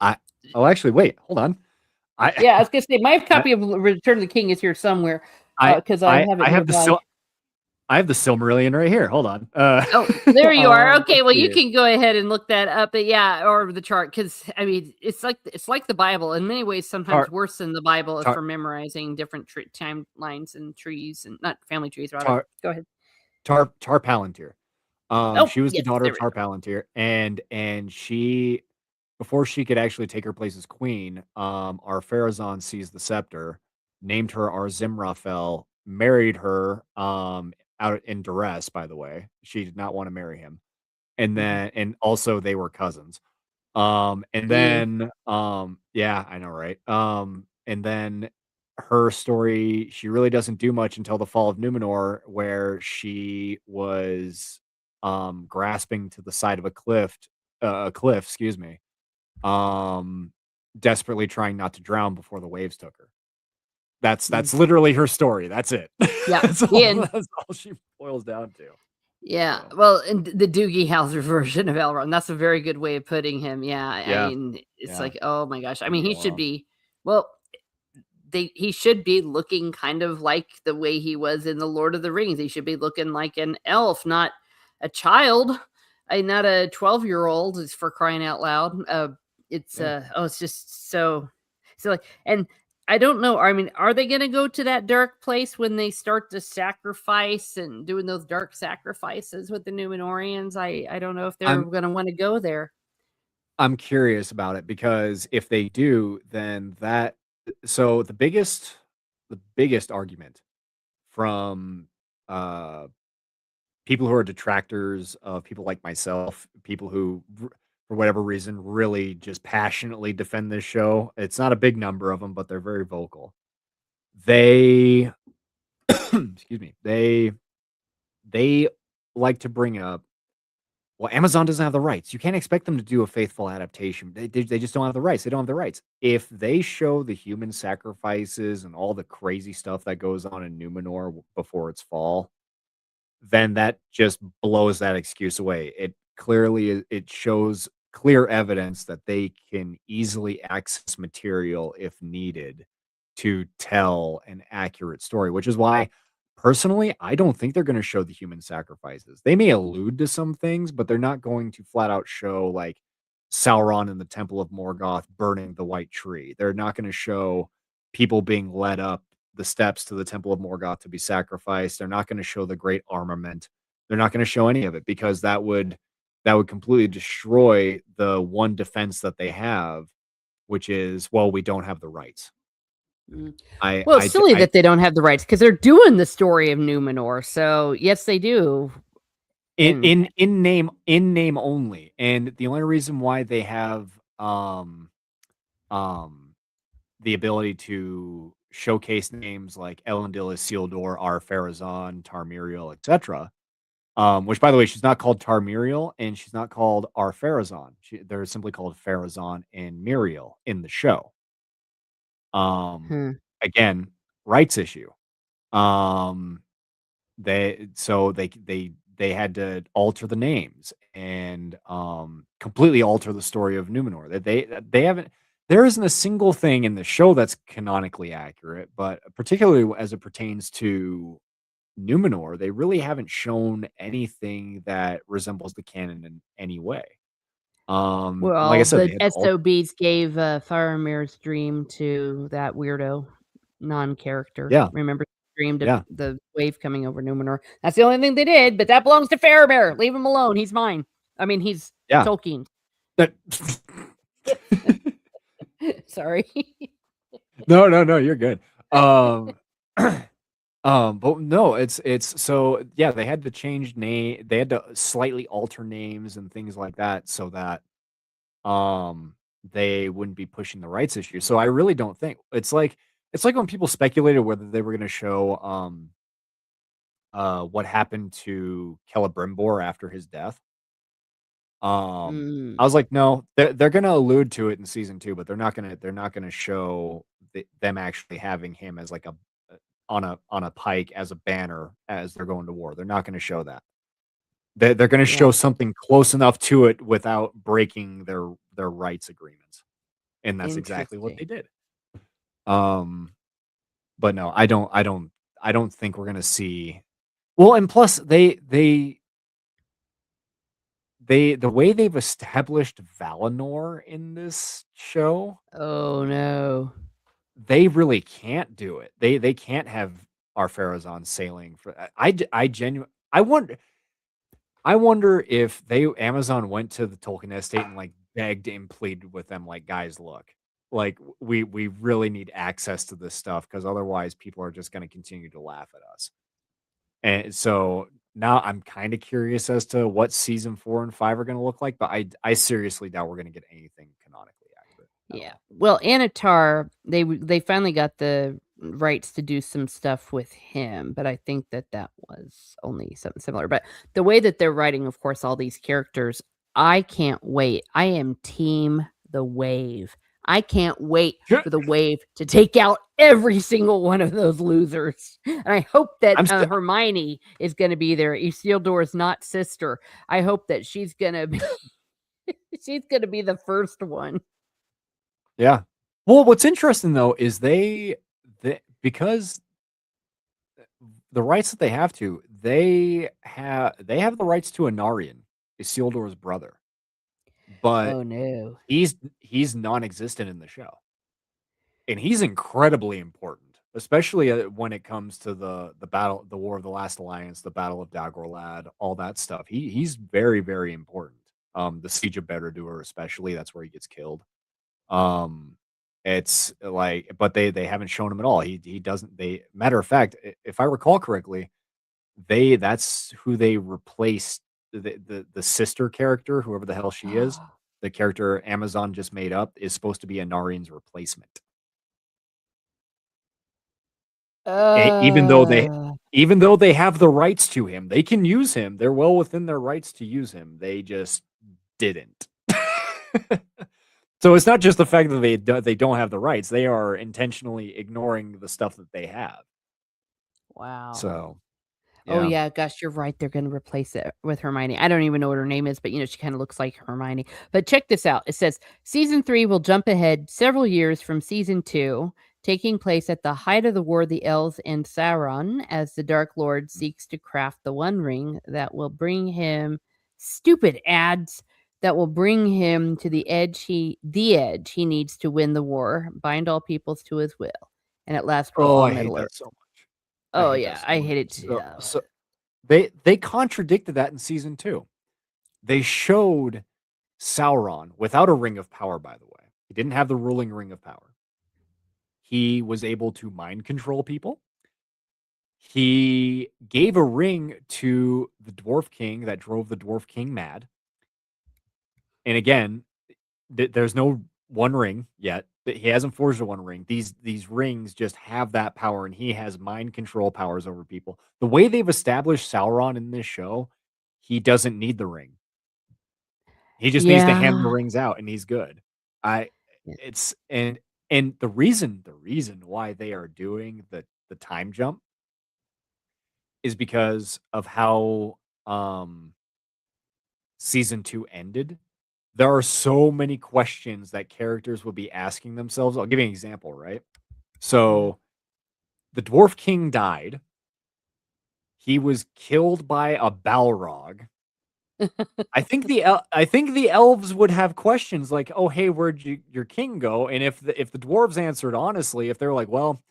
S2: I. Oh, actually, wait, hold on. I
S1: Yeah, I was gonna say my
S2: I
S1: copy of Return of the King is here somewhere because I have it
S2: I have the
S1: nearby.
S2: I have the Silmarillion right here. Hold on.
S1: Oh, there you are. Okay,
S2: Let's
S1: well,
S2: see
S1: you
S2: here.
S1: can go ahead and look that up. But yeah, or the chart, because I mean, it's like the Bible in many ways. Sometimes
S2: Tar
S1: worse than the Bible
S2: Tar
S1: for memorizing different timelines and trees and not family trees, rather.
S2: Tar
S1: Go ahead.
S2: Tar Palantir.
S1: Oh,
S2: She was the
S1: yes,
S2: daughter
S1: there
S2: of
S1: we
S2: Tar
S1: go.
S2: Palantir, and she, before she could actually take her place as queen, our Pharazôn seized the scepter, named her Arzimrafel, married her, out in duress, by the way. She did not want to marry him.
S1: Mhm.
S2: And also they were cousins. And
S1: Yeah.
S2: then, yeah, I know, right? And then her story, she really doesn't do much until the fall of Numenor, where she was, grasping to the side of a cliff, excuse me, um, desperately trying not to drown before the waves took her. That's
S1: Mm.
S2: literally her story. That's it.
S1: Yeah.
S2: That's
S1: The
S2: all.
S1: end.
S2: That's all she boils down to.
S1: Yeah,
S2: So
S1: well, and the Doogie Howser version of Elrond, that's a very good way of putting him. Yeah, I
S2: yeah,
S1: mean, it's
S2: yeah,
S1: like, oh my gosh. I
S2: leave
S1: mean,
S2: me
S1: he should
S2: alone.
S1: be. Well, he should be looking kind of like the way he was in the Lord of the Rings. He should be looking like an elf, not a child, not a 12-year-old. Is for crying out loud. It's
S2: Yeah.
S1: it's just so like, and I don't know. I mean, are they gonna go to that dark place when they start to sacrifice and doing those dark sacrifices with the Numenorians? I don't know if they're
S2: I'm
S1: gonna want to go there.
S2: I'm curious about it because if they do, then that so the biggest argument from uh people who are detractors of people like myself, people who for whatever reason really just passionately defend this show. It's not a big number of them, but they're very vocal. They excuse me. They like to bring up, well, Amazon doesn't have the rights. You can't expect them to do a faithful adaptation. They just don't have the rights. They don't have the rights. If they show the human sacrifices and all the crazy stuff that goes on in Numenor before its fall, then that just blows that excuse away. It shows clear evidence that they can easily access material if needed to tell an accurate story, which is why personally I don't think they're going to show the human sacrifices. They may allude to some things, but they're not going to flat out show like Sauron in the Temple of Morgoth burning the white tree. They're not going to show people being led up the steps to the Temple of Morgoth to be sacrificed. They're not going to show the great armament. They're not going to show any of it because that would completely destroy the one defense that they have, which is, well, we don't have the rights.
S1: Mm.
S2: I
S1: Well, it's
S2: I j-
S1: silly
S2: I
S1: that they don't have the rights because they're doing the story of Numenor. So yes, they do.
S2: in
S1: And
S2: in in name only, and the only reason why they have um the ability to showcase names like Elendil, Isildur, Ar-Pharazôn, Tarmiriel, etc. Which, by the way, she's not called Tarmiriel and she's not called Ar-Pharazôn. They're simply called Pharazôn and Miriel in the show. Um,
S1: hmm,
S2: Again, rights issue. Um, they had to alter the names and completely alter the story of Numenor. That they haven't there isn't a single thing in the show that's canonically accurate, but particularly as it pertains to Numenor, they really haven't shown anything that resembles the canon in any way. And like I
S1: well,
S2: said,
S1: the
S2: they had to alter.
S1: SOBs gave Faramir's dream to that weirdo non-character.
S2: Yeah,
S1: Remember, he dreamed of
S2: yeah,
S1: the wave coming over Numenor. That's the only thing they did, but that belongs to Faramir. Leave him alone. He's mine. I mean, he's
S2: yeah.
S1: Tolkien.
S2: That
S1: Sorry.
S2: no, no, no, you're good. Um, but no, it's so yeah, they had to change name. They had to slightly alter names and things like that so that um they wouldn't be pushing the rights issue. So I really don't think it's like when people speculated whether they were going to show what happened to Celebrimbor after his death.
S1: Mm,
S2: I was like, no, they're going to allude to it in season 2, but they're not going to show them actually having him as like a on a pike as a banner as they're going to war. They're not going to show that. They're going to
S1: yeah,
S2: show something close enough to it without breaking their rights agreements, and that's exactly what
S1: interesting.
S2: they did. Um, but no, I don't think we're going to see. Well, and plus the way they've established Valinor in this show,
S1: Oh, no.
S2: they really can't do it. They can't have our Pharazôn sailing for I genuinely I wonder if they Amazon went to the Tolkien estate and like begged and pleaded with them like, guys, look, like we really need access to this stuff because otherwise people are just going to continue to laugh at us. And so now I'm kind of curious as to what season 4 and 5 are going to look like, but I seriously doubt we're going to get anything canonically accurate at
S1: Yeah.
S2: all.
S1: Well, Anatar, they finally got the rights to do some stuff with him, but I think that that was only something similar. But the way that they're writing, of course, all these characters, I can't wait. I am team the wave. I can't wait
S2: Sure.
S1: for the wave to take out every single one of those losers. And I hope that
S2: I'm still
S1: Hermione is going to be there. Isildur's not sister. I hope that she's going to be she's going to be the first one.
S2: Yeah. Well, what's interesting though is because the rights that they have the rights to Anarion, Isildur's brother. but
S1: Oh no.
S2: he's non-existent in the show. And he's incredibly important, especially when it comes to the War of the Last Alliance, the Battle of Dagorlad, all that stuff. He's very, very important. The Siege of Barad-dûr, especially, that's where he gets killed. Um, it's like, but they haven't shown him at all. He doesn't. They matter of fact, if I recall correctly, that's who they replaced the sister character, whoever the hell she is. The character Amazon just made up is supposed to be Anarian's replacement. Even though they
S1: Uh,
S2: have the rights to him, they can use him. They're well within their rights to use him. They just didn't. So it's not just the fact that they don't have the rights. They are intentionally ignoring the stuff that they have.
S1: wow.
S2: So,
S1: Oh
S2: yeah.
S1: yeah, gosh, you're right. They're going to replace it with Hermione. I don't even know what her name is, but she kind of looks like Hermione. But check this out. It says season 3 will jump ahead several years from season 2, taking place at the height of the War of the Elves and Sauron, as the Dark Lord seeks to craft the One Ring that will bring him stupid ads that will bring him to the edge he needs to win the war, bind all peoples to his will, and at last rule
S2: Oh,
S1: all
S2: I hate
S1: Middle Earth.
S2: that so much. I
S1: Oh
S2: hate that
S1: yeah,
S2: so
S1: I
S2: much.
S1: hate it too.
S2: So they contradicted that in season 2. They showed Sauron without a ring of power, by the way. He didn't have the ruling ring of power. He was able to mind control people. He gave a ring to the Dwarf King that drove the Dwarf King mad. And again, there's no one ring yet. He hasn't forged a one ring. These rings just have that power, and he has mind control powers over people. The way they've established Sauron in this show, he doesn't need the ring. He just needs to hand the
S1: Yeah.
S2: rings out, and he's good. I
S1: Yeah.
S2: it's and the reason why they are doing the time jump is because of how season 2 ended. There are so many questions that characters will be asking themselves. I'll give you an example, right?
S1: Mhm.
S2: So the Dwarf King died. He was killed by a Balrog. I think the elves would have questions like, "Oh, hey, where'd your king go?" And if the dwarves answered honestly, if they're like, "Well,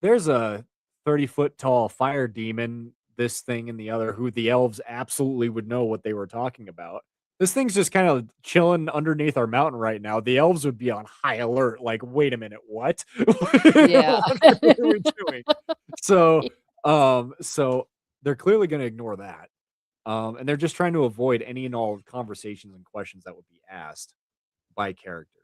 S2: there's a 30-foot tall fire demon, this thing and the other," who the elves absolutely would know what they were talking about. This thing's just kind of chilling underneath our mountain right now. The elves would be on high alert, like, "Wait a minute, what?
S1: Yeah.
S2: What are we doing?" So, so they're clearly going to ignore that. And they're just trying to avoid any and all conversations and questions that would be asked by characters.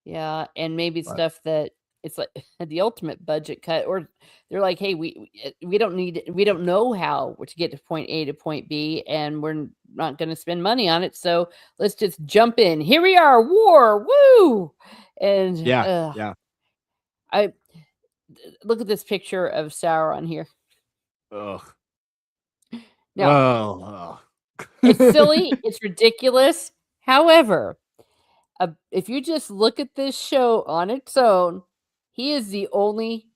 S1: Yeah, and maybe
S2: But
S1: stuff that it's like the ultimate budget cut, or they're like, "Hey, we we don't know how to get to point A to point B, and not gonna spend money on it, so let's just jump in. Here we are, war, woo!" And,
S2: yeah, yeah.
S1: I look at this picture of Sauron here.
S2: Ugh.
S1: Now,
S2: Oh.
S1: it's silly, it's ridiculous. However, if you just look at this show on its own, he is the only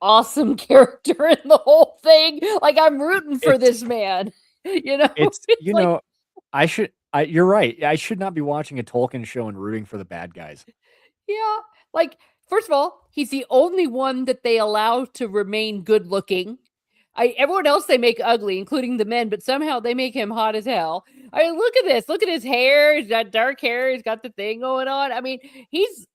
S1: awesome character in the whole thing. Like, I'm rooting for
S2: it's
S1: this man. You know,
S2: it's
S1: it's like,
S2: you're right. I should not be watching a Tolkien show and rooting for the bad guys.
S1: yeah, like, first of all, he's the only one that they allow to remain good looking. Everyone else they make ugly, including the men, but somehow they make him hot as hell. I mean, look at this. Look at his hair. He's got dark hair. He's got the thing going on. I mean, he's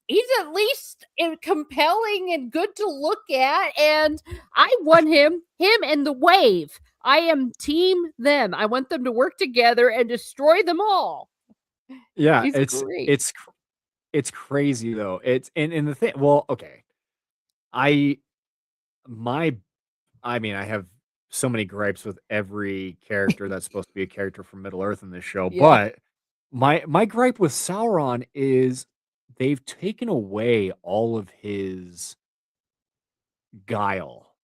S1: at least compelling and good to look at. And I want him and the wave. I am team them. I want them to work together and destroy them all.
S2: Yeah,
S1: He's great.
S2: it's crazy though. It's and the thing. Well, okay. I my I mean, I have so many gripes with every character that's supposed to be a character from Middle Earth in this show,
S1: Yeah.
S2: but my gripe with Sauron is they've taken away all of his guile.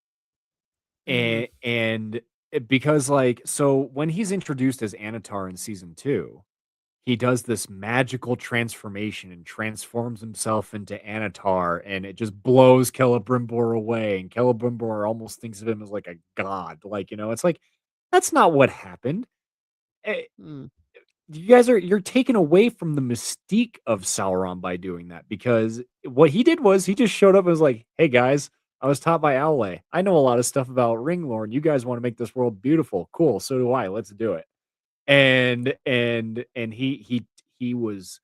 S1: Mm.
S2: Because like so when he's introduced as Anatar in season 2, he does this magical transformation and transforms himself into Anatar, and it just blows Celebrimbor away, and Celebrimbor almost thinks of him as like a god. Like, it's like that's not what happened. Eh,
S1: Mm.
S2: you're taking away from the mystique of Sauron by doing that, because what he did was he just showed up and was like, "Hey guys, I was taught by Owlay. I know a lot of stuff about ring lore, and you guys want to make this world beautiful. Cool, so do I. Let's do it." And he was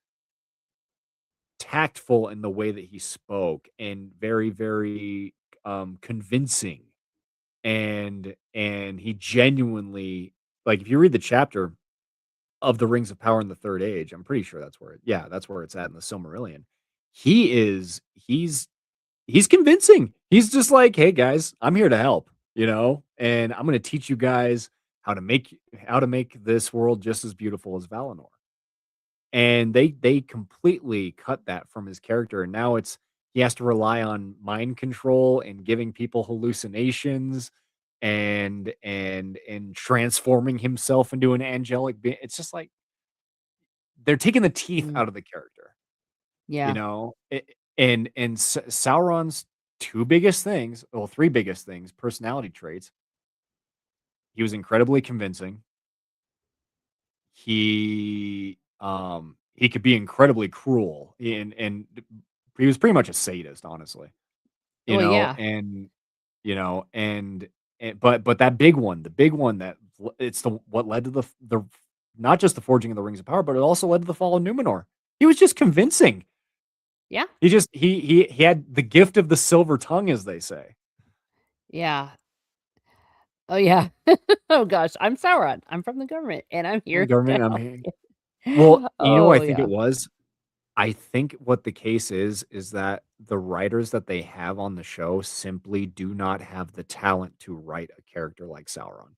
S2: tactful in the way that he spoke, and very, very convincing, and he genuinely, like, if you read the chapter of the Rings of Power in the Third Age, I'm pretty sure that's where it's at in the Silmarillion. He's convincing. He's just like, "Hey guys, I'm here to help, and I'm going to teach you guys how to make this world just as beautiful as Valinor." And they completely cut that from his character, and now he has to rely on mind control and giving people hallucinations, and transforming himself into an angelic being. It's just like they're taking the teeth
S1: Mm,
S2: out of the character, you
S1: yeah.
S2: know? Sauron's three biggest things, personality traits. He was incredibly convincing. He could be incredibly cruel, and he was pretty much a sadist, honestly. You
S1: Well,
S2: know,
S1: yeah.
S2: and but that big one, the big one that it's the what led to the not just the forging of the Rings of Power, but it also led to the fall of Numenor. He was just convincing.
S1: Yeah.
S2: He had the gift of the silver tongue, as they say.
S1: Yeah. Oh, yeah. Oh, gosh. I'm Sauron. I'm from the government, and I'm
S2: From the
S1: here to
S2: government, I'm
S1: help
S2: here.
S1: you.
S2: Well, you know what I
S1: Oh,
S2: think it
S1: yeah.
S2: was? I think what the case is that the writers that they have on the show simply do not have the talent to write a character like Sauron.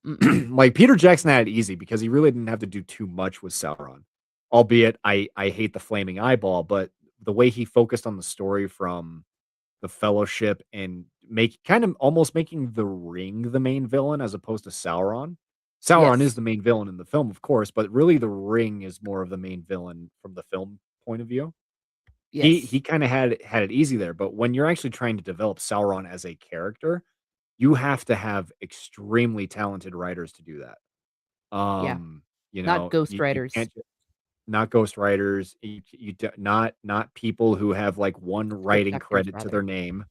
S1: Mm-mm.
S2: Like, Peter Jackson had it easy because he really didn't have to do too much with Sauron. Albeit I hate the flaming eyeball, but the way he focused on the story from the Fellowship, and make kind of almost making the Ring the main villain as opposed to Sauron. Sauron is
S1: Yes.
S2: the main villain in the film, of course, but really the Ring is more of the main villain from the film point of view. He
S1: Yes.
S2: kind of had it easy there, but when you're actually trying to develop Sauron as a character, you have to have extremely talented writers to do that.
S1: Yeah. Not ghost
S2: You
S1: writers.
S2: can't not ghost writers, not people who have like one
S1: Script
S2: writing
S1: doctors,
S2: credit to their
S1: rather.
S2: name.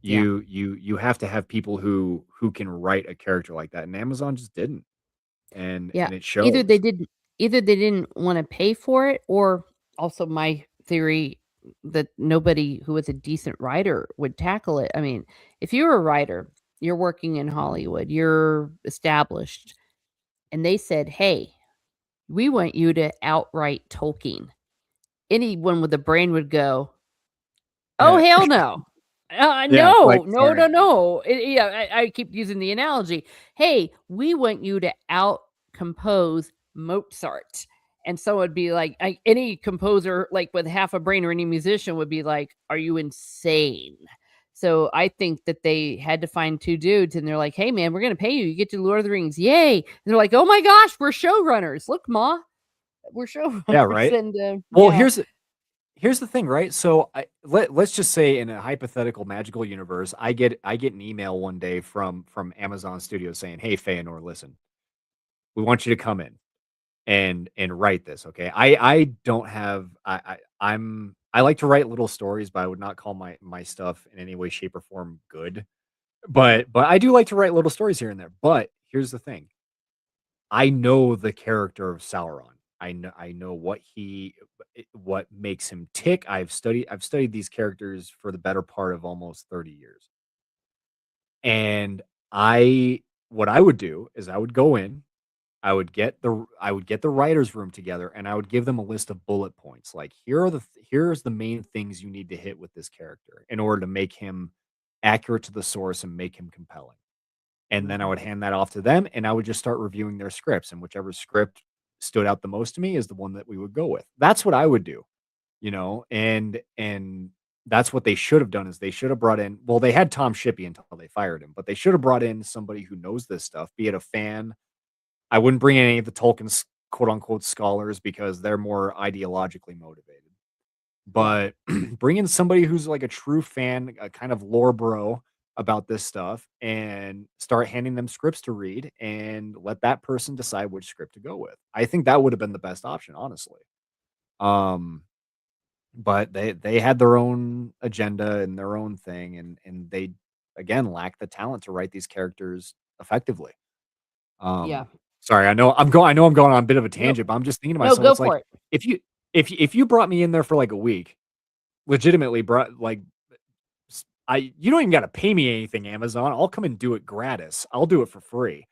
S1: Yeah.
S2: You have to have people who can write a character like that, and Amazon just didn't,
S1: Yeah.
S2: and it
S1: Either they
S2: shows.
S1: didn't either they didn't wanna pay for it, or also my theory that nobody who was a decent writer would tackle it. I mean, if you're a writer, you're working in Hollywood, you're established, and they said, "Hey, we want you to outright Tolkien." Anyone with a brain would go, "Oh,
S2: Eh,
S1: hell no.
S2: yeah, like,
S1: No, no,
S2: sorry.
S1: no, no." Yeah, I keep using the analogy. "Hey, we want you to out-compose Mozart." And so it'd be like, any composer, like, with half a brain, or any musician would be like, "Are you insane?" So I think that they had to find 2 dudes, and they're like, "Hey, man, we're gonna pay you. You get to Lord of the Rings. Yay." And they're like, "Oh my gosh, we're showrunners. Look, ma, we're
S2: Yeah,
S1: showrunners."
S2: right?
S1: And,
S2: Well,
S1: yeah.
S2: here's the thing, right? So let's just say in a hypothetical magical universe, I get an email one day from Amazon Studios saying, "Hey, Feanor, listen, we want you to come in and write this, okay?" I don't have I like to write little stories, but I would not call my stuff in any way, shape, or form good. But I do like to write little stories here and there. But here's the thing. I know the character of Sauron. I know what makes him tick. I've studied these characters for the better part of almost 30 years. And I what I would do is I would go in, I would get the writers room together, and I would give them a list of bullet points. Like, here's the main things you need to hit with this character in order to make him accurate to the source and make him compelling. And then I
S1: Mhm.
S2: would hand that off to them, and I would just start reviewing their scripts, and whichever script stood out the most to me is the one that we would go with. That's what I would do, and that's what they should have done. Is they should have brought in, well, they had Tom Shippey until they fired him, but they should have brought in somebody who knows this stuff, be it a fan. I wouldn't bring in any of the Tolkien's quote unquote scholars because they're more ideologically motivated.
S1: Yeah.
S2: But bring in somebody who's like a true fan, a kind of lore bro, about this stuff and start handing them scripts to read and let that person decide which script to go with. I think that would have been the best option, honestly. Um, but they had their own agenda and their own thing, and they again lack the talent to write these characters effectively.
S1: Yeah.
S2: Sorry, I know I'm going on a bit of a
S1: Nope.
S2: tangent, but I'm just thinking to
S1: No,
S2: myself,
S1: go
S2: it's like
S1: for it.
S2: if you if you brought me in there for like a week, legitimately brought like you don't even got to pay me anything, Amazon. I'll come and do it gratis. I'll do it for free.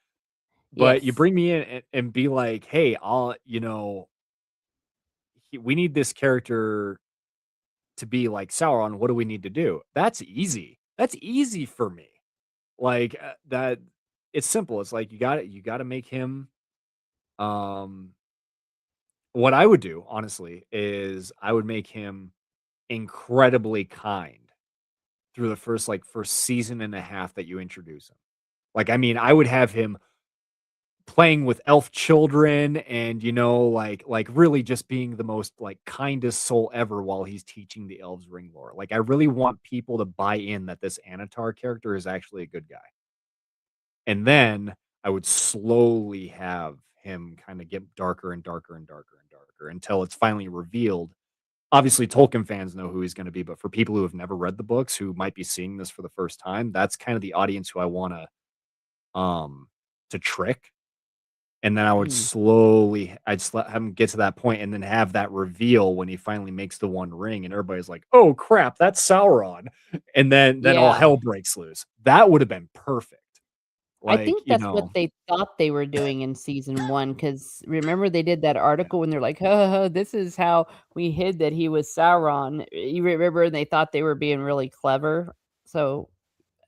S2: But you
S1: Yes.
S2: bring me in and be like, hey, we need this character to be like Sauron. What do we need to do? That's easy. That's easy for me. Like that. It's simple. It's like you got to make him. Um, what I would do, honestly, is I would make him incredibly kind through the first season and a half that you introduce him. Like, I mean, I would have him playing with elf children and like really just being the most like kindest soul ever while he's teaching the elves ring lore. Like I really want people to buy in that this Anatar character is actually a good guy. And then I would slowly have him kind of get darker and darker and darker and darker until it's finally revealed. Obviously, Tolkien fans know who he's going to be, but for people who have never read the books, who might be seeing this for the first time, that's kind of the audience who I want to trick. And then I would
S1: Mm.
S2: I'd just let him get to that point and then have that reveal when he finally makes the one ring and everybody's like, oh crap, that's Sauron. And then all
S1: Yeah.
S2: hell breaks loose. That would have been perfect.
S1: I
S2: Like,
S1: think that's what they thought they were doing in season 1, because remember they did that
S2: yeah.
S1: article when they're like, "Ha, ha, ha, this is how we hid that he was Sauron." You remember they thought they were being really clever? So,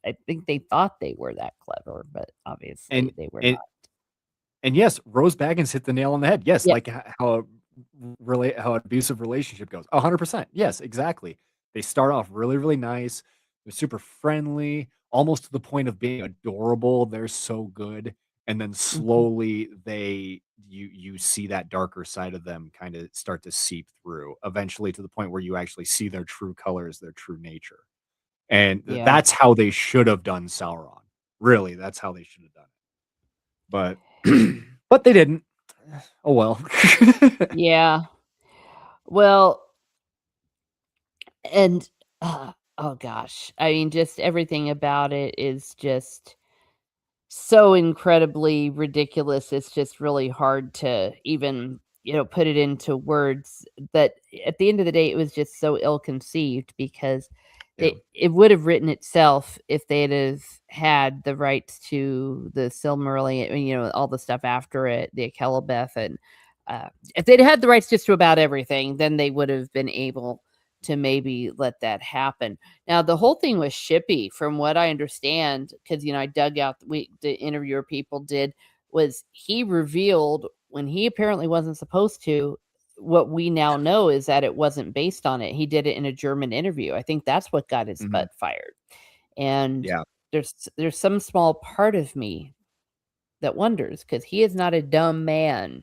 S1: I think they thought they were that clever, but
S2: And
S1: obviously they were
S2: and
S1: not.
S2: and yes, Rose Baggins hit the nail on the head. Yes,
S1: Yeah.
S2: like how abusive relationship goes. 100%. Yes, exactly. They start off really, really nice. They're super friendly, almost to the point of being adorable. They're so good. And then
S1: Mhm.
S2: slowly you see that darker side of them kind of start to seep through, eventually to the point where you actually see their true colors, their true nature. And
S1: Yeah.
S2: that's how they should have done Sauron. Really, that's how they should have done it. But but they didn't. Oh well.
S1: Yeah. Well, and, oh gosh, I mean, just everything about it is just so incredibly ridiculous. It's just really hard to even, put it into words. That at the end of the day, it was just so ill-conceived because
S2: Yeah.
S1: it would have written itself if they'd have had the rights to the Silmarillion, all the stuff after it, the Akelebeth, and if they'd had the rights just to about everything, then they would have been able to maybe let that happen. Now, the whole thing with Shippy, from what I understand, because I dug out the interviewer people did, was he revealed when he apparently wasn't supposed to. What we now know is that it wasn't based on it. He did it in a German interview. I think that's what got his
S2: Mhm.
S1: butt fired. And
S2: Yeah.
S1: there's some small part of me that wonders, because he is not a dumb man,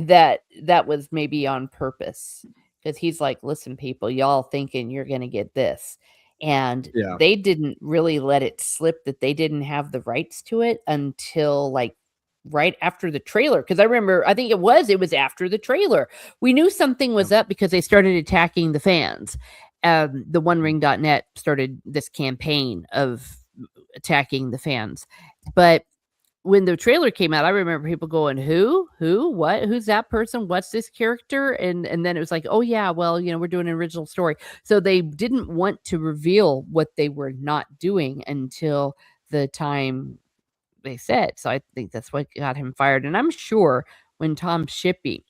S1: that was maybe on purpose, because he's like, "Listen, people, y'all thinking you're gonna get this." And
S2: Yeah.
S1: they didn't really let it slip that they didn't have the rights to it until, like, right after the trailer. Because I think it was after the trailer. We knew something
S2: Yeah.
S1: was up because they started attacking the fans. The
S2: Mhm.
S1: OneRing.net started this campaign of attacking the fans. But when the trailer came out, I remember people going, "Who? Who? What? Who's that person? What's this character?" And then it was like, "Oh yeah, well, we're doing an original story." So they didn't want to reveal what they were not doing until the time they said. So I think that's what got him fired. And I'm sure when Tom Shippey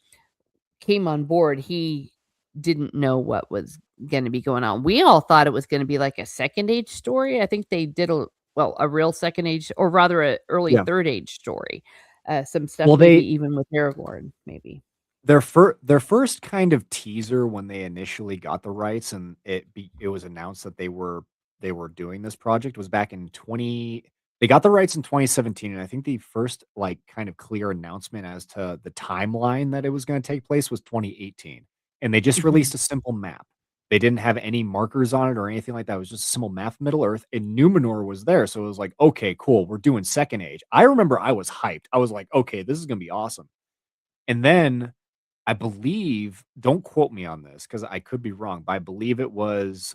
S1: came on board, he didn't know what was gonna be going on. We all thought it was gonna be like a second age story. I think they did a real second age, or rather a early
S2: Yeah.
S1: third age story. Some stuff
S2: Well,
S1: maybe even with Aragorn, maybe.
S2: their first kind of teaser when they initially got the rights and it was announced that they were doing this project was back in 20 they got the rights in 2017, and I think the first like kind of clear announcement as to the timeline that it was going to take place was 2018. And they just
S1: Mhm.
S2: released a simple map. They didn't have any markers on it or anything like that. It was just a simple map of Middle Earth, and Numenor was there. So it was like, okay, cool. We're doing Second Age. I remember I was hyped. I was like, okay, this is gonna be awesome. And then I believe, don't quote me on this because I could be wrong, but I believe it was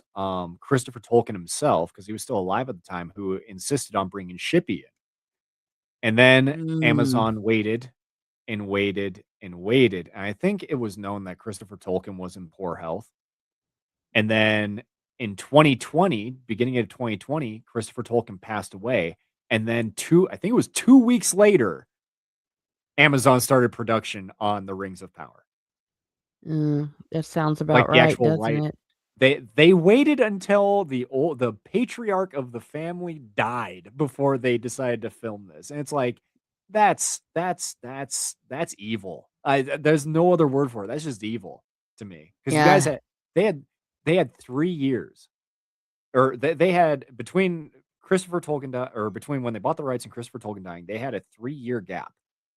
S2: Christopher Tolkien himself, because he was still alive at the time, who insisted on bringing Shippy in. And then
S1: Mm.
S2: Amazon waited and waited and waited. And I think it was known that Christopher Tolkien was in poor health. And then in 2020, beginning of 2020, Christopher Tolkien passed away. And then I think it was 2 weeks later, Amazon started production on the Rings of Power.
S1: That sounds
S2: Like
S1: about
S2: the
S1: right,
S2: actual
S1: doesn't
S2: right.
S1: it?
S2: They waited until the patriarch of the family died before they decided to film this. And it's like, that's evil. There's no other word for it. That's just evil to me. Because you guys
S1: Yeah.
S2: had they had they had 3 years, or they had between Christopher Tolkien or between when they bought the rights and Christopher Tolkien dying, they had a 3-year gap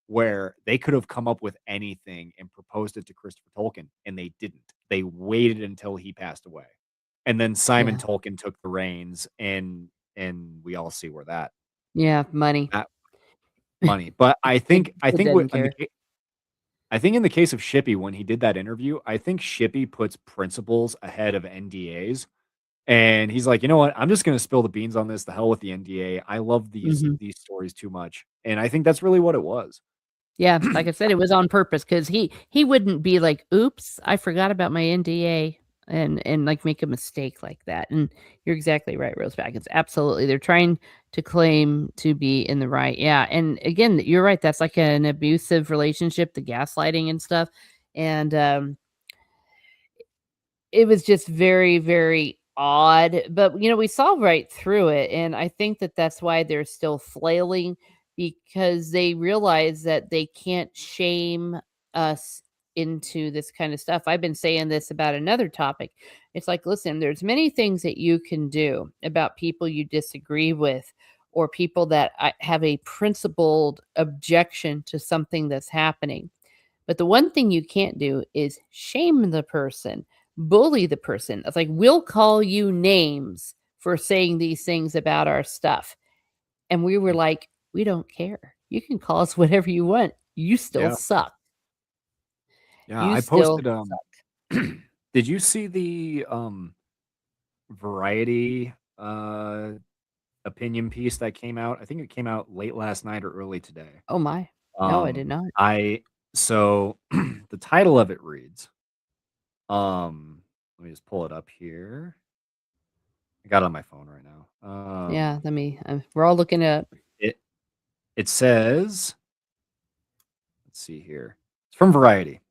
S2: where they could have come up with anything and proposed it to Christopher Tolkien, and they didn't. They waited until he passed away. And then Simon
S1: Yeah.
S2: Tolkien took the reins, and we all see where
S1: Yeah, money.
S2: that money. But I
S1: Kid
S2: think I
S1: kid
S2: think
S1: doesn't
S2: what in the
S1: care.
S2: I think in the case of Shippy, when he did that interview, I think Shippy puts principles ahead of NDAs. And he's like, "You know what? I'm just gonna spill the beans on this. The hell with the NDA. I love
S1: Mhm.
S2: these stories too much." And I think that's really what it was.
S1: Yeah, like I said, it was on purpose because he wouldn't be like, "Oops, I forgot about my NDA," and, like, make a mistake like that, and you're exactly right, Roseback, it's absolutely they're trying to claim to be in the right, yeah, and again, you're right, that's like an abusive relationship, the gaslighting and stuff, and, it was just very, very odd, but, we saw right through it, and I think that that's why they're still flailing because they realize that they can't shame us into this kind of stuff. I've been saying this about another topic. It's like, listen, there's many things that you can do about people you disagree with or people that have a principled objection to something that's happening. But the one thing you can't do is shame the person, bully the person. It's like, we'll call you names for saying these things about our stuff. And we were
S2: Mm.
S1: like, we don't care. You can call us whatever you want. You still
S2: Yeah.
S1: suck.
S2: Yeah,
S1: You
S2: I
S1: still
S2: posted, did you see the, Variety, opinion piece that came out? I think it came out late last night or early today.
S1: oh my. No, I did
S2: Um,
S1: not.
S2: I so the title of it reads, let me just pull it up here. I got it on my phone right now.
S1: Yeah, let me we're all looking at
S2: It it says, let's see here. It's from Variety.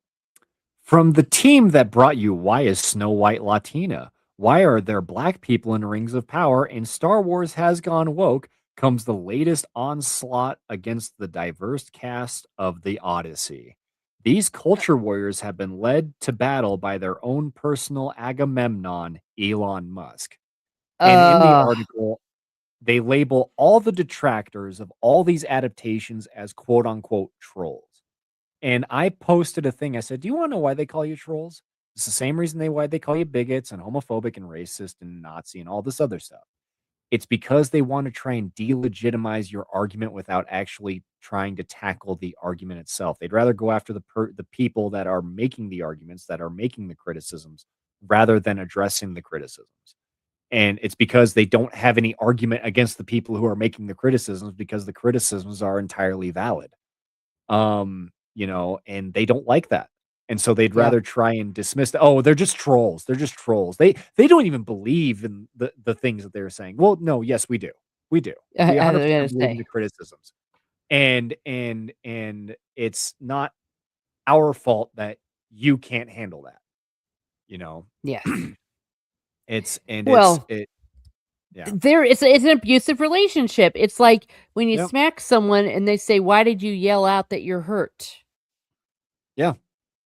S2: From the team that brought you Why is Snow White Latina? Why are there black people in Rings of Power? And Star Wars Has Gone Woke comes the latest onslaught against the diverse cast of the Odyssey. These culture warriors have been led to battle by their own personal Agamemnon, Elon Musk. And in the
S1: uh
S2: article, they label all the detractors of all these adaptations as quote unquote trolls. And I posted a thing. I said, "Do you want to know why they call you trolls? It's the same reason why they call you bigots and homophobic and racist and Nazi and all this other stuff. It's because they want to try and delegitimize your argument without actually trying to tackle the argument itself. They'd rather go after the people that are making the arguments, that are making the criticisms, rather than addressing the criticisms. And it's because they don't have any argument against the people who are making the criticisms, because the criticisms are entirely valid. And they don't like that. And so they'd
S1: yeah.
S2: rather try and dismiss oh, they're just trolls. They're just trolls. They don't even believe in the things that they're saying. Well, no, yes, we do. We do. We
S1: I was
S2: 100%
S1: gonna
S2: believe in
S1: say.
S2: the criticisms. And it's not our fault that you can't handle that, you know?
S1: Yes.
S2: It's and it's
S1: Well,
S2: it yeah.
S1: there it's an abusive relationship. It's like when you
S2: Yep.
S1: smack someone and they say, "Why did you yell out that you're hurt?"
S2: Yeah.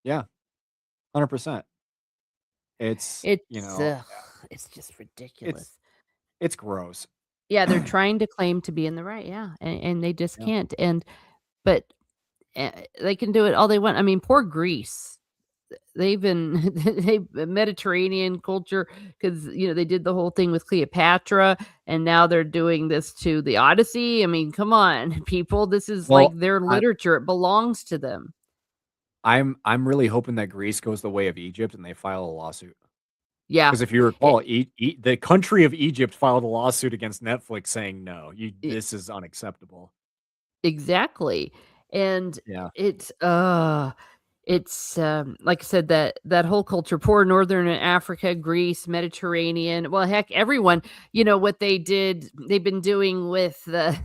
S2: Yeah. 100%. It's,
S1: It's it's just
S2: it's
S1: ridiculous.
S2: it's gross.
S1: Yeah, they're trying to claim to be in the right, yeah, and they just
S2: Yeah.
S1: can't, but, they can do it all they want. I mean, poor Greece. they've been they Mediterranean culture because they did the whole thing with Cleopatra, and now they're doing this to the Odyssey. I mean, come on, people, this is like
S2: Well,
S1: their
S2: I
S1: literature. It belongs to them.
S2: I'm really hoping that Greece goes the way of Egypt and they file a lawsuit.
S1: Yeah.
S2: Because if you
S1: It,
S2: recall, the country of Egypt filed a lawsuit against Netflix saying, "No,
S1: it,
S2: this is unacceptable."
S1: exactly. And
S2: Yeah.
S1: it's like I said, that whole culture, poor northern Africa, Greece, Mediterranean. Well, heck, everyone, what they've been doing with the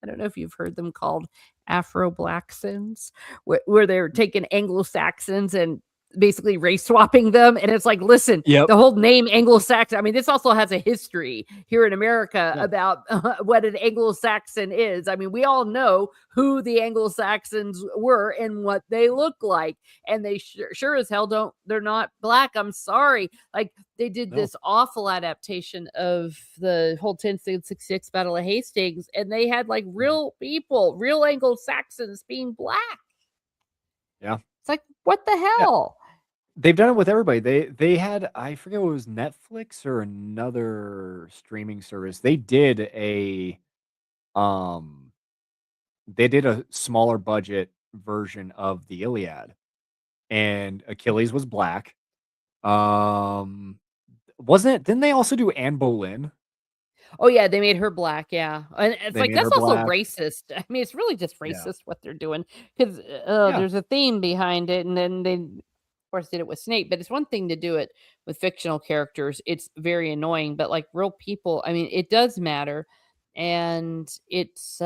S1: I don't know if you've heard them called Afro-Blacksons, where they're taking Anglo-Saxons and basically race swapping them. And it's like, listen,
S2: Yep.
S1: the whole name Anglo-Saxon. I mean, this also has a history here in America
S2: Yeah.
S1: about what an Anglo-Saxon is. I mean, we all know who the Anglo-Saxons were and what they look like, and they sure as hell don't. They're not black. I'm sorry. Like they did
S2: No.
S1: this awful adaptation of the whole 1066 Battle of Hastings, and they had like
S2: Mhm.
S1: real people, real Anglo-Saxons being black.
S2: Yeah.
S1: It's like, what the
S2: Yeah.
S1: hell?
S2: They've done it with everybody. They had, I forget what it was, Netflix or another streaming service. Um they did a smaller budget version of the Iliad, and Achilles was black. Wasn't didn't they also do Anne Boleyn?
S1: Oh yeah, they made her black, yeah. And it's
S2: They
S1: like
S2: made
S1: that's
S2: her
S1: also
S2: black.
S1: racist. I mean, it's really just
S2: Yeah.
S1: racist what they're doing because
S2: Yeah.
S1: there's a theme behind it, and then they, of course, did it with Snape. But it's one thing to do it with fictional characters; it's very annoying. But like real people, I mean, it does matter, and it's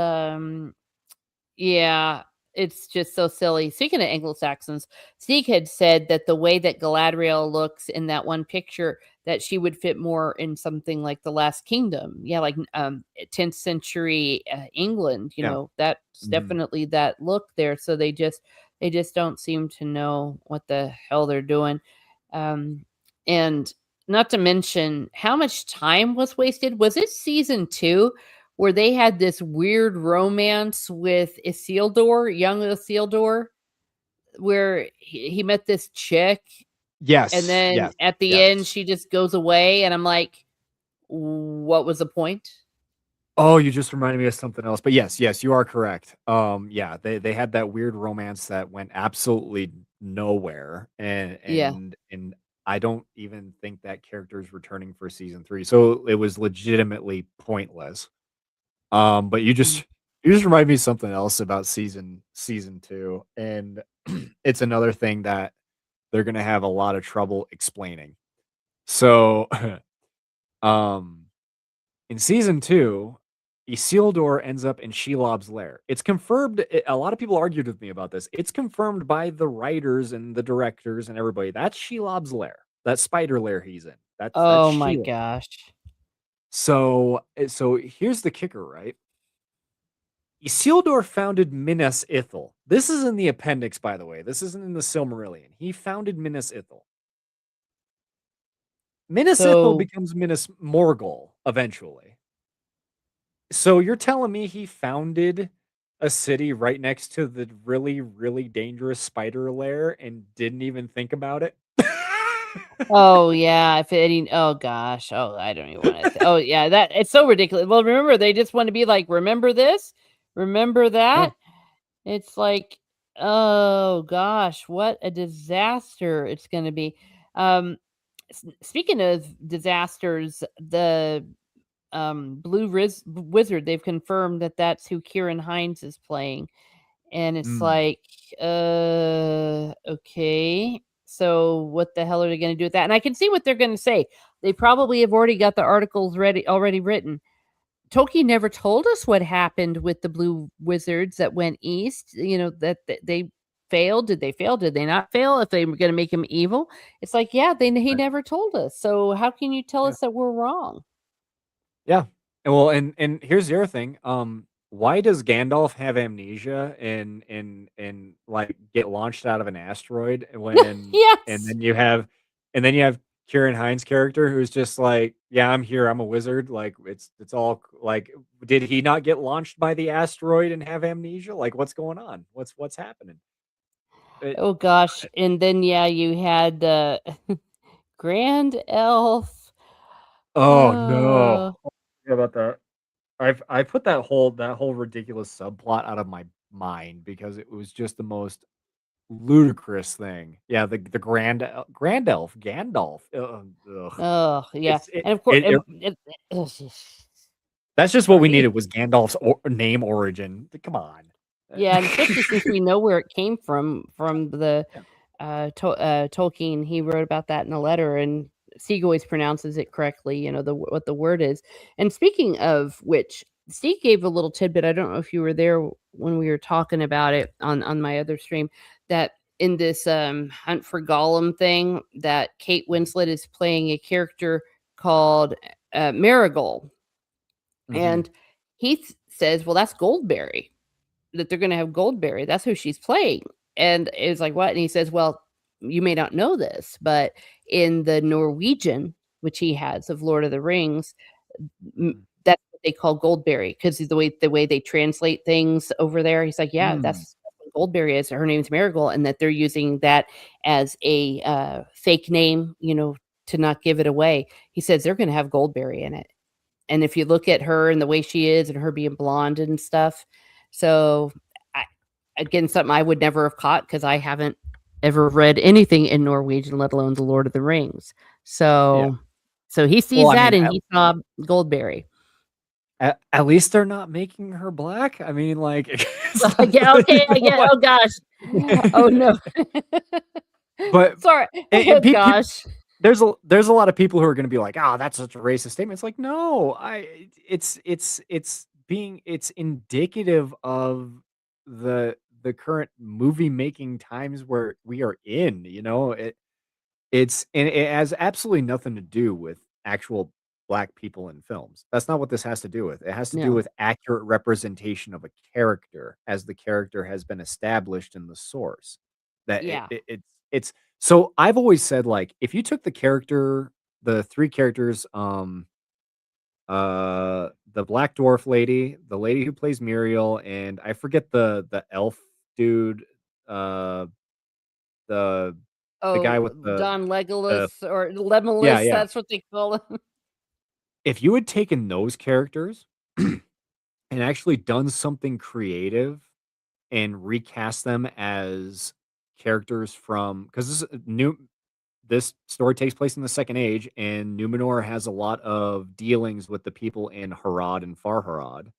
S1: yeah, it's just so silly. Speaking of Anglo-Saxons, Zeke had said that the way that Galadriel looks in that one picture, that she would fit more in something like The Last Kingdom. Yeah, like 10th century England,
S2: Yeah.
S1: that's
S2: Mhm.
S1: definitely that look there. So they just don't seem to know what the hell they're doing. And not to mention how much time was wasted. Was it season 2 where they had this weird romance with Isildur, young Isildur, where he met this chick, and
S2: Yes,
S1: then
S2: yes,
S1: at the end
S2: yes.
S1: she just goes away, and I'm like, what was the point?
S2: Oh, you just reminded me of something else. But yes, yes, you are correct. Yeah, they had that weird romance that went absolutely nowhere, and
S1: Yeah.
S2: I don't even think that character is returning for season 3. So it was legitimately pointless. But
S1: Mm.
S2: you just remind me of something else about season 2, and it's another thing that they're gonna have a lot of trouble explaining. So, um in season 2, Isildur ends up in Shelob's lair. It's confirmed. A lot of people argued with me about this. It's confirmed by the writers and the directors and everybody. That's Shelob's lair. That spider lair he's in. That's
S1: Oh my
S2: Shelob.
S1: gosh.
S2: So here's the kicker, right? Isildur founded Minas Ithil. This is in the appendix, by the way. This isn't in the Silmarillion. He founded Minas Ithil. Minas Ithil
S1: So
S2: becomes Minas Morgul eventually. So you're telling me he founded a city right next to the really, really dangerous spider lair and didn't even think about it?
S1: oh yeah, if any oh gosh. Oh, I don't even want to. Oh yeah, that it's so ridiculous. Well, remember they just want to be like, remember this? Remember
S2: Yeah.
S1: that? It's like, oh gosh, what a disaster it's going to be. Um, Speaking of disasters, the Wizard, they've confirmed that that's who Kieran Hines is playing, and it's
S2: Mm.
S1: like, okay. So what the hell are they going to do with that? And I can see what they're going to say. They probably have already got the articles already written. Tolkien never told us what happened with the blue wizards that went east, that they failed. Did they fail? Did they not fail? If they were going to make him evil? It's like, yeah, he
S2: Right.
S1: never told us. So how can you tell
S2: Yeah.
S1: us that we're wrong?
S2: Yeah. And here's the other thing. Why does Gandalf have amnesia and like get launched out of an asteroid when and
S1: Yes.
S2: then you have and then you have Kieran Hines' character who's just like, yeah, I'm here, I'm a wizard. Like it's all like, did he not get launched by the asteroid and have amnesia? Like what's going on? What's happening?
S1: Oh gosh. And then yeah, you had Grand Elf.
S2: Oh no.
S1: Oh,
S2: Yeah, about that. I put that whole ridiculous subplot out of my mind because it was just the most ludicrous thing. Yeah, the grand elf Gandalf. Ugh.
S1: oh yeah.
S2: It's it,
S1: And of course,
S2: it, it that's just what we
S1: sorry.
S2: needed was Gandalf's name origin. Come on.
S1: Yeah, and especially since we know where it came from the
S2: Yeah.
S1: Tolkien, he wrote about that in a letter, and Sieg always pronounces it correctly. You know what the word is. And speaking of which, Steve gave a little tidbit. I don't know if you were there when we were talking about it on my other stream. That in this Hunt for Gollum thing, that Kate Winslet is playing a character called Marigold,
S2: Mhm.
S1: and he says, "Well, that's Goldberry." That they're gonna have Goldberry, that's who she's playing, and it's like, "What?" And he says, "Well, you may not know this, but in the Norwegian, which he has of Lord of the Rings, m
S2: Mhm.
S1: that's what they call Goldberry because the way they translate things over there." He's like, "Yeah,
S2: Mm.
S1: that's what Goldberry is. Her name's Marigold," and that they're using that as a, fake name, to not give it away. He says, "They're gonna have Goldberry in it." And if you look at her and the way she is and her being blonde and stuff, so I, again, something I would never have caught because I haven't ever read anything in Norwegian, let alone The Lord of the Rings.
S2: Yeah.
S1: So he
S2: Well,
S1: sees
S2: I
S1: that
S2: mean,
S1: and he saw Goldberry.
S2: at least they're not making her black. I mean, like, it's not
S1: Yeah, okay, I get.
S2: what
S1: Oh gosh. Oh no.
S2: but
S1: Sorry.
S2: and
S1: Oh gosh.
S2: there's a lot of people who are gonna be like, "Oh, that's such a racist statement." It's like, no, it's indicative of the current movie making times where we are in, you know? It has absolutely nothing to do with actual black people in films. That's not what this has to do with. It has to do
S1: No.
S2: with accurate representation of a character as the character has been established in the source. That
S1: Yeah.
S2: it's so I've always said, like, if you took the 3 characters, the Black Dwarf lady, the lady who plays Muriel, and I forget the elf dude, uh, the guy
S1: Oh,
S2: with
S1: Don
S2: the
S1: Legolas or
S2: yeah,
S1: Legolas,
S2: yeah.
S1: that's what they call him.
S2: If you had taken those characters and actually done something creative and recast them as characters from because this story takes place in the Second Age, and Numenor has a lot of dealings with the people in Harad and Farharad.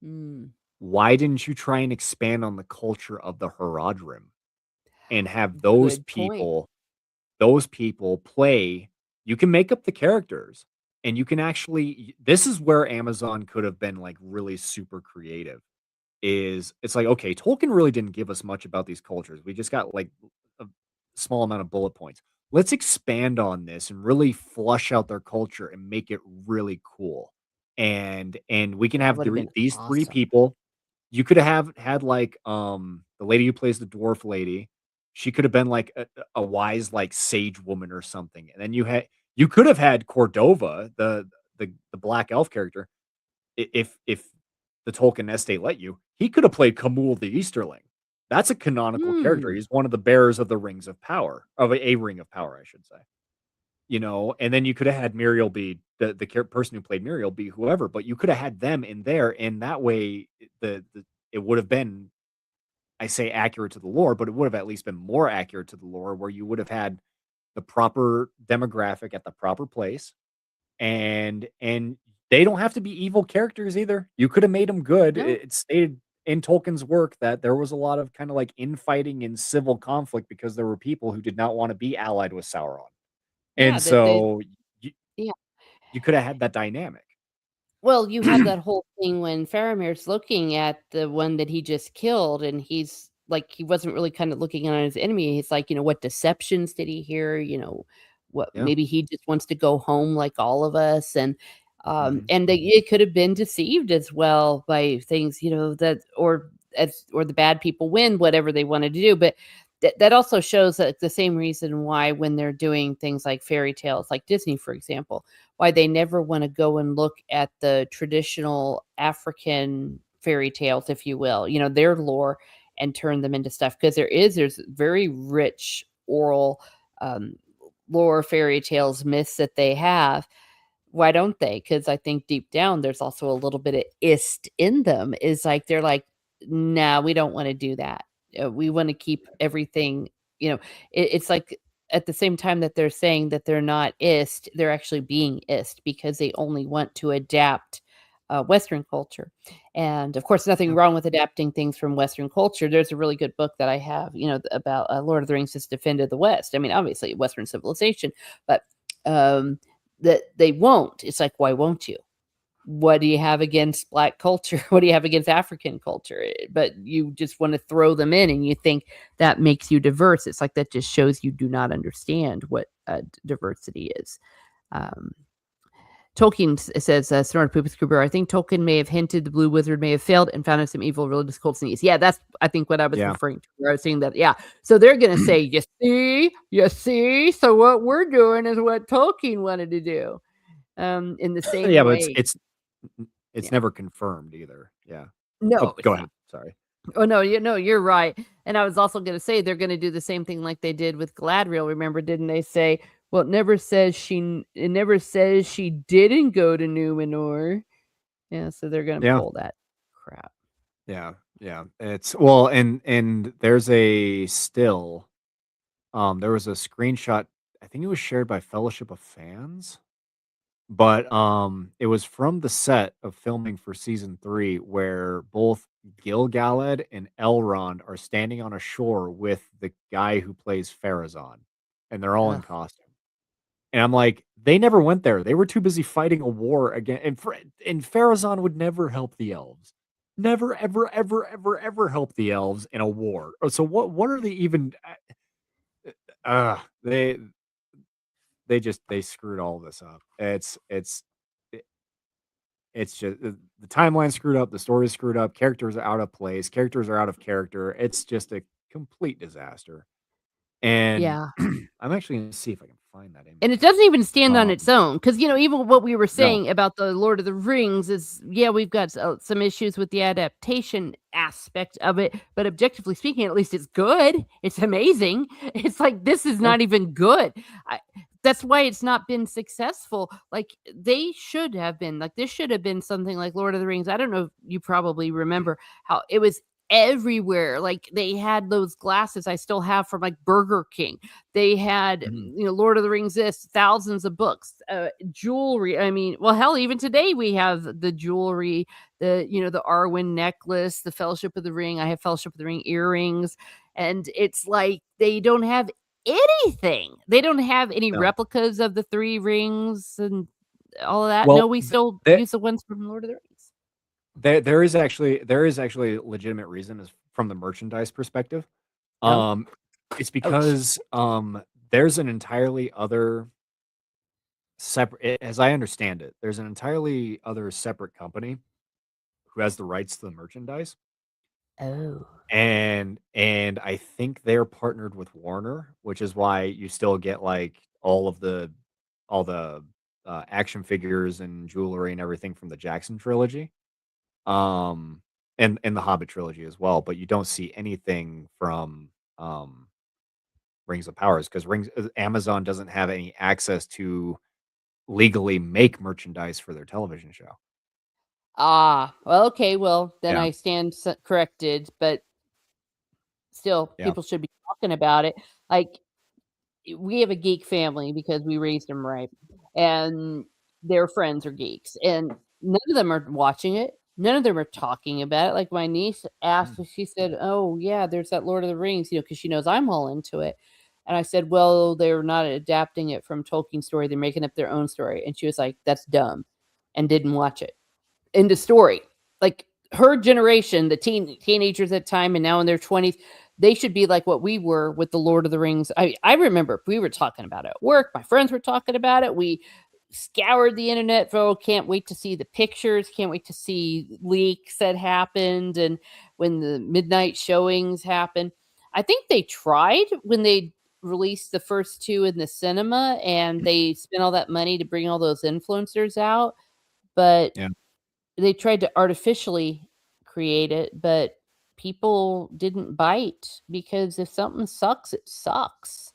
S1: Mm,
S2: Why didn't you try and expand on the culture of the Haradrim and have
S1: good point.
S2: those people play? You can make up the characters, and you can actually this is where Amazon could have been, like, really super creative. Is it's like, okay, Tolkien really didn't give us much about these cultures. We just got, like, a small amount of bullet points. Let's expand on this and really flush out their culture and make it really cool. And we can
S1: That
S2: have
S1: would have been
S2: these 3
S1: awesome.
S2: people. You could have had, like, the lady who plays the dwarf lady. She could have been, like, a wise, like, sage woman or something. And then you could have had Cordova, the black elf character, if the Tolkien estate let you, he could have played Kamul the Easterling. That's a canonical character.
S1: Hmm.
S2: He's one of the bearers of the rings of power, of a ring of power, I should say. You know, and then you could have had Muriel be person who played Muriel be whoever, but you could have had them in there, and that way it would have been, I say, accurate to the lore, but it would have at least been more accurate to the lore, where you would have had the proper demographic at the proper place, and they don't have to be evil characters either. You could have made them good.
S1: No.
S2: It's stated in Tolkien's work that there was a lot of kind of like infighting and civil conflict because there were people who did not want to be allied with Sauron.
S1: Yeah,
S2: And
S1: that they
S2: so you,
S1: yeah.
S2: you could have had that dynamic.
S1: Well, you have that whole thing when Faramir's looking at the one that he just killed, and he's like, he wasn't really kind of looking on his enemy. He's like, what deceptions did he hear? What
S2: Yeah.
S1: maybe he just wants to go home like all of us,
S2: Mhm.
S1: and it could have been deceived as well by things, that or the bad people win whatever they wanted to do, but. That also shows that the same reason why when they're doing things like fairy tales, like Disney, for example, why they never want to go and look at the traditional African fairy tales, if you will, their lore, and turn them into stuff, because there's very rich oral um, lore, fairy tales, myths that they have. Why don't they? Because I think deep down there's also a little bit of ist in them. Is like they're like, nah, we don't want to do that. We want to keep everything. You know, it's like at the same time that they're saying that they're not ist, they're actually being ist because they only want to adapt Western culture. And of course, nothing
S2: Yeah.
S1: wrong with adapting things from Western culture. There's a really good book that I have, about Lord of the Rings has defended the West. I mean, obviously, Western civilization, but um, that they won't. It's like, why won't you? What do you have against Black culture? What do you have against African culture? But you just want to throw them in, and you think that makes you diverse. It's like that just shows you do not understand what diversity is. Um, Tolkien says, Snort Poopus Cooper, I think Tolkien may have hinted the Blue Wizard may have failed and founded some evil religious cults in the East. Yeah, that's, I think, what I was
S2: Yeah.
S1: referring to, where I was saying that. Yeah. So they're going to say, you see? So what we're doing is what Tolkien wanted to do in the same
S2: Yeah, but
S1: way.
S2: it's
S1: Yeah.
S2: never confirmed either. Yeah.
S1: No,
S2: Oh,
S1: it's
S2: go
S1: not.
S2: ahead. Sorry.
S1: Oh, no, you're right. And I was also going to say they're going to do the same thing like they did with Galadriel. Remember, didn't they say, well, it never says she didn't go to Numenor. Yeah, so they're going to
S2: Yeah.
S1: pull that crap.
S2: Yeah. Yeah. It's well, and there's a still. There was a screenshot. I think it was shared by Fellowship of Fans, but it was from the set of filming for season 3, where both Gil-galad and Elrond are standing on a shore with the guy who plays Pharazôn, and they're all in
S1: Ugh.
S2: costume. And I'm like, they never went there. They were too busy fighting a war again. And Pharazôn would never help the elves. Never, ever, ever, ever, ever help the elves in a war. So what are they even? Uh, they they screwed all this up. It- it's just the timeline screwed up. The story screwed up. Characters are out of place. Characters are out of character. It's just a complete disaster. And
S1: Yeah.
S2: I'm actually gonna see if I can find that
S1: And it
S2: image.
S1: doesn't even stand on its
S2: Um,
S1: own, because even what we were
S2: no,
S1: saying about the Lord of the Rings is, yeah, we've got some issues with the adaptation aspect of it, but objectively speaking, at least it's good. It's amazing. It's like this is
S2: yeah,
S1: not even good. I, that's why it's not been successful. Like they should have been. Like this should have been something like Lord of the Rings. I don't know if you probably remember how it was everywhere. Like they had those glasses I still have from like Burger King. They had,
S2: mhm,
S1: Lord of the Rings, this thousands of books, jewelry. I mean, well, hell, even today we have the jewelry, the Arwen necklace, the Fellowship of the Ring. I have Fellowship of the Ring earrings, and it's like they don't have anything. They don't have any
S2: no.
S1: replicas of the three rings and all of that. No,
S2: Well,
S1: we still
S2: th
S1: use the ones from Lord of the Rings.
S2: there is actually a legitimate reason is from the merchandise perspective.
S1: Oh,
S2: Um, it's
S1: ouch.
S2: because, there's an entirely other separate as I understand it, there's an entirely other separate company who has the rights to the merchandise,
S1: Oh,
S2: and I think they're partnered with Warner, which is why you still get, like, all the action figures and jewelry and everything from the Jackson trilogy, um, and the Hobbit trilogy as well, but you don't see anything from, Rings of Powers because Rings Amazon doesn't have any access to legally make merchandise for their television show.
S1: well, okay. Well, then
S2: Yeah,
S1: I stand corrected, but still,
S2: yeah.
S1: people should be talking about it. Like, we have a geek family because we raised them right, and their friends are geeks, and none of them are watching it. None of them are talking about it. Like my niece asked,
S2: Mm,
S1: she said, "Oh yeah, there's that Lord of the Rings," because she knows I'm all into it. And I said, "Well, they're not adapting it from Tolkien's story; they're making up their own story." And she was like, "That's dumb," and didn't watch it. End of story. Like her generation, the teenagers at the time and now in their 20s, they should be like what we were with the Lord of the Rings. I remember we were talking about it at work. My friends were talking about it. We scoured the internet for, oh, can't wait to see the pictures, can't wait to see leaks that happened and when the midnight showings happened. I think they tried when they released the first two in the cinema and they spent all that money to bring all those influencers out, but
S2: yeah.
S1: they tried to artificially create it, but people didn't bite because if something sucks, it sucks.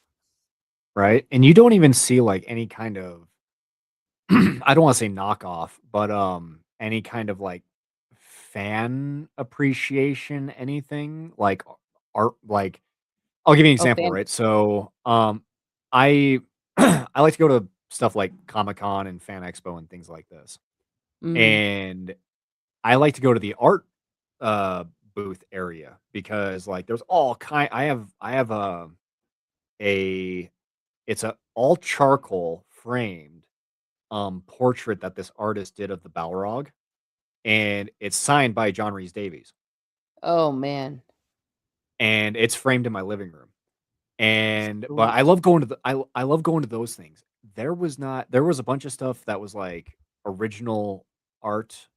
S2: right? And you don't even see like any kind of I don't want to say knockoff, but any kind of like fan appreciation, anything like art like I'll give you an
S1: Oh,
S2: example, right? So I I like to go to stuff like Comic-Con and Fan Expo and things like this.
S1: mm,
S2: And I like to go to the art uh booth area because like there's all kind I have a it's a all charcoal framed portrait that this artist did of the Balrog, and it's signed by John Rhys Davies,
S1: oh man,
S2: and it's framed in my living room. And but I
S1: sweet.
S2: love going to I love going to those things. There was a bunch of stuff that was like original art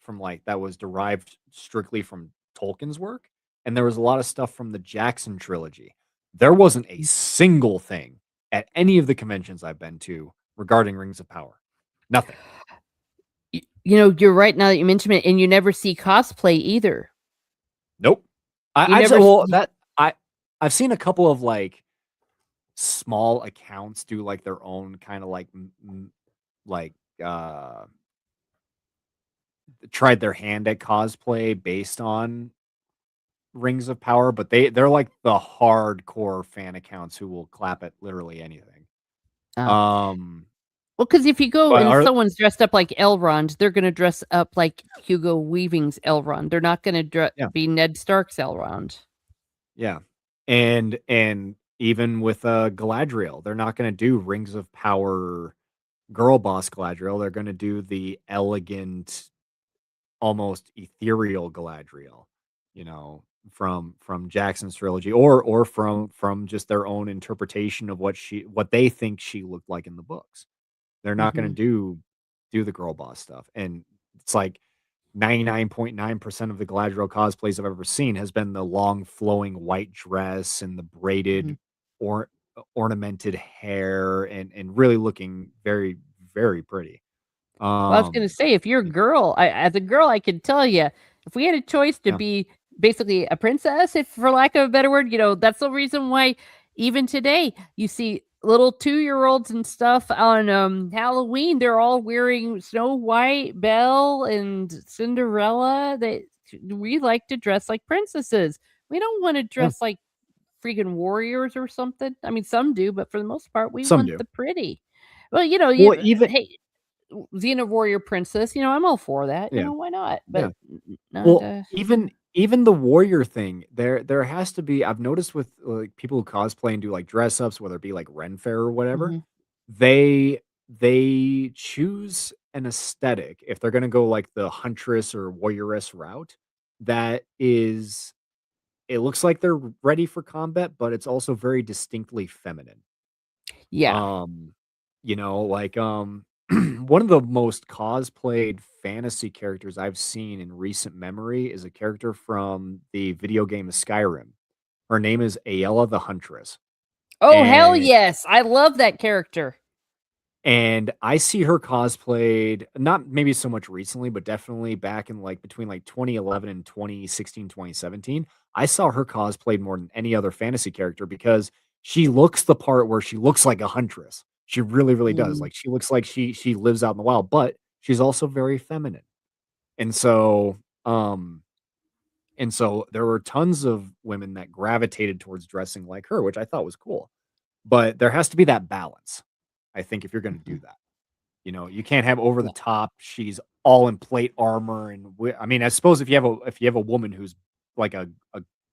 S2: from like that was derived strictly from Tolkien's work, and there was a lot of stuff from the Jackson trilogy. There wasn't a single thing at any of the conventions I've been to regarding Rings of Power. Nothing.
S1: You know, you're right now that you mention it, and you never see cosplay either.
S2: Nope.
S1: You
S2: I've
S1: never
S2: well
S1: see
S2: that I've seen a couple of like small accounts do like their own kind of like like uh tried their hand at cosplay based on Rings of Power, but they're like the hardcore fan accounts who will clap at literally anything.
S1: uh,
S2: Um
S1: well, because if you go
S2: but
S1: and
S2: are
S1: someone's dressed up like Elrond, they're gonna dress up like Hugo Weaving's Elrond. They're not gonna
S2: yeah,
S1: be Ned Stark's Elrond.
S2: yeah. And even with Galadriel, they're not going to do Rings of Power girl boss Galadriel. They're going to do the elegant almost ethereal Galadriel, you know, from Jackson's trilogy or from just their own interpretation of what they think she looked like in the books. They're not going to
S1: Mhm,
S2: do the girl boss stuff. And it's like 99.9% of the Galadriel cosplays I've ever seen has been the long flowing white dress and the
S1: mhm.
S2: braided or ornamented hair and really looking very very pretty.
S1: Well, I was gonna
S2: Um
S1: say, if you're a girl, as a girl, I can tell you, if we had a choice to
S2: yeah.
S1: be basically a princess, if for lack of a better word, that's the reason why even today you see little 2-year-olds and stuff on Halloween, they're all wearing Snow White, Belle, and Cinderella. We like to dress like princesses. We don't want to
S2: Yeah.
S1: dress like freaking warriors or something. I mean, some do, but for the most part, we
S2: Some
S1: want
S2: do.
S1: the pretty. Well,
S2: Well, even
S1: hey, Xena Warrior Princess, I'm all for that,
S2: yeah.
S1: why not?
S2: Yeah.
S1: But not,
S2: Well, even the warrior thing, there has to be I've noticed with, like, people who cosplay and do, like, dress ups, whether it be, like, Ren Fair or whatever,
S1: mhm.
S2: they they choose an aesthetic if they're gonna go, like, the huntress or warrioress route that is it looks like they're ready for combat, but it's also very distinctly feminine.
S1: Yeah.
S2: Um, like, one of the most cosplayed fantasy characters I've seen in recent memory is a character from the video game of Skyrim. Her name is Aella the Huntress,
S1: Oh, hell
S2: and
S1: yes! I love that character.
S2: I see her cosplayed not maybe so much recently, but definitely back in, like, between, like, 2011 and 2016, 2017. I saw her cosplayed more than any other fantasy character because she looks the part where she looks like a huntress. She really, really does.
S1: Mm,
S2: Like, she looks like she lives out in the wild, but she's also very feminine. And so, there were tons of women that gravitated towards dressing like her, which I thought was cool. But there has to be that balance, I think, if you're gonna
S1: mhm.
S2: do that. You can't have over the
S1: Yeah.
S2: top. She's all in plate armor, and I mean, I suppose if you have a woman who's like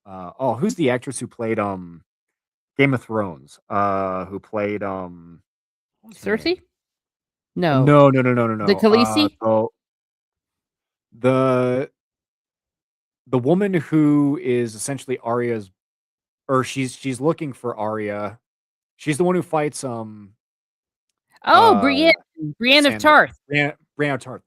S2: who's the actress who played Game of Thrones? Who played what was her
S1: Cersei?
S2: name?
S1: No.
S2: No, no, no, no, no,
S1: The
S2: no.
S1: Khaleesi?
S2: So the the woman who is essentially Arya's, or she's looking for Arya. She's the one who fights
S1: Oh,
S2: uh
S1: Brienne of
S2: Sandor.
S1: Tarth.
S2: Brienne of Tarth.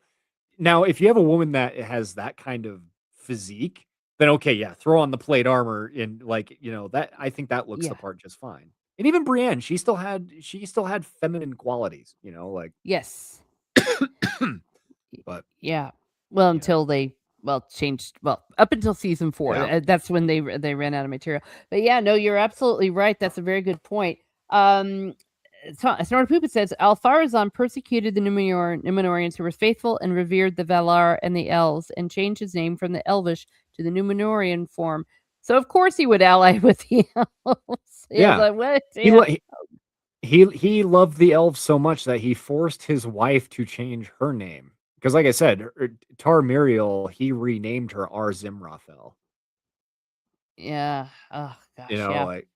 S2: Now, if you have a woman that has that kind of physique, then okay, yeah, throw on the plate armor and like, that I think that looks the
S1: Yeah.
S2: part just fine. And even Brienne, she still had feminine qualities, like
S1: Yes. Y
S2: but
S1: yeah. Well,
S2: yeah.
S1: until they changed up until season 4.
S2: Yeah.
S1: That's when they ran out of material. But yeah, no, you're absolutely right. That's a very good point. Snort Poopa says Alfarazon persecuted the Numenorians who were faithful and revered the Valar and the Elves, and changed his name from the Elvish to the Numenorian form. So of course he would ally with the Elves.
S2: Yeah.
S1: Like, what?
S2: He,
S1: Yeah.
S2: he loved the elves so much that he forced his wife to change her name. Because, like I said, Tar Miriel, he renamed her Ar Zimrathel.
S1: Yeah. Oh gosh. Yeah.
S2: Like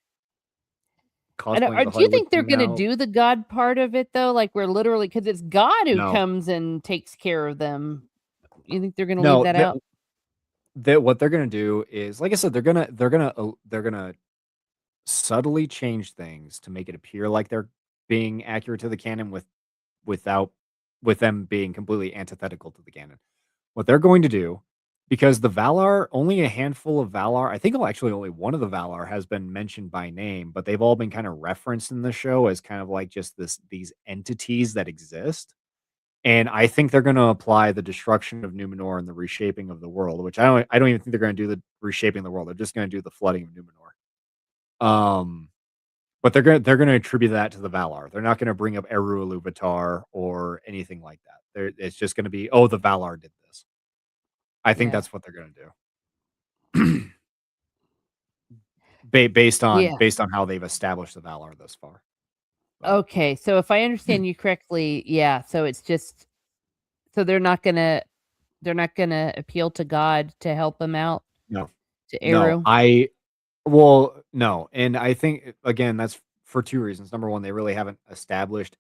S1: And
S2: cosplaying as a
S1: do you
S2: Hollywood
S1: think they're
S2: thing
S1: gonna
S2: now.
S1: do the God part of it though? Like we're literally because it's God who
S2: No,
S1: comes and takes care of them. You think they're gonna leave
S2: no.
S1: that out?
S2: What they're gonna do is, like I said, they're gonna subtly change things to make it appear like they're being accurate to the canon with them being completely antithetical to the canon. What they're going to do, because the Valar, only a handful of Valar, I think actually only one of the Valar has been mentioned by name, but they've all been kind of referenced in the show as kind of like just these entities that exist. And I think they're going to apply the destruction of Numenor and the reshaping of the world, which I don't even think they're going to do the reshaping of the world. They're just going to do the flooding of Numenor. But they're gonna attribute that to the Valar. They're not gonna bring up Eru Ilúvatar or anything like that. It's just gonna be, oh, the Valar did this. I think
S1: Yeah.
S2: that's what they're gonna do. Based on
S1: Yeah.
S2: how they've established the Valar thus far. But
S1: Okay. So if I understand you correctly, yeah. So it's just so they're not gonna appeal to God to help them out
S2: no,
S1: to
S2: no,
S1: Eru.
S2: no, and I think again that's for two reasons. Number one, they really haven't established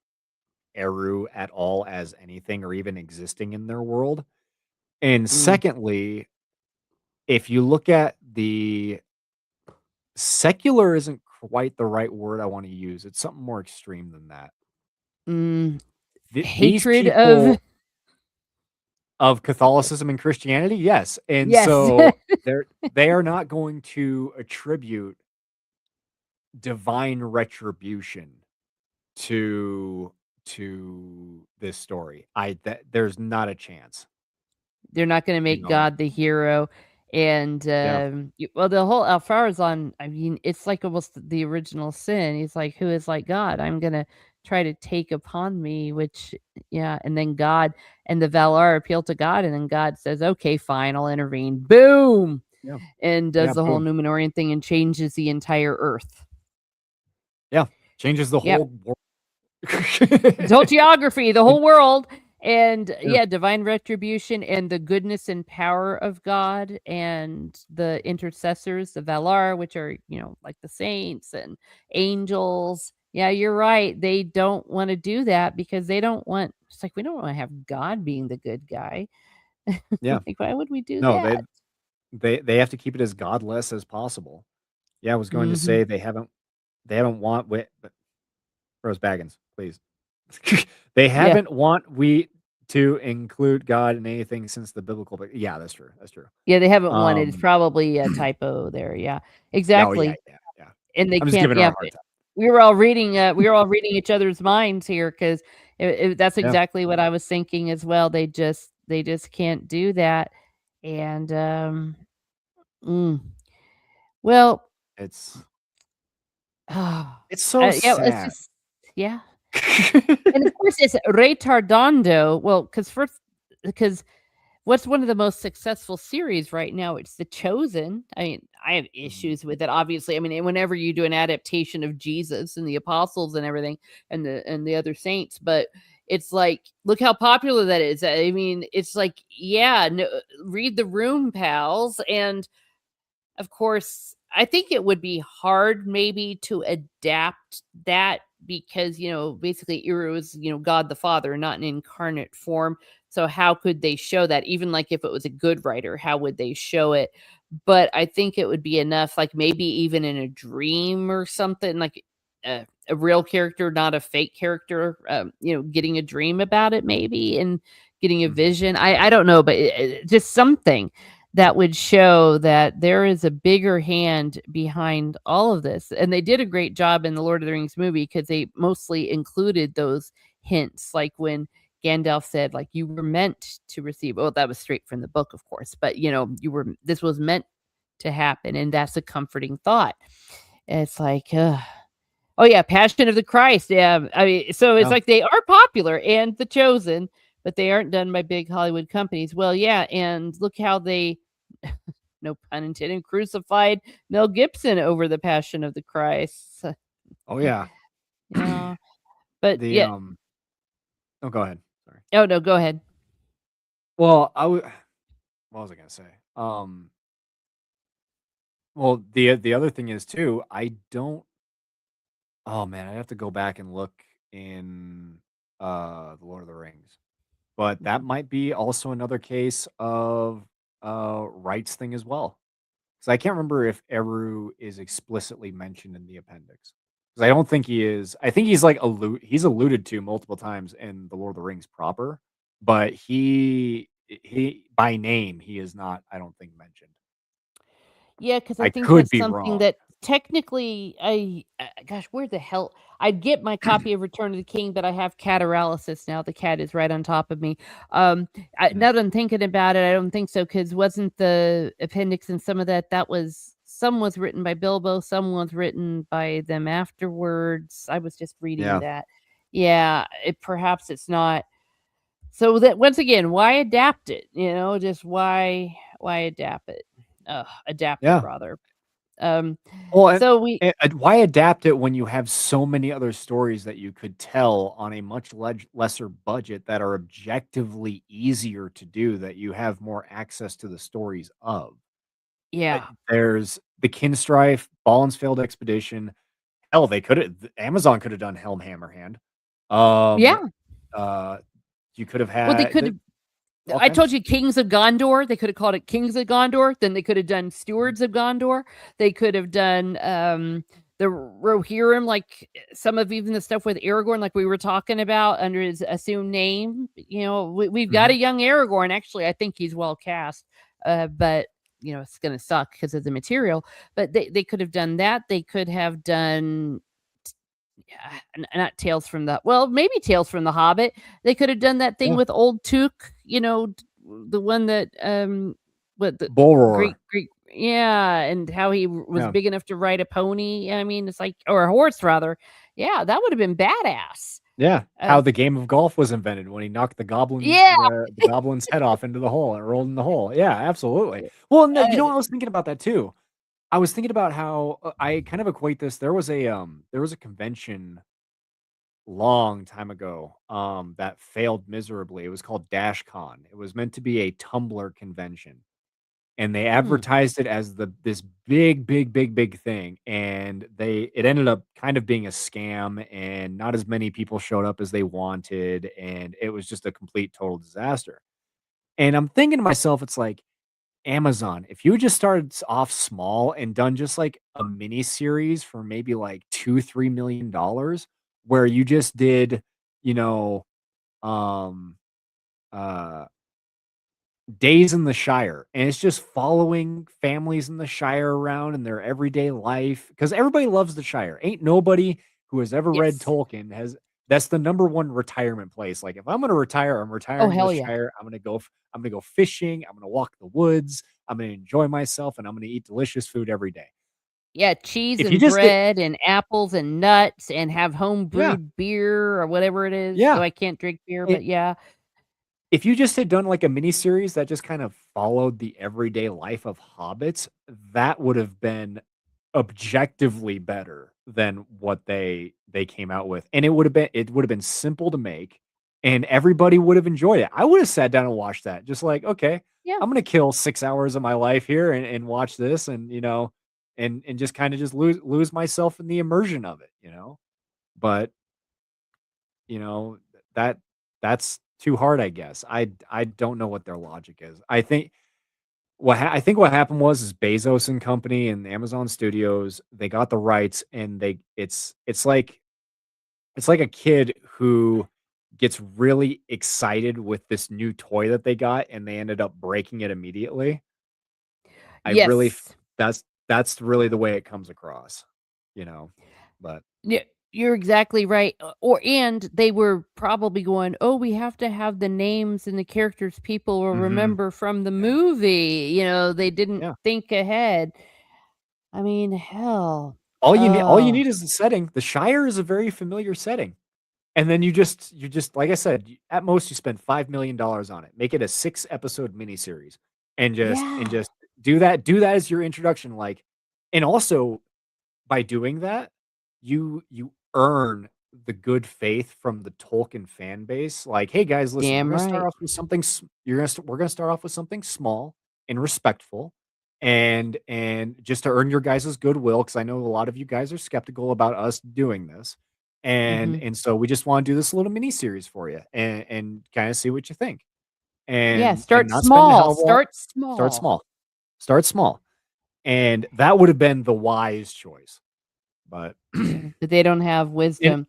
S2: Eru at all as anything or even existing in their world. And
S1: Mm,
S2: secondly, if you look at the secular isn't quite the right word I wanna use, it's something more extreme than that.
S1: mm,
S2: These
S1: hatred of
S2: people of Catholicism and Christianity, yes, and
S1: yes.
S2: so they are not going to attribute divine retribution to this story. There's not a chance,
S1: They're not gonna
S2: you
S1: make
S2: know?
S1: God the hero, and,
S2: Yeah,
S1: the whole Alfarazon, I mean, it's like almost the original sin. He's like, "Who is like God? I'm gonna try to take upon me," which yeah, and then God and the Valar appeal to God, and then God says, "Okay, fine, I'll intervene." Boom!
S2: yeah,
S1: And
S2: yeah,
S1: does the whole
S2: boom.
S1: Numenorian thing and changes the entire Earth.
S2: Yeah, changes the
S1: Yep.
S2: whole world.
S1: The whole geography, the whole world, and
S2: Yeah,
S1: yeah, divine retribution and the goodness and power of God and the intercessors, the Valar, which are, like the saints and angels. Yeah, you're right. They don't want to do that because they don't want it's like we don't want to have God being the good guy.
S2: yeah.
S1: Like, why would we do
S2: No,
S1: that?
S2: they have to keep it as godless as possible. Yeah, I was going to
S1: Mhm.
S2: say they haven't want wi Rose Baggins, please. They
S1: Yeah.
S2: haven't want we to include God in anything since the biblical, but yeah, that's true. That's true.
S1: Yeah, they haven't wanted. It's
S2: Um,
S1: probably a typo there. Yeah.
S2: oh yeah,
S1: Exactly.
S2: yeah, yeah.
S1: And they
S2: I'm just
S1: can't
S2: giving her
S1: yeah,
S2: a hard time.
S1: we were all reading each other's minds here 'cause that's
S2: Yeah,
S1: exactly what I was thinking as well. They just can't do that. And, mm, well,
S2: it's
S1: ah,
S2: it's so
S1: yeah, it's
S2: sad.
S1: just yeah. And of course, it's retardando. Well, because what's one of the most successful series right now? It's The Chosen. I mean, I have
S2: Mhm,
S1: issues with it, obviously. I mean, whenever you do an adaptation of Jesus and the apostles and everything and the other saints, but it's like, look how popular that is. I mean, it's like, yeah, no, read the room, pals. And of course, I think it would be hard maybe to adapt that because, basically Eru is, God the Father, not an incarnate form. So how could they show that? Even like if it was a good writer, how would they show it? But I think it would be enough, like maybe even in a dream or something, like a real character, not a fake character, getting a dream about it maybe and getting a
S2: mhm,
S1: vision. I don't know, but just something that would show that there is a bigger hand behind all of this. And they did a great job in the Lord of the Rings movie because they mostly included those hints, like when Gandalf said, like, you were meant to receive. Well, that was straight from the book, of course, but this was meant to happen, and that's a comforting thought. And it's like, oh yeah, Passion of the Christ. Yeah, I mean, so it's
S2: Yeah.
S1: like they are popular and The Chosen, but they aren't done by big Hollywood companies. Well, yeah, and look how they, no pun intended, crucified Mel Gibson over the Passion of the Christ.
S2: Oh yeah.
S1: Yeah, but
S2: The
S1: yeah.
S2: Oh, go ahead. Sorry.
S1: Oh no, go ahead.
S2: Well, what was I gonna say? Well, the other thing is too, I don't. Oh man, I have to go back and look in the Lord of the Rings, but that
S1: Mhm.
S2: might be also another case of rights thing as well. Because I can't remember if Eru is explicitly mentioned in the appendix. Because I don't think he is. I think he's like he's alluded to multiple times in the Lord of the Rings proper, but he by name he is not. I don't think mentioned.
S1: Yeah, because I
S2: I
S1: think
S2: could
S1: that's
S2: be
S1: something
S2: wrong.
S1: that technically gosh, where the hell I'd get my copy of Return of the King, but I have cataralysis now. The cat is right on top of me. Um,
S2: Mhm.
S1: now that I'm thinking about it, I don't think so. Because wasn't the appendix and some of that was some was written by Bilbo, some was written by them afterwards. I was just reading
S2: Yeah,
S1: that. Yeah, perhaps it's not. So that once again, why adapt it? Just why adapt it
S2: yeah.
S1: rather. Um,
S2: Well,
S1: so we
S2: why adapt it when you have so many other stories that you could tell on a much lesser budget that are objectively easier to do, that you have more access to the stories of?
S1: yeah.
S2: There's the Kinstrife, Balin's failed expedition. Hell, they could have Amazon could have done Helm Hammerhand. Um,
S1: Yeah.
S2: uh, you could have
S1: Well, they
S2: had
S1: could have
S2: all
S1: I
S2: kinds of
S1: told you
S2: stuff.
S1: Kings of Gondor, they could have called it Kings of Gondor, then they could have done Stewards of Gondor. They could have done, the Rohirrim, like, some of even the stuff with Aragorn, like we were talking about under his assumed name. We've got a
S2: Mhm.
S1: young Aragorn, actually, I think he's well cast, but, it's gonna suck because of the material, but they could have done that. They could have done yeah, not Tales from the well, maybe Tales from the Hobbit. They could have done that thing
S2: Yeah.
S1: with Old Took, the one that, what the
S2: Bull
S1: great
S2: Roar.
S1: great yeah, and how he was
S2: Yeah.
S1: big enough to ride a pony. I mean, it's like or a horse rather. Yeah, that would have been badass.
S2: Yeah,
S1: Uh,
S2: how the game of golf was invented when he knocked
S1: yeah,
S2: the goblin's head off into the hole and it rolled in the hole. Yeah, absolutely. Well, no, you
S1: uh,
S2: know what I was thinking about that too? I was thinking about how, I kind of equate this. There was a convention long time ago, that failed miserably. It was called DashCon. It was meant to be a Tumblr convention, and they
S1: hmm,
S2: advertised it as this big thing, and it ended up kind of being a scam, and not as many people showed up as they wanted, and it was just a complete total disaster. And I'm thinking to myself, it's like, Amazon, if you had just started off small and done just like a mini series for maybe like 2-3 million dollars, where you just did, you know, um uh Days in the Shire, and it's just following families in the Shire around in their everyday life, because everybody loves the Shire. Ain't nobody who has ever read
S1: yes.
S2: Tolkien has that's the number one retirement place. Like, if I'm gonna retire, I'm
S1: Oh,
S2: retiring to the
S1: hell yeah.
S2: Shire. I'm gonna go fishing, I'm gonna walk the woods, I'm gonna enjoy myself, and I'm gonna eat delicious food every day.
S1: Yeah, cheese
S2: If you
S1: and
S2: just did
S1: bread and apples and nuts and have home
S2: Yeah,
S1: brewed beer or whatever it is. Oh,
S2: yeah.
S1: I can't drink beer, but yeah.
S2: If you just had done, like, a mini series that just kind of followed the everyday life of hobbits, that would have been objectively better than what they came out with, and it would have been simple to make, and everybody would have enjoyed it. I would have sat down and watched that, just like, "Okay,
S1: Yeah.
S2: I'm gonna kill 6 hours of my life here and watch this," and, and just kinda just lose myself in the immersion of it, you know? But, you know, that that's too hard, I guess. I don't know what their logic is. I think what happened was is Bezos and company and Amazon Studios, they got the rights, and it's like a kid who gets really excited with this new toy that they got, and they ended up breaking it immediately. I really f
S1: Yes.
S2: that's really the way it comes across, you know? But
S1: Yeah, You're exactly right. And they were probably going, "Oh, we have to have the names and the characters people will
S2: Mhm.
S1: remember from the
S2: Yeah.
S1: movie." They didn't
S2: Yeah.
S1: think ahead. I mean, hell.
S2: All you
S1: Oh,
S2: need is the setting. The Shire is a very familiar setting. And then you just like I said, at most you spend $5 million on it. Make it a 6-episode miniseries and
S1: yeah.
S2: just do that as your introduction, like, and also by doing that, you earn the good faith from the Tolkien fan base. Like, "Hey guys, listen, we're
S1: Damn
S2: gonna start
S1: right.
S2: off with something we're gonna start off with something small and respectful, and just to earn your guys' goodwill, because I know a lot of you guys are skeptical about us doing this. And
S1: Mhm.
S2: and so we just wanna do this little mini series for you and kinda see what you think.
S1: Yeah,
S2: And
S1: start
S2: not spend a hell
S1: small,
S2: of a lot.
S1: start
S2: Start
S1: small.
S2: small. Start small." And that would have been the wise choice. But
S1: But they don't have
S2: and
S1: wisdom.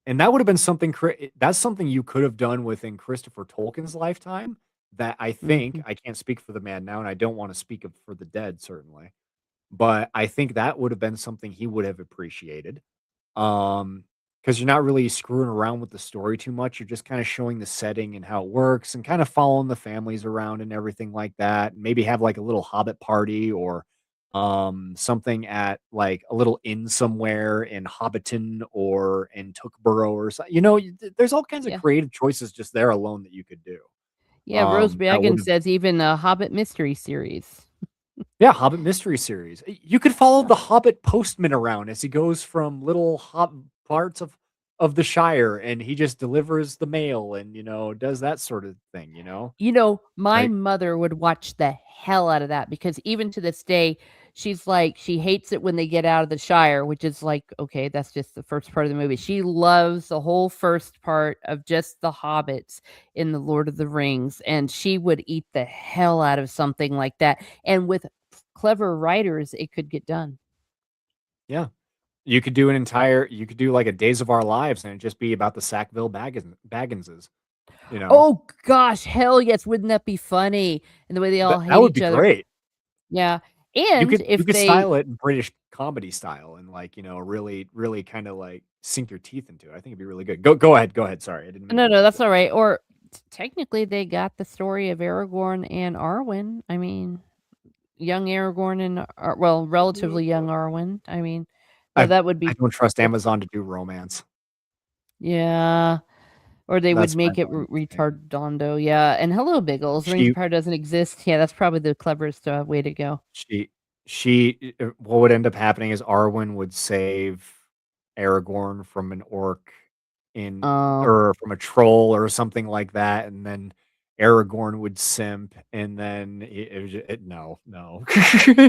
S2: and that would have been something that's something you could have done within Christopher Tolkien's lifetime that I think
S1: Mhm.
S2: I can't speak for the man now, and I don't wanna speak of for the dead, certainly, but I think that would have been something he would have appreciated. Um, because 'cause you're not really screwing around with the story too much, you're just kinda showing the setting and how it works and kinda following the families around and everything like that. Maybe have, like, a little hobbit party or, something at, like, a little inn somewhere in Hobbiton or in Tookborough or there's all kinds of
S1: Yeah.
S2: creative choices just there alone that you could do.
S1: Yeah, Rose
S2: That
S1: Baggins
S2: would've
S1: says even a Hobbit mystery series.
S2: Yeah, Hobbit mystery series. You could follow
S1: Yeah.
S2: the Hobbit postman around as he goes from little parts of the Shire, and he just delivers the mail and, does that sort of thing,
S1: My
S2: Like,
S1: mother would watch the hell out of that because even to this day, she's like, she hates it when they get out of the Shire, which is like, okay, that's just the first part of the movie. She loves the whole first part of just the hobbits in the Lord of the Rings, and she would eat the hell out of something like that. And with clever writers, it could get done.
S2: yeah. You could do like a Days of Our Lives and it just be about the Sackville Bagginses, you know?
S1: Oh gosh, hell yes, wouldn't that be funny? And the way they all
S2: That
S1: hate
S2: would
S1: each
S2: be
S1: other.
S2: great.
S1: Yeah.
S2: You
S1: And
S2: could you
S1: if
S2: could
S1: they
S2: style it in British comedy style and, like, really, really kinda, like, sink your teeth into it. I think it'd be really good. Go ahead, sorry, I didn't mean to
S1: No, no,
S2: interrupt
S1: that's
S2: you.
S1: alright, or technically, they got the story of Aragorn and Arwen. I mean, young Aragorn and relatively young Arwen. I mean, though
S2: I
S1: that would
S2: I
S1: be
S2: don't trust
S1: cool.
S2: Amazon to do romance.
S1: Yeah, or they would
S2: That's my
S1: make it
S2: only thing.
S1: retardondo, yeah, and hello, Biggles, Rings of
S2: She
S1: Power doesn't exist. Yeah, that's probably the cleverest, way to go.
S2: she what would end up happening is Arwen would save Aragorn from an orc in
S1: Oh,
S2: or from a troll or something like that, and then Aragorn would simp, and then it was no, no.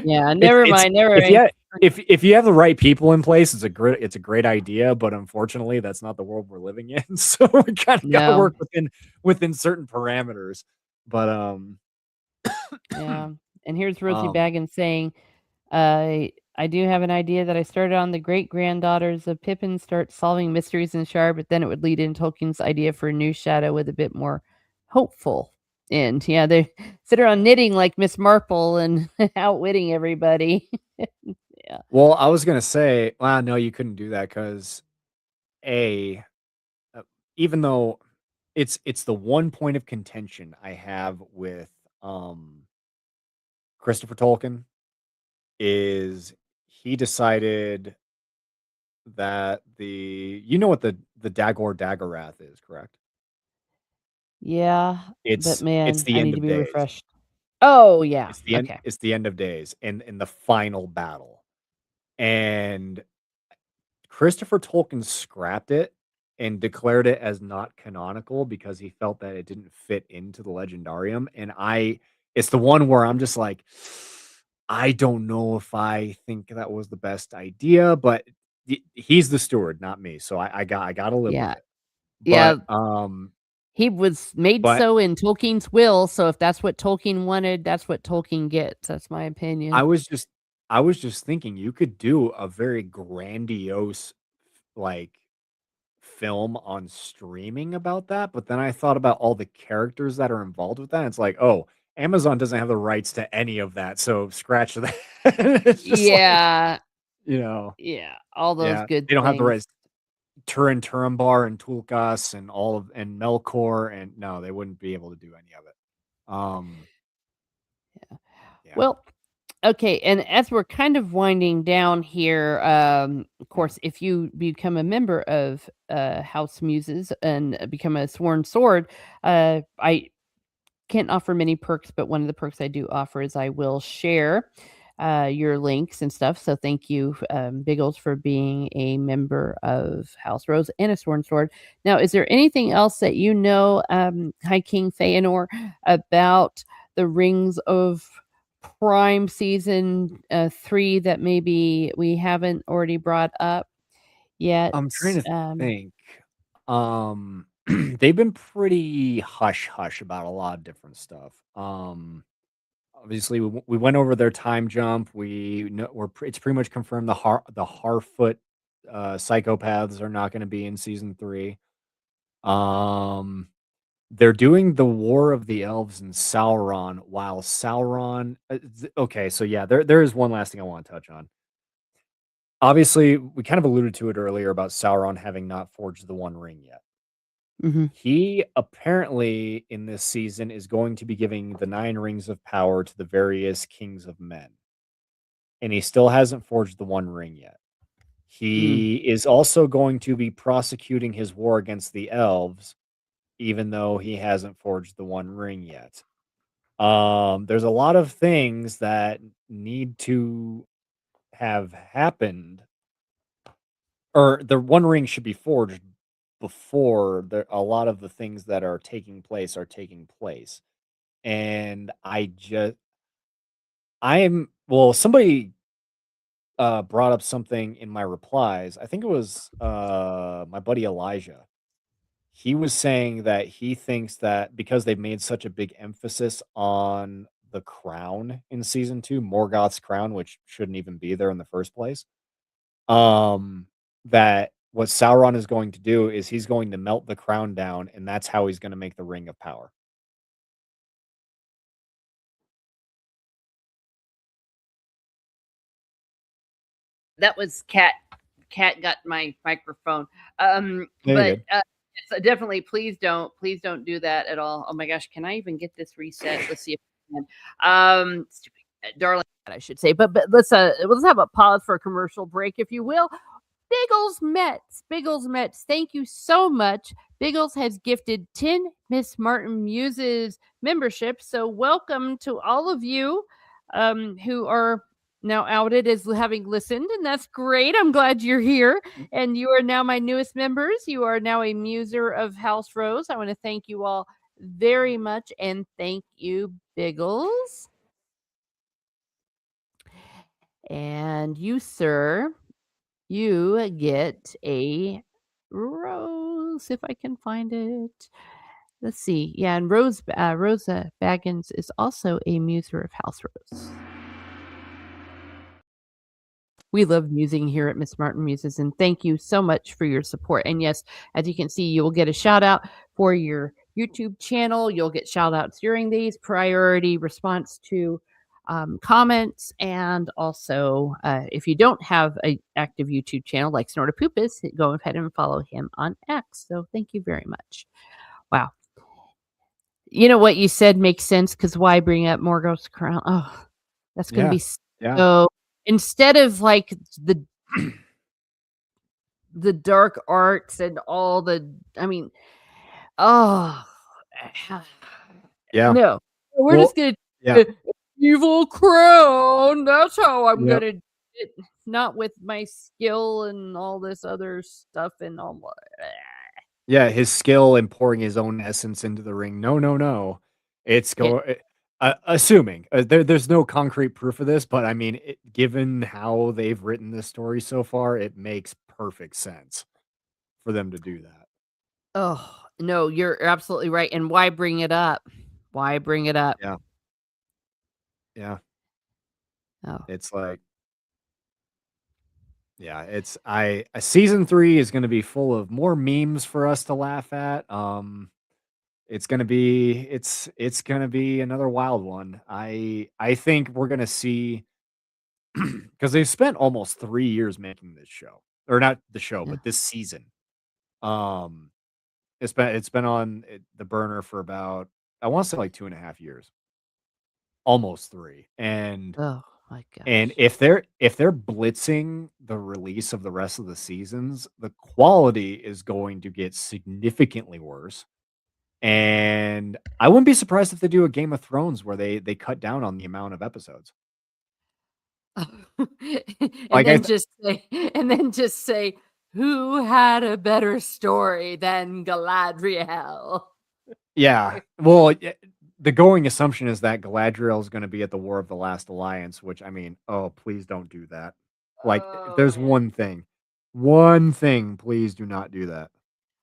S1: yeah,
S2: It's
S1: never
S2: if
S1: mind.
S2: you if you have the right people in place, it's a great idea, but unfortunately, that's not the world we're living in, so we kinda gotta
S1: No,
S2: work within certain parameters, but,
S1: yeah, and here's Rosie
S2: um
S1: Baggins saying, I do have an idea that I started on the great-granddaughters of Pippin start solving mysteries in Shire, but then it would lead in Tolkien's idea for a new shadow with a bit more hopeful end. Yeah, they sit around knitting like Miss Marple and outwitting everybody. Yeah.
S2: Well, I was gonna say, well, no, you couldn't do that because A, uh, even though it's the one point of contention I have with Christopher Tolkien is he decided that what the Dagor Dagorath is, correct?
S1: Yeah, but
S2: It's
S1: man,
S2: the
S1: I
S2: end
S1: need to
S2: of
S1: be
S2: days.
S1: refreshed. Oh, yeah, okay.
S2: It's the end of days and in the final battle. And Christopher Tolkien scrapped it and declared it as not canonical because he felt that it didn't fit into the Legendarium, and it's the one where I'm just like, I don't know if I think that was the best idea, but he's the steward, not me, so I gotta live with
S1: Yeah,
S2: it.
S1: yeah,
S2: But,
S1: he was made
S2: but
S1: so in Tolkien's will, so if that's what Tolkien wanted, that's what Tolkien gets. That's my
S2: I
S1: opinion.
S2: was just I was just thinking you could do a very grandiose, like, film on streaming about that, but then I thought about all the characters that are involved with that, and it's like, "Oh, Amazon doesn't have the rights to any of that, so scratch that." It's just like
S1: Yeah.
S2: you know,
S1: Yeah, all those
S2: yeah,
S1: good
S2: they don't have the
S1: things.
S2: right Turin Turambar and Tulkas and all of and Melkor, and no, they wouldn't be able to do any of it. Yeah.
S1: Well, okay, and as we're kind of winding down here, of
S2: Mm.
S1: course, if you become a member of House Muses and become a sworn sword, I can't offer many perks, but one of the perks I do offer is I will share your links and stuff. So thank you, Biggles, for being a member of House Rose and a Sworn Sword. Now, is there anything else that you know, High King Feanor, about the Rings of Prime season 3 that maybe we haven't already brought up yet?
S2: I'm trying to
S1: Um,
S2: think. They've been pretty hush hush about a lot of different stuff. Obviously, we went over their time jump. We know it's pretty much confirmed the Harfoot psychopaths are not going to be in season 3. Um, they're doing the War of the Elves and Sauron while Sauron. Okay, so yeah, there is one last thing I want to touch on. Obviously, we kind of alluded to it earlier about Sauron having not forged the One Ring yet.
S1: mhm,
S2: He apparently in this season is going to be giving the 9 rings of power to the various kings of men, and he still hasn't forged the One Ring yet.
S1: mm.
S2: He is also going to be prosecuting his war against the elves, even though he hasn't forged the One Ring yet. There's a lot of things that need to have happened, or the One Ring should be forged before a lot of the things that are taking place. And somebody brought up something in my replies. I think it was my buddy Elijah. He was saying that he thinks that because they've made such a big emphasis on the crown in season 2, Morgoth's crown, which shouldn't even be there in the first place, um, that what Sauron is going to do is he's going to melt the crown down, and that's how he's going to make the Ring of Power.
S1: That was Cat got my microphone.
S2: There you
S1: But
S2: good.
S1: yes, definitely please don't do that at all. Oh my gosh, can I even get this reset? Let's see if I can. Stupid darling, I should say. But let's have a pause for a commercial break, if you will. Biggles Mets, thank you so much. Biggles has gifted 10 Miss Martin Muses memberships. So welcome to all of you who are now outed as having listened, and that's great. I'm glad you're here. And you are now my newest members. You are now a muser of House Rose. I want to thank you all very much, and thank you, Biggles. And you, sir, you get a rose if I can find it. Let's see. Yeah, and Rosa Baggins is also a muser of House Rose. We love musing here at Miss Martin Muses, and thank you so much for your support. And yes, as you can see, you will get a shout out for your YouTube channel. You'll get shout outs during these priority response to comments. And also, if you don't have an active YouTube channel like Snortapoopus, go ahead and follow him on X. So thank you very much. Wow. You know what you said makes sense because why bring up Morgoth's crown? Oh, that's going to
S2: Yeah.
S1: be
S2: Yeah.
S1: so. Instead of like the dark arts and all the I mean, oh,
S2: Yeah.
S1: no. We're just
S2: Well,
S1: gonna
S2: yeah.
S1: evil crown. That's how I'm
S2: Yep.
S1: gonna do it. Not with my skill and all this other stuff and all
S2: Yeah, his skill in pouring his own essence into the ring. No, no, no. It's
S1: yeah.
S2: assuming there's no concrete proof of this, but I mean, given how they've written this story so far, it makes perfect sense for them to do that.
S1: Oh, no, you're absolutely right. And why bring it up? Why bring it up?
S2: Yeah, yeah.
S1: Oh.
S2: It's like, yeah, season 3 is going to be full of more memes for us to laugh at. It's gonna be another wild one. I think we're gonna see because they've spent almost 3 years making this show, or not the show,
S1: Yeah.
S2: but this season. Um, it's been on the burner for about, I want to say, like 2.5 years, almost three,
S1: Oh my
S2: and
S1: gosh.
S2: if they're blitzing the release of the rest of the seasons, the quality is going to get significantly worse. And I wouldn't be surprised if they do a Game of Thrones where they cut down on the amount of episodes.
S1: And
S2: Like I
S1: then
S2: th-
S1: just say, and then just say, who had a better story than Galadriel?
S2: yeah. Well, the going assumption is that Galadriel is going to be at the War of the Last Alliance, which, I mean, oh, please don't do that. Like, if
S1: Oh
S2: there's
S1: man.
S2: one thing, please do not do that.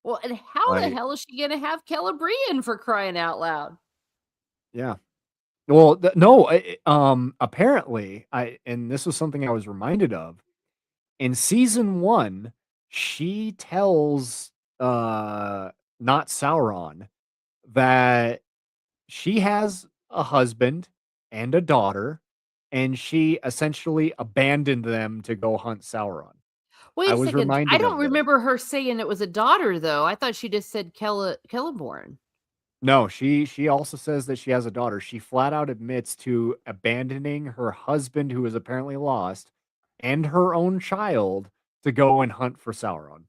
S1: Well, and how the
S2: Like,
S1: hell is she gonna have Celebrian for crying out loud?
S2: yeah. Well, no, apparently, and this was something I was reminded of in season one. She tells, not Sauron, that she has a husband and a daughter, and she essentially abandoned them to go hunt Sauron.
S1: Wait
S2: I
S1: a
S2: was
S1: second. I
S2: reminded
S1: don't
S2: of this.
S1: remember her saying it was a daughter, though. I thought she just said Celeborn.
S2: No, she also says that she has a daughter. She flat out admits to abandoning her husband, who is apparently lost, and her own child to go and hunt for Sauron.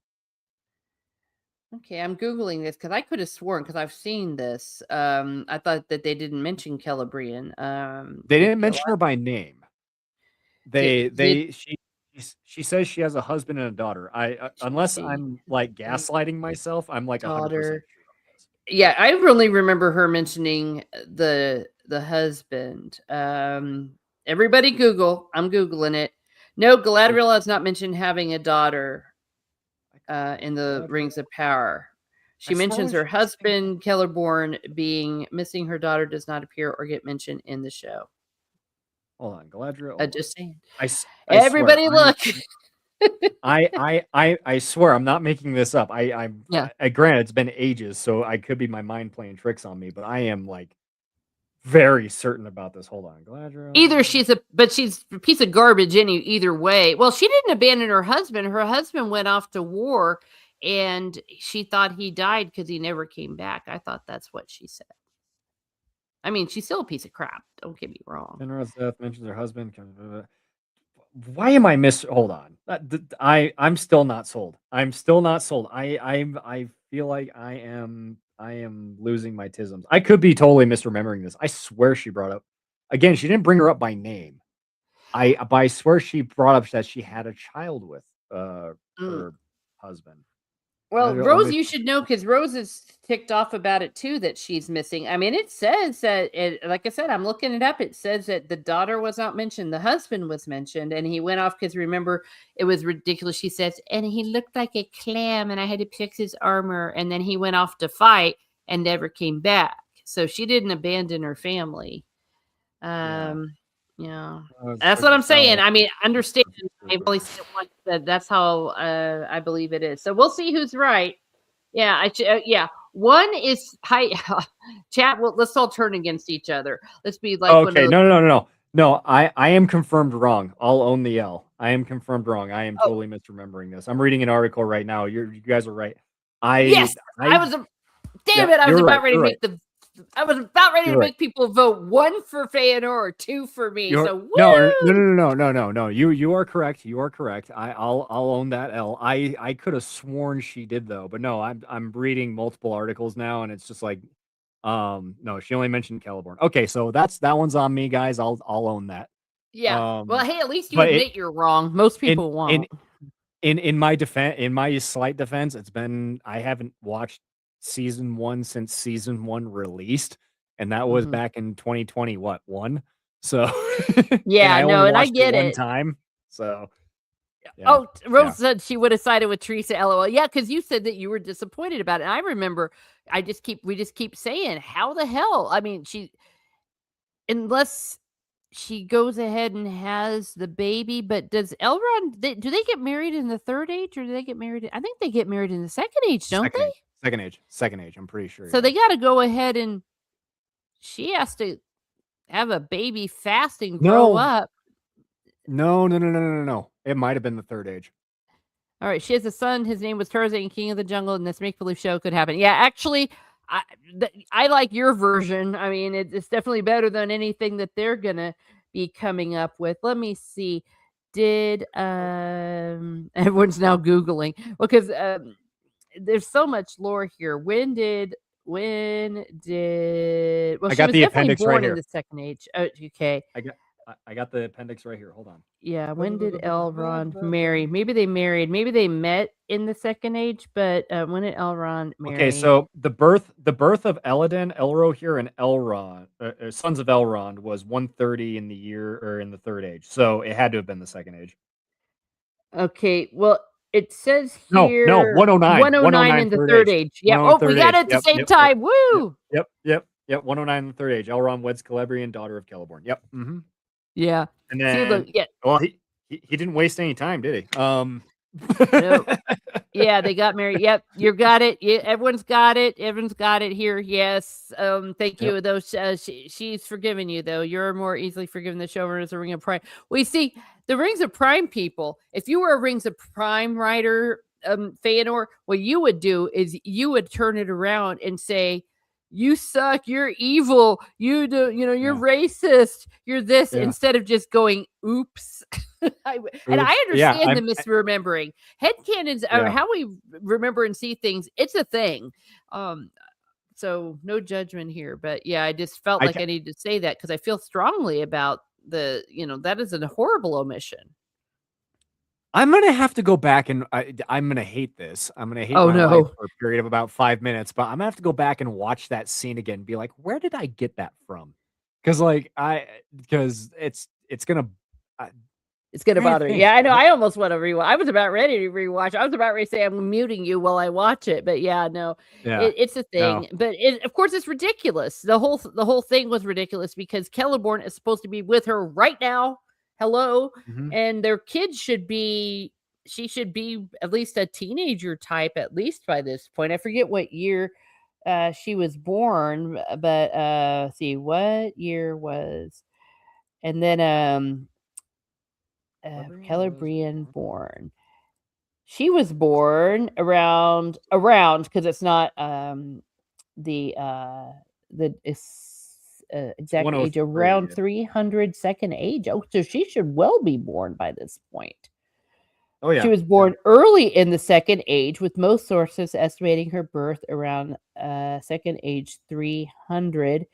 S1: Okay, I'm googling this because I could have sworn because I've seen this. I thought that they didn't mention Celebrian.
S2: They didn't mention her by name.
S1: Did
S2: She says she has a husband and a daughter. Unless
S1: she
S2: I'm like
S1: a
S2: gaslighting myself, I'm like 100%
S1: daughter?
S2: sure on this.
S1: Yeah, I really remember her mentioning the husband. Everybody Google. I'm googling it. No,
S2: Wait,
S1: Galadriel has not mentioned having a daughter
S2: I could be
S1: in
S2: wrong.
S1: the
S2: Galadriel.
S1: Rings of Power.
S2: I
S1: She mentions
S2: swear
S1: her
S2: she was saying.
S1: husband, Celeborn, being missing. Her daughter does not appear or get mentioned in the show.
S2: Hold on, Galadriel. Hold on.
S1: Just saying.
S2: I swear.
S1: Everybody look.
S2: I swear I'm not making this up.
S1: Yeah.
S2: Granted, it's been ages, so I could be my mind playing tricks on me, but I am like very certain about this. Hold on,
S1: Either
S2: Galadriel.
S1: she's a piece of garbage either way. Well, she didn't abandon her husband. Her husband went off to war and she thought he died because he never came back. I thought that's what she said. I mean, she's still a piece of crap. Don't get me wrong.
S2: Finrod's death mentions her husband. Why am I hold on. I'm still not sold. I'm still not sold. I feel like I am losing my tisms. I could be totally misremembering this. I swear she brought up, again, she didn't bring her up by name. But I swear she brought up that she had a child with
S1: Mm.
S2: her husband.
S1: Well,
S2: Let
S1: Rose,
S2: me
S1: you should know because Rose is ticked off about it too that she's missing. I mean, it says that, like I said, I'm looking it up. It says that the daughter was not mentioned, the husband was mentioned, and he went off because remember, it was ridiculous. She says, and he looked like a clam, and I had to fix his armor, and then he went off to fight and never came back. So she didn't abandon her family.
S2: Yeah.
S1: Um, yeah, that's
S2: Search
S1: what
S2: for
S1: I'm saying.
S2: Sauron.
S1: I mean, understand. I've only
S2: Search.
S1: seen it once, but that's how I believe it is. So we'll see who's right. Yeah, yeah. One is high chat. Well, let's all turn against each other. Let's be like one of
S2: Okay,
S1: those.
S2: no. I am confirmed wrong. I'll own the L. I am confirmed wrong. I am
S1: Oh,
S2: totally misremembering this. I'm reading an article right now. You guys are right.
S1: yes, I
S2: I
S1: was. Damn
S2: Yeah,
S1: it! I was
S2: you're right.
S1: about ready
S2: You're
S1: to
S2: right.
S1: make the. I was about ready to
S2: You're right.
S1: make people vote one for Feanor or two for me.
S2: You're
S1: So
S2: no,
S1: woo!
S2: no. You are correct. You are correct. I'll own that L. I could have sworn she did though, but no, I'm reading multiple articles now, and it's just like, no, she only mentioned Celeborn. Okay, so that one's on me, guys. I'll own that.
S1: Yeah. Well,
S2: Um,
S1: hey, at least you
S2: but
S1: admit you're wrong. Most
S2: in
S1: people
S2: in
S1: won't.
S2: in my slight defense, I haven't watched season one since season one released, and that was
S1: Mhm.
S2: back in 2020, what, one? So, and
S1: Yeah,
S2: I only
S1: no, and I
S2: watched it
S1: get
S2: one
S1: it.
S2: time. So, yeah,
S1: Oh,
S2: yeah.
S1: Rose said she would have sided with Teresa. LOL. Yeah, because you said that you were disappointed about it. And I remember, we just keep saying, how the hell? I mean, unless she goes ahead and has the baby, but does Elrond? Do they get married in the third age, or do they get married? I think they get married in the second age, don't
S2: Second
S1: they?
S2: age, second age. I'm pretty sure,
S1: So
S2: yeah.
S1: they got to go ahead and she has to have a baby fast and grow
S2: No,
S1: up.
S2: No. It might have been the third age.
S1: All right, she has a son. His name was Tarzan, King of the Jungle, and this make believe show could happen. Yeah, actually, I I like your version. I mean, it's definitely better than anything that they're gonna be coming up with. Let me see. Did everyone's now googling because there's so much lore here. When did well
S2: I
S1: she
S2: got
S1: was
S2: the
S1: definitely
S2: appendix right
S1: born in
S2: here.
S1: the second age. Oh, okay.
S2: I got the appendix right here. Hold on.
S1: Yeah, when did Elrond marry? Maybe they married. Maybe they met in the second age, but when did Elrond
S2: Okay,
S1: marry?
S2: so the birth of Elladan, Elrohir, and Elrond, sons of Elrond, was 130 in the year or in the third age. So it had to have been the second age.
S1: Okay, well, it says
S2: No,
S1: here
S2: 109,
S1: 109
S2: 109
S1: in the
S2: third
S1: third
S2: age,
S1: age. Yeah.
S2: 109
S1: Oh, we
S2: third
S1: got
S2: age.
S1: it at the
S2: Yep,
S1: same
S2: yep, yep,
S1: time.
S2: yep,
S1: Woo!
S2: yep, yep, yep. 109 in the third age. Elrond weds Celebrian, daughter of Celeborn. Yep.
S1: Yeah.
S2: And
S1: See, look,
S2: then,
S1: yeah,
S2: well, he didn't waste any time, did he?
S1: no. Yeah, they got married. Yep, you got it. Yeah, everyone's got it. Everyone's got it here. Yes. Thank
S2: Yep.
S1: you. Though she's forgiven you, though. You're more easily forgiven the showrunners of Ring of Prime. We see the Rings of Prime people. If you were a Rings of Prime writer, Feanor, what you would do is you would turn it around and say, "You suck. You're evil. You do. You know, you're
S2: Yeah.
S1: racist. You're this."
S2: Yeah.
S1: Instead of just going, "Oops." And I
S2: Oops. Yeah.
S1: understand the misremembering. Headcanons are
S2: Yeah.
S1: how we remember and see things. It's a thing. Um, so no judgment here. But yeah, I just felt
S2: I
S1: like I needed to say that because I feel strongly about that is a horrible omission.
S2: I'm gonna have to go back and I'm gonna hate this. I'm gonna hate
S1: Oh
S2: my life
S1: no.
S2: for a period of about 5 minutes, but I'm gonna have to go back and watch that scene again and be like, where did I get that from? Because like because it's gonna. I,
S1: It's gonna
S2: trying to
S1: bother you.
S2: think.
S1: Yeah, I know. I almost want to rewatch. I was about ready to rewatch. I was about ready to say I'm muting you while I watch it, but yeah, no,
S2: Yeah.
S1: it's a
S2: No.
S1: thing. But of course, it's ridiculous. The whole thing was ridiculous because Celeborn is supposed to be with her right now. Hello,
S2: Mhm.
S1: and their kids should be. She should be at least a teenager type, at least by this point. I forget what year she was born, but see what year was, and then
S2: Celebrian was
S1: Celebrian
S2: born.
S1: born. She was born around because it's not the
S2: It's
S1: exact age
S2: 103.
S1: around 300 second age. Oh, so she should well be born by this point.
S2: Oh
S1: She
S2: yeah.
S1: was
S2: Yeah.
S1: born early in the second age, with most sources estimating her birth around second age 300,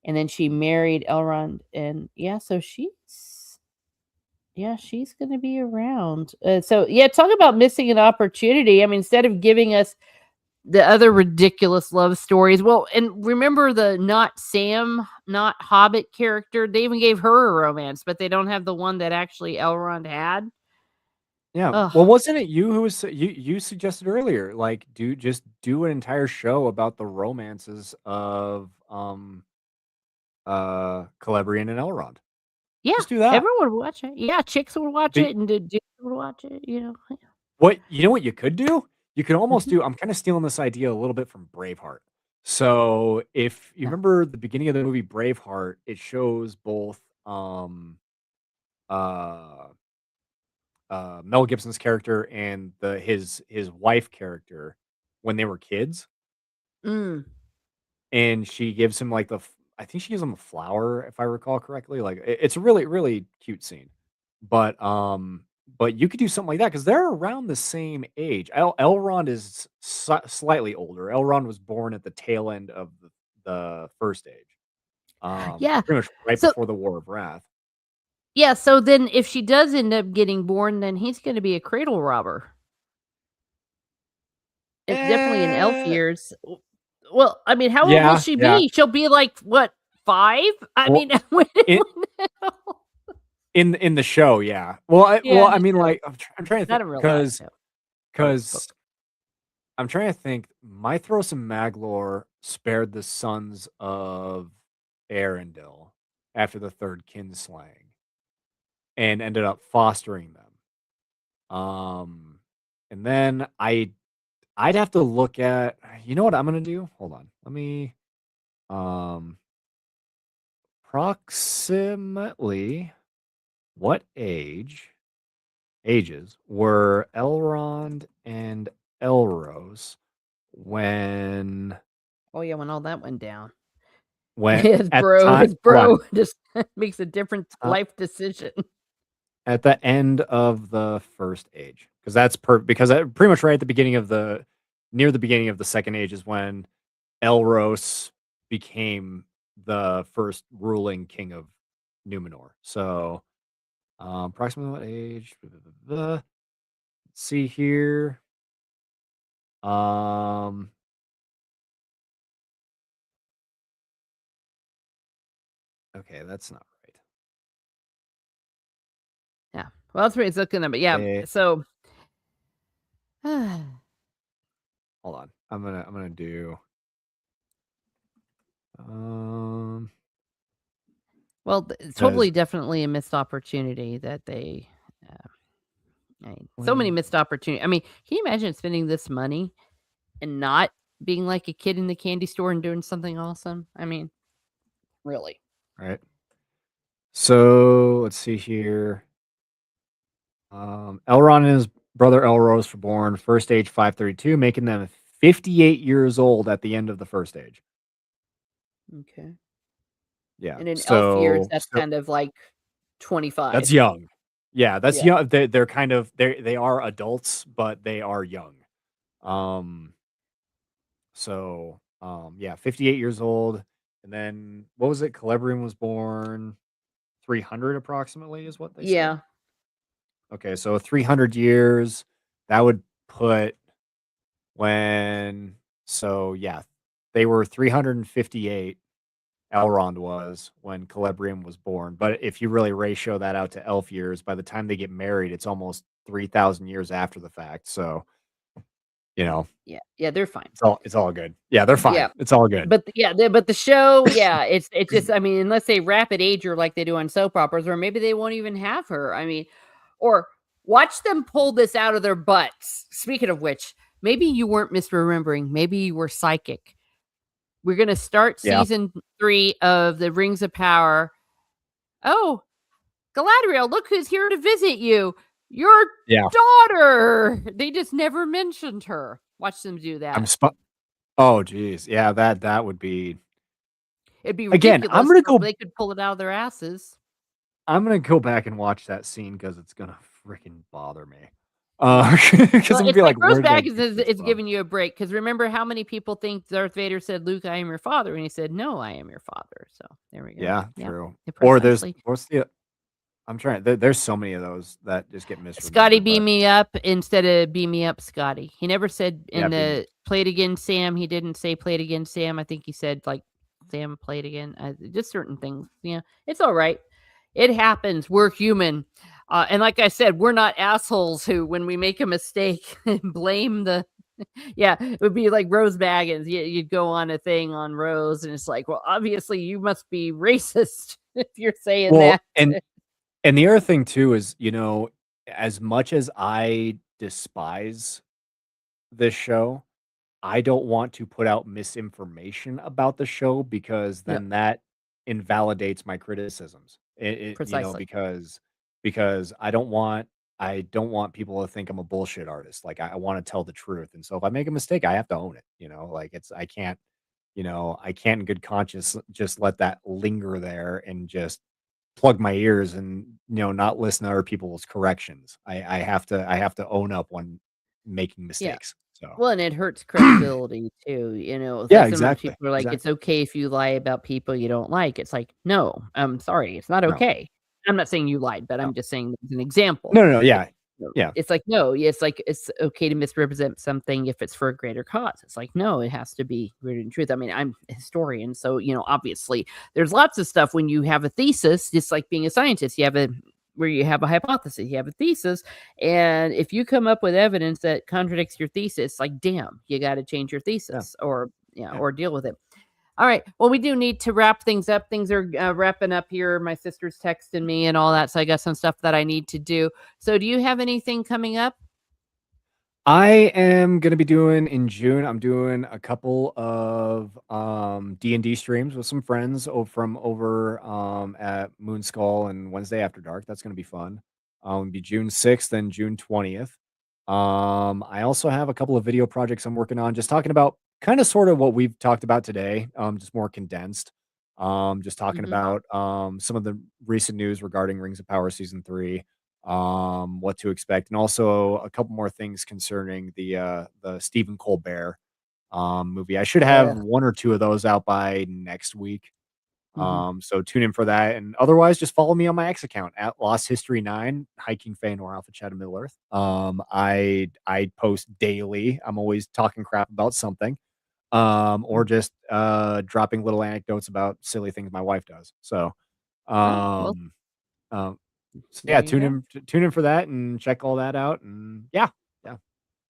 S1: and then she married Elrond, and she's going to be around. So yeah, talk about missing an opportunity. I mean, instead of giving us the other ridiculous love stories, well, and remember the not Sam, not Hobbit character. They even gave her a romance, but they don't have the one that actually Elrond had.
S2: Yeah.
S1: Ugh.
S2: Well, wasn't it you who was you suggested earlier, like do an entire show about the romances of Celebrian and Elrond.
S1: Yeah,
S2: Just do that.
S1: everyone would watch it. Yeah, chicks would watch
S2: Be
S1: it, and the dudes would watch it.
S2: what you know what you could do? You could almost
S1: Mhm.
S2: do I'm kind of stealing this idea a little bit from Braveheart. So if you
S1: Yeah.
S2: remember the beginning of the movie Braveheart, it shows both uh Mel Gibson's character and his wife character when they were kids,
S1: Mm.
S2: and she gives him like I think she gives him a flower if I recall correctly. Like it's a really cute scene. But you could do something like that because they're around the same age. Elrond is slightly older. Elrond was born at the tail end of the first age.
S1: Yeah.
S2: Pretty much right
S1: So
S2: before the War of Wrath.
S1: yeah, so then if she does end up getting born, then he's going to be a cradle robber. It's definitely in elf
S2: Eh,
S1: years. Well, I mean, how old will
S2: yeah,
S1: she
S2: yeah.
S1: be? She'll be like what, 5? I
S2: Well,
S1: mean, when,
S2: it,
S1: when the hell?
S2: in the show, yeah.
S1: Yeah, in
S2: I
S1: the
S2: mean,
S1: show.
S2: like, I'm trying to
S1: Not
S2: think
S1: in real life,
S2: because
S1: no. Or
S2: because
S1: book.
S2: I'm trying to think. Mithros and Maglor spared the sons of Arendelle after the third kinslaying and ended up fostering them. And then I'd have to look at. You know what I'm gonna do? Hold on. Let me um approximately. What ages were Elrond and Elros when
S1: Oh yeah, when all that went down.
S2: when
S1: His
S2: at the
S1: bro,
S2: time?
S1: his
S2: Hold on.
S1: bro just makes a different life decision.
S2: At the end of the first age, because that's because pretty much right at the beginning of near the beginning of the second age is when Elros became the first ruling king of Numenor. So, approximately what age? Let's see here. Um, okay, that's not right.
S1: Yeah. Well, that's what he's looking at. But yeah, so
S2: Hold on. I'm gonna do.
S1: well, totally, definitely a missed opportunity that they. So many missed opportunities. I mean, can you imagine spending this money and not being like a kid in the candy store and doing something awesome? I mean, really.
S2: Right. So let's see here. Elrond and his brother Elros were born first age 532, making them 58 years old at the end of the first age.
S1: Okay.
S2: Yeah.
S1: And in elf years,
S2: So
S1: that's kind of like 25.
S2: that's young. Yeah, that's
S1: Yeah.
S2: young. They're kind of they are adults, but they are young. Um. So yeah, 58 years old, and then what was it? Celebrium was born 300 approximately, is what they said.
S1: Yeah.
S2: Okay, so 300 years, that would put when so yeah, they were 358, Elrond was, when Celebrium was born. But if you really ratio that out to elf years, by the time they get married, it's almost 3,000 years after the fact. So, you know,
S1: Yeah. Yeah, they're fine.
S2: it's all good. Yeah, they're fine.
S1: Yeah.
S2: It's all good.
S1: But but the show, yeah, it's just, I mean, unless they rapid age her like they do on soap operas, or maybe they won't even have her. I mean, or watch them pull this out of their butts. Speaking of which, maybe you weren't misremembering. Maybe you were psychic. We're gonna start
S2: Yeah.
S1: season 3 of the Rings of Power. Oh, Galadriel, look who's here to visit you. Your
S2: Yeah.
S1: daughter. They just never mentioned her. Watch them do
S2: I'm
S1: that.
S2: Oh geez. Yeah, that would be
S1: It'd be
S2: again,
S1: ridiculous, but they could pull it out of their asses.
S2: I'm gonna go back and watch that scene because it's gonna freaking bother me. Because
S1: Well,
S2: I'm gonna
S1: it's
S2: be
S1: like
S2: like,
S1: Rose
S2: where did I
S1: Baggins
S2: get
S1: is
S2: this
S1: it's
S2: from?
S1: giving you a break, because remember how many people think Darth Vader said, "Luke, I am your father," and he said, "No, I am your father." So there we go.
S2: Yeah,
S1: Yeah,
S2: true. Or
S1: precisely.
S2: what's the I'm trying there's so many of those that just get
S1: Scotty
S2: misremembered,
S1: beam
S2: but
S1: me up instead of beam me up, Scotty. He never said
S2: yeah,
S1: in the play it again, Sam. He didn't say play it again, Sam. I think he said like Sam play it again. Just certain things. Yeah, it's all right. It happens. We're human. And like I said, we're not assholes who, when we make a mistake, blame the. Yeah, it would be like Rose Baggins. You'd go on a thing on Rose, and it's like, well, obviously you must be racist if you're saying
S2: well,
S1: that.
S2: and the other thing too is, as much as I despise this show, I don't want to put out misinformation about the show because
S1: Yep,
S2: then that invalidates my criticisms.
S1: precisely.
S2: Because I don't want people to think I'm a bullshit artist. Like I want to tell the truth. And so if I make a mistake, I have to own it. Like I can't in good conscience just let that linger there and just plug my ears and not listen to other people's corrections. I have to own up when making
S1: Yeah.
S2: mistakes. So
S1: Well, and it hurts credibility too,
S2: yeah,
S1: like sometimes
S2: exactly.
S1: people are like, "It's
S2: Exactly.
S1: okay if you lie about people you don't like." It's like, "No, I'm sorry, it's not
S2: No.
S1: okay." I'm not saying you lied, but
S2: No.
S1: I'm just saying as an example.
S2: No, no, no,
S1: It's
S2: yeah. Yeah.
S1: it's like, no, it's like it's okay to misrepresent something if it's for a greater cause. It's like, no, it has to be rooted in truth. I mean, I'm a historian, so, obviously there's lots of stuff when you have a thesis, just like being a scientist, where you have a hypothesis, you have a thesis, and if you come up with evidence that contradicts your thesis, like, damn, you got to change your
S2: Yeah.
S1: thesis, or
S2: Yeah.
S1: or deal with it. All right. Well, we do need to wrap things up. Things are wrapping up here. My sister's texting me and all that, so I got some stuff that I need to do. So, do you have anything coming up?
S2: I am gonna be doing in June. I'm doing a couple of D&D streams with some friends from over at Moon Skull and Wednesday After Dark. That's gonna be fun. It'll be June 6th and June 20th. I also have a couple of video projects I'm working on, just talking about kind of sort of what we've talked about today, just more condensed. Just talking
S1: Mhm.
S2: about some of the recent news regarding Rings of Power season 3, what to expect, and also a couple more things concerning the Stephen Colbert movie. I should have
S1: Ugh.
S2: one or two of those out by next week.
S1: Mhm.
S2: So tune in for that, and otherwise, just follow me on my X account at Lost History 9, Hiking Feanor Alpha Chat of Middle Earth. I post daily. I'm always talking crap about something, or
S1: Mm.
S2: just dropping little anecdotes about silly things my wife does. So,
S1: Oh, well,
S2: um, um, so
S1: there
S2: yeah,
S1: you go.
S2: tune in for that and check all that out. And yeah, yeah,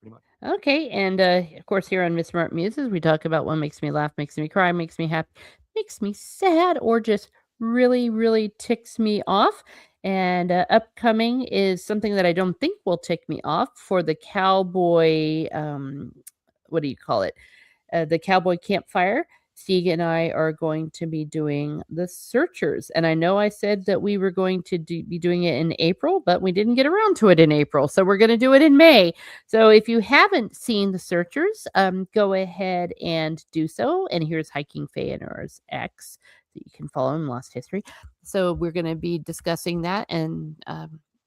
S2: pretty much.
S1: Okay, and of course, here on Miss Smart Muses, we talk about what makes me laugh, makes me cry, makes me happy, makes me sad, or just really, really ticks me off. And upcoming is something that I don't think will tick me off for the cowboy. What do you call it? The cowboy campfire. Stieg and I are going to be doing the Searchers. And I know I said that we were going to be doing it in April, but we didn't get around to it in April. So we're going to do it in May. So if you haven't seen the Searchers, go ahead and do so. And here's Hiking Feanor's X. So you can follow him, Lost History. So we're going to be discussing that and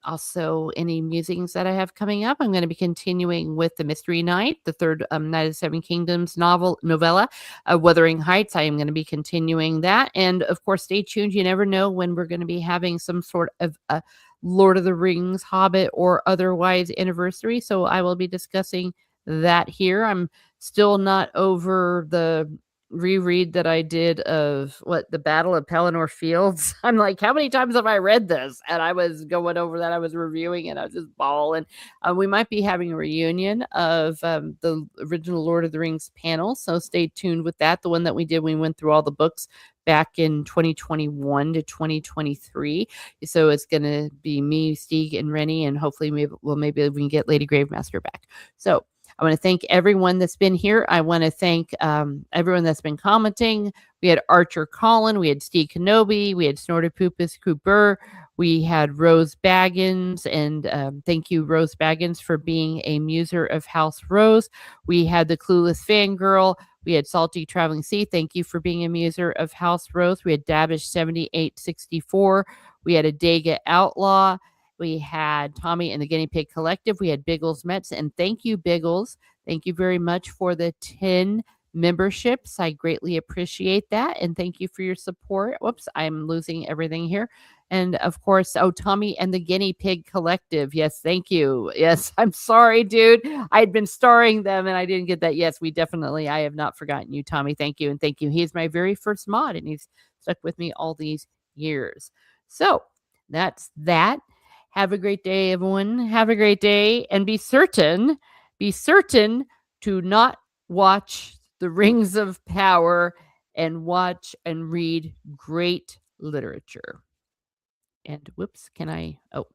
S1: also any musings that I have coming up. I'm going to be continuing with the Mystery Night, the third Night of the Seven Kingdoms novella, Wuthering Heights. I am going to be continuing that. And of course, stay tuned. You never know when we're going to be having some sort of Lord of the Rings, Hobbit, or otherwise anniversary. So I will be discussing that here. I'm still not over the reread that I did of the Battle of Pelennor Fields. I'm like, how many times have I read this? And I was going over that. I was reviewing it. I was just bawling. We might be having a reunion of the original Lord of the Rings panel. So stay tuned with that. The one that we did, we went through all the books back in 2021 to 2023. So it's going to be me, Stieg, and Rennie, and hopefully maybe we can get Lady Gravemaster back. So I want to thank everyone that's been here. I want to thank everyone that's been commenting. We had Archer Collin, we had Steve Kenobi, we had Snortopupus Cooper, we had Rose Baggins, and thank you, Rose Baggins, for being a muser of House Rose. We had the Clueless Fangirl. We had Salty Traveling Sea. Thank you for being a muser of House Rose. We had Davish 7864. We had a Dega Outlaw. We had Tommy and the Guinea Pig Collective. We had Biggles Mets. And thank you, Biggles. Thank you very much for the 10 memberships. I greatly appreciate that. And thank you for your support. Whoops, I'm losing everything here. And of course, Tommy and the Guinea Pig Collective. Yes, thank you. Yes, I'm sorry, dude. I'd been starring them and I didn't get that. Yes, I have not forgotten you, Tommy. Thank you. And thank you. He's my very first mod and he's stuck with me all these years. So that's that. Have a great day, everyone. Have a great day and be certain to not watch the Rings of Power and watch and read great literature. And whoops, can I? Oh,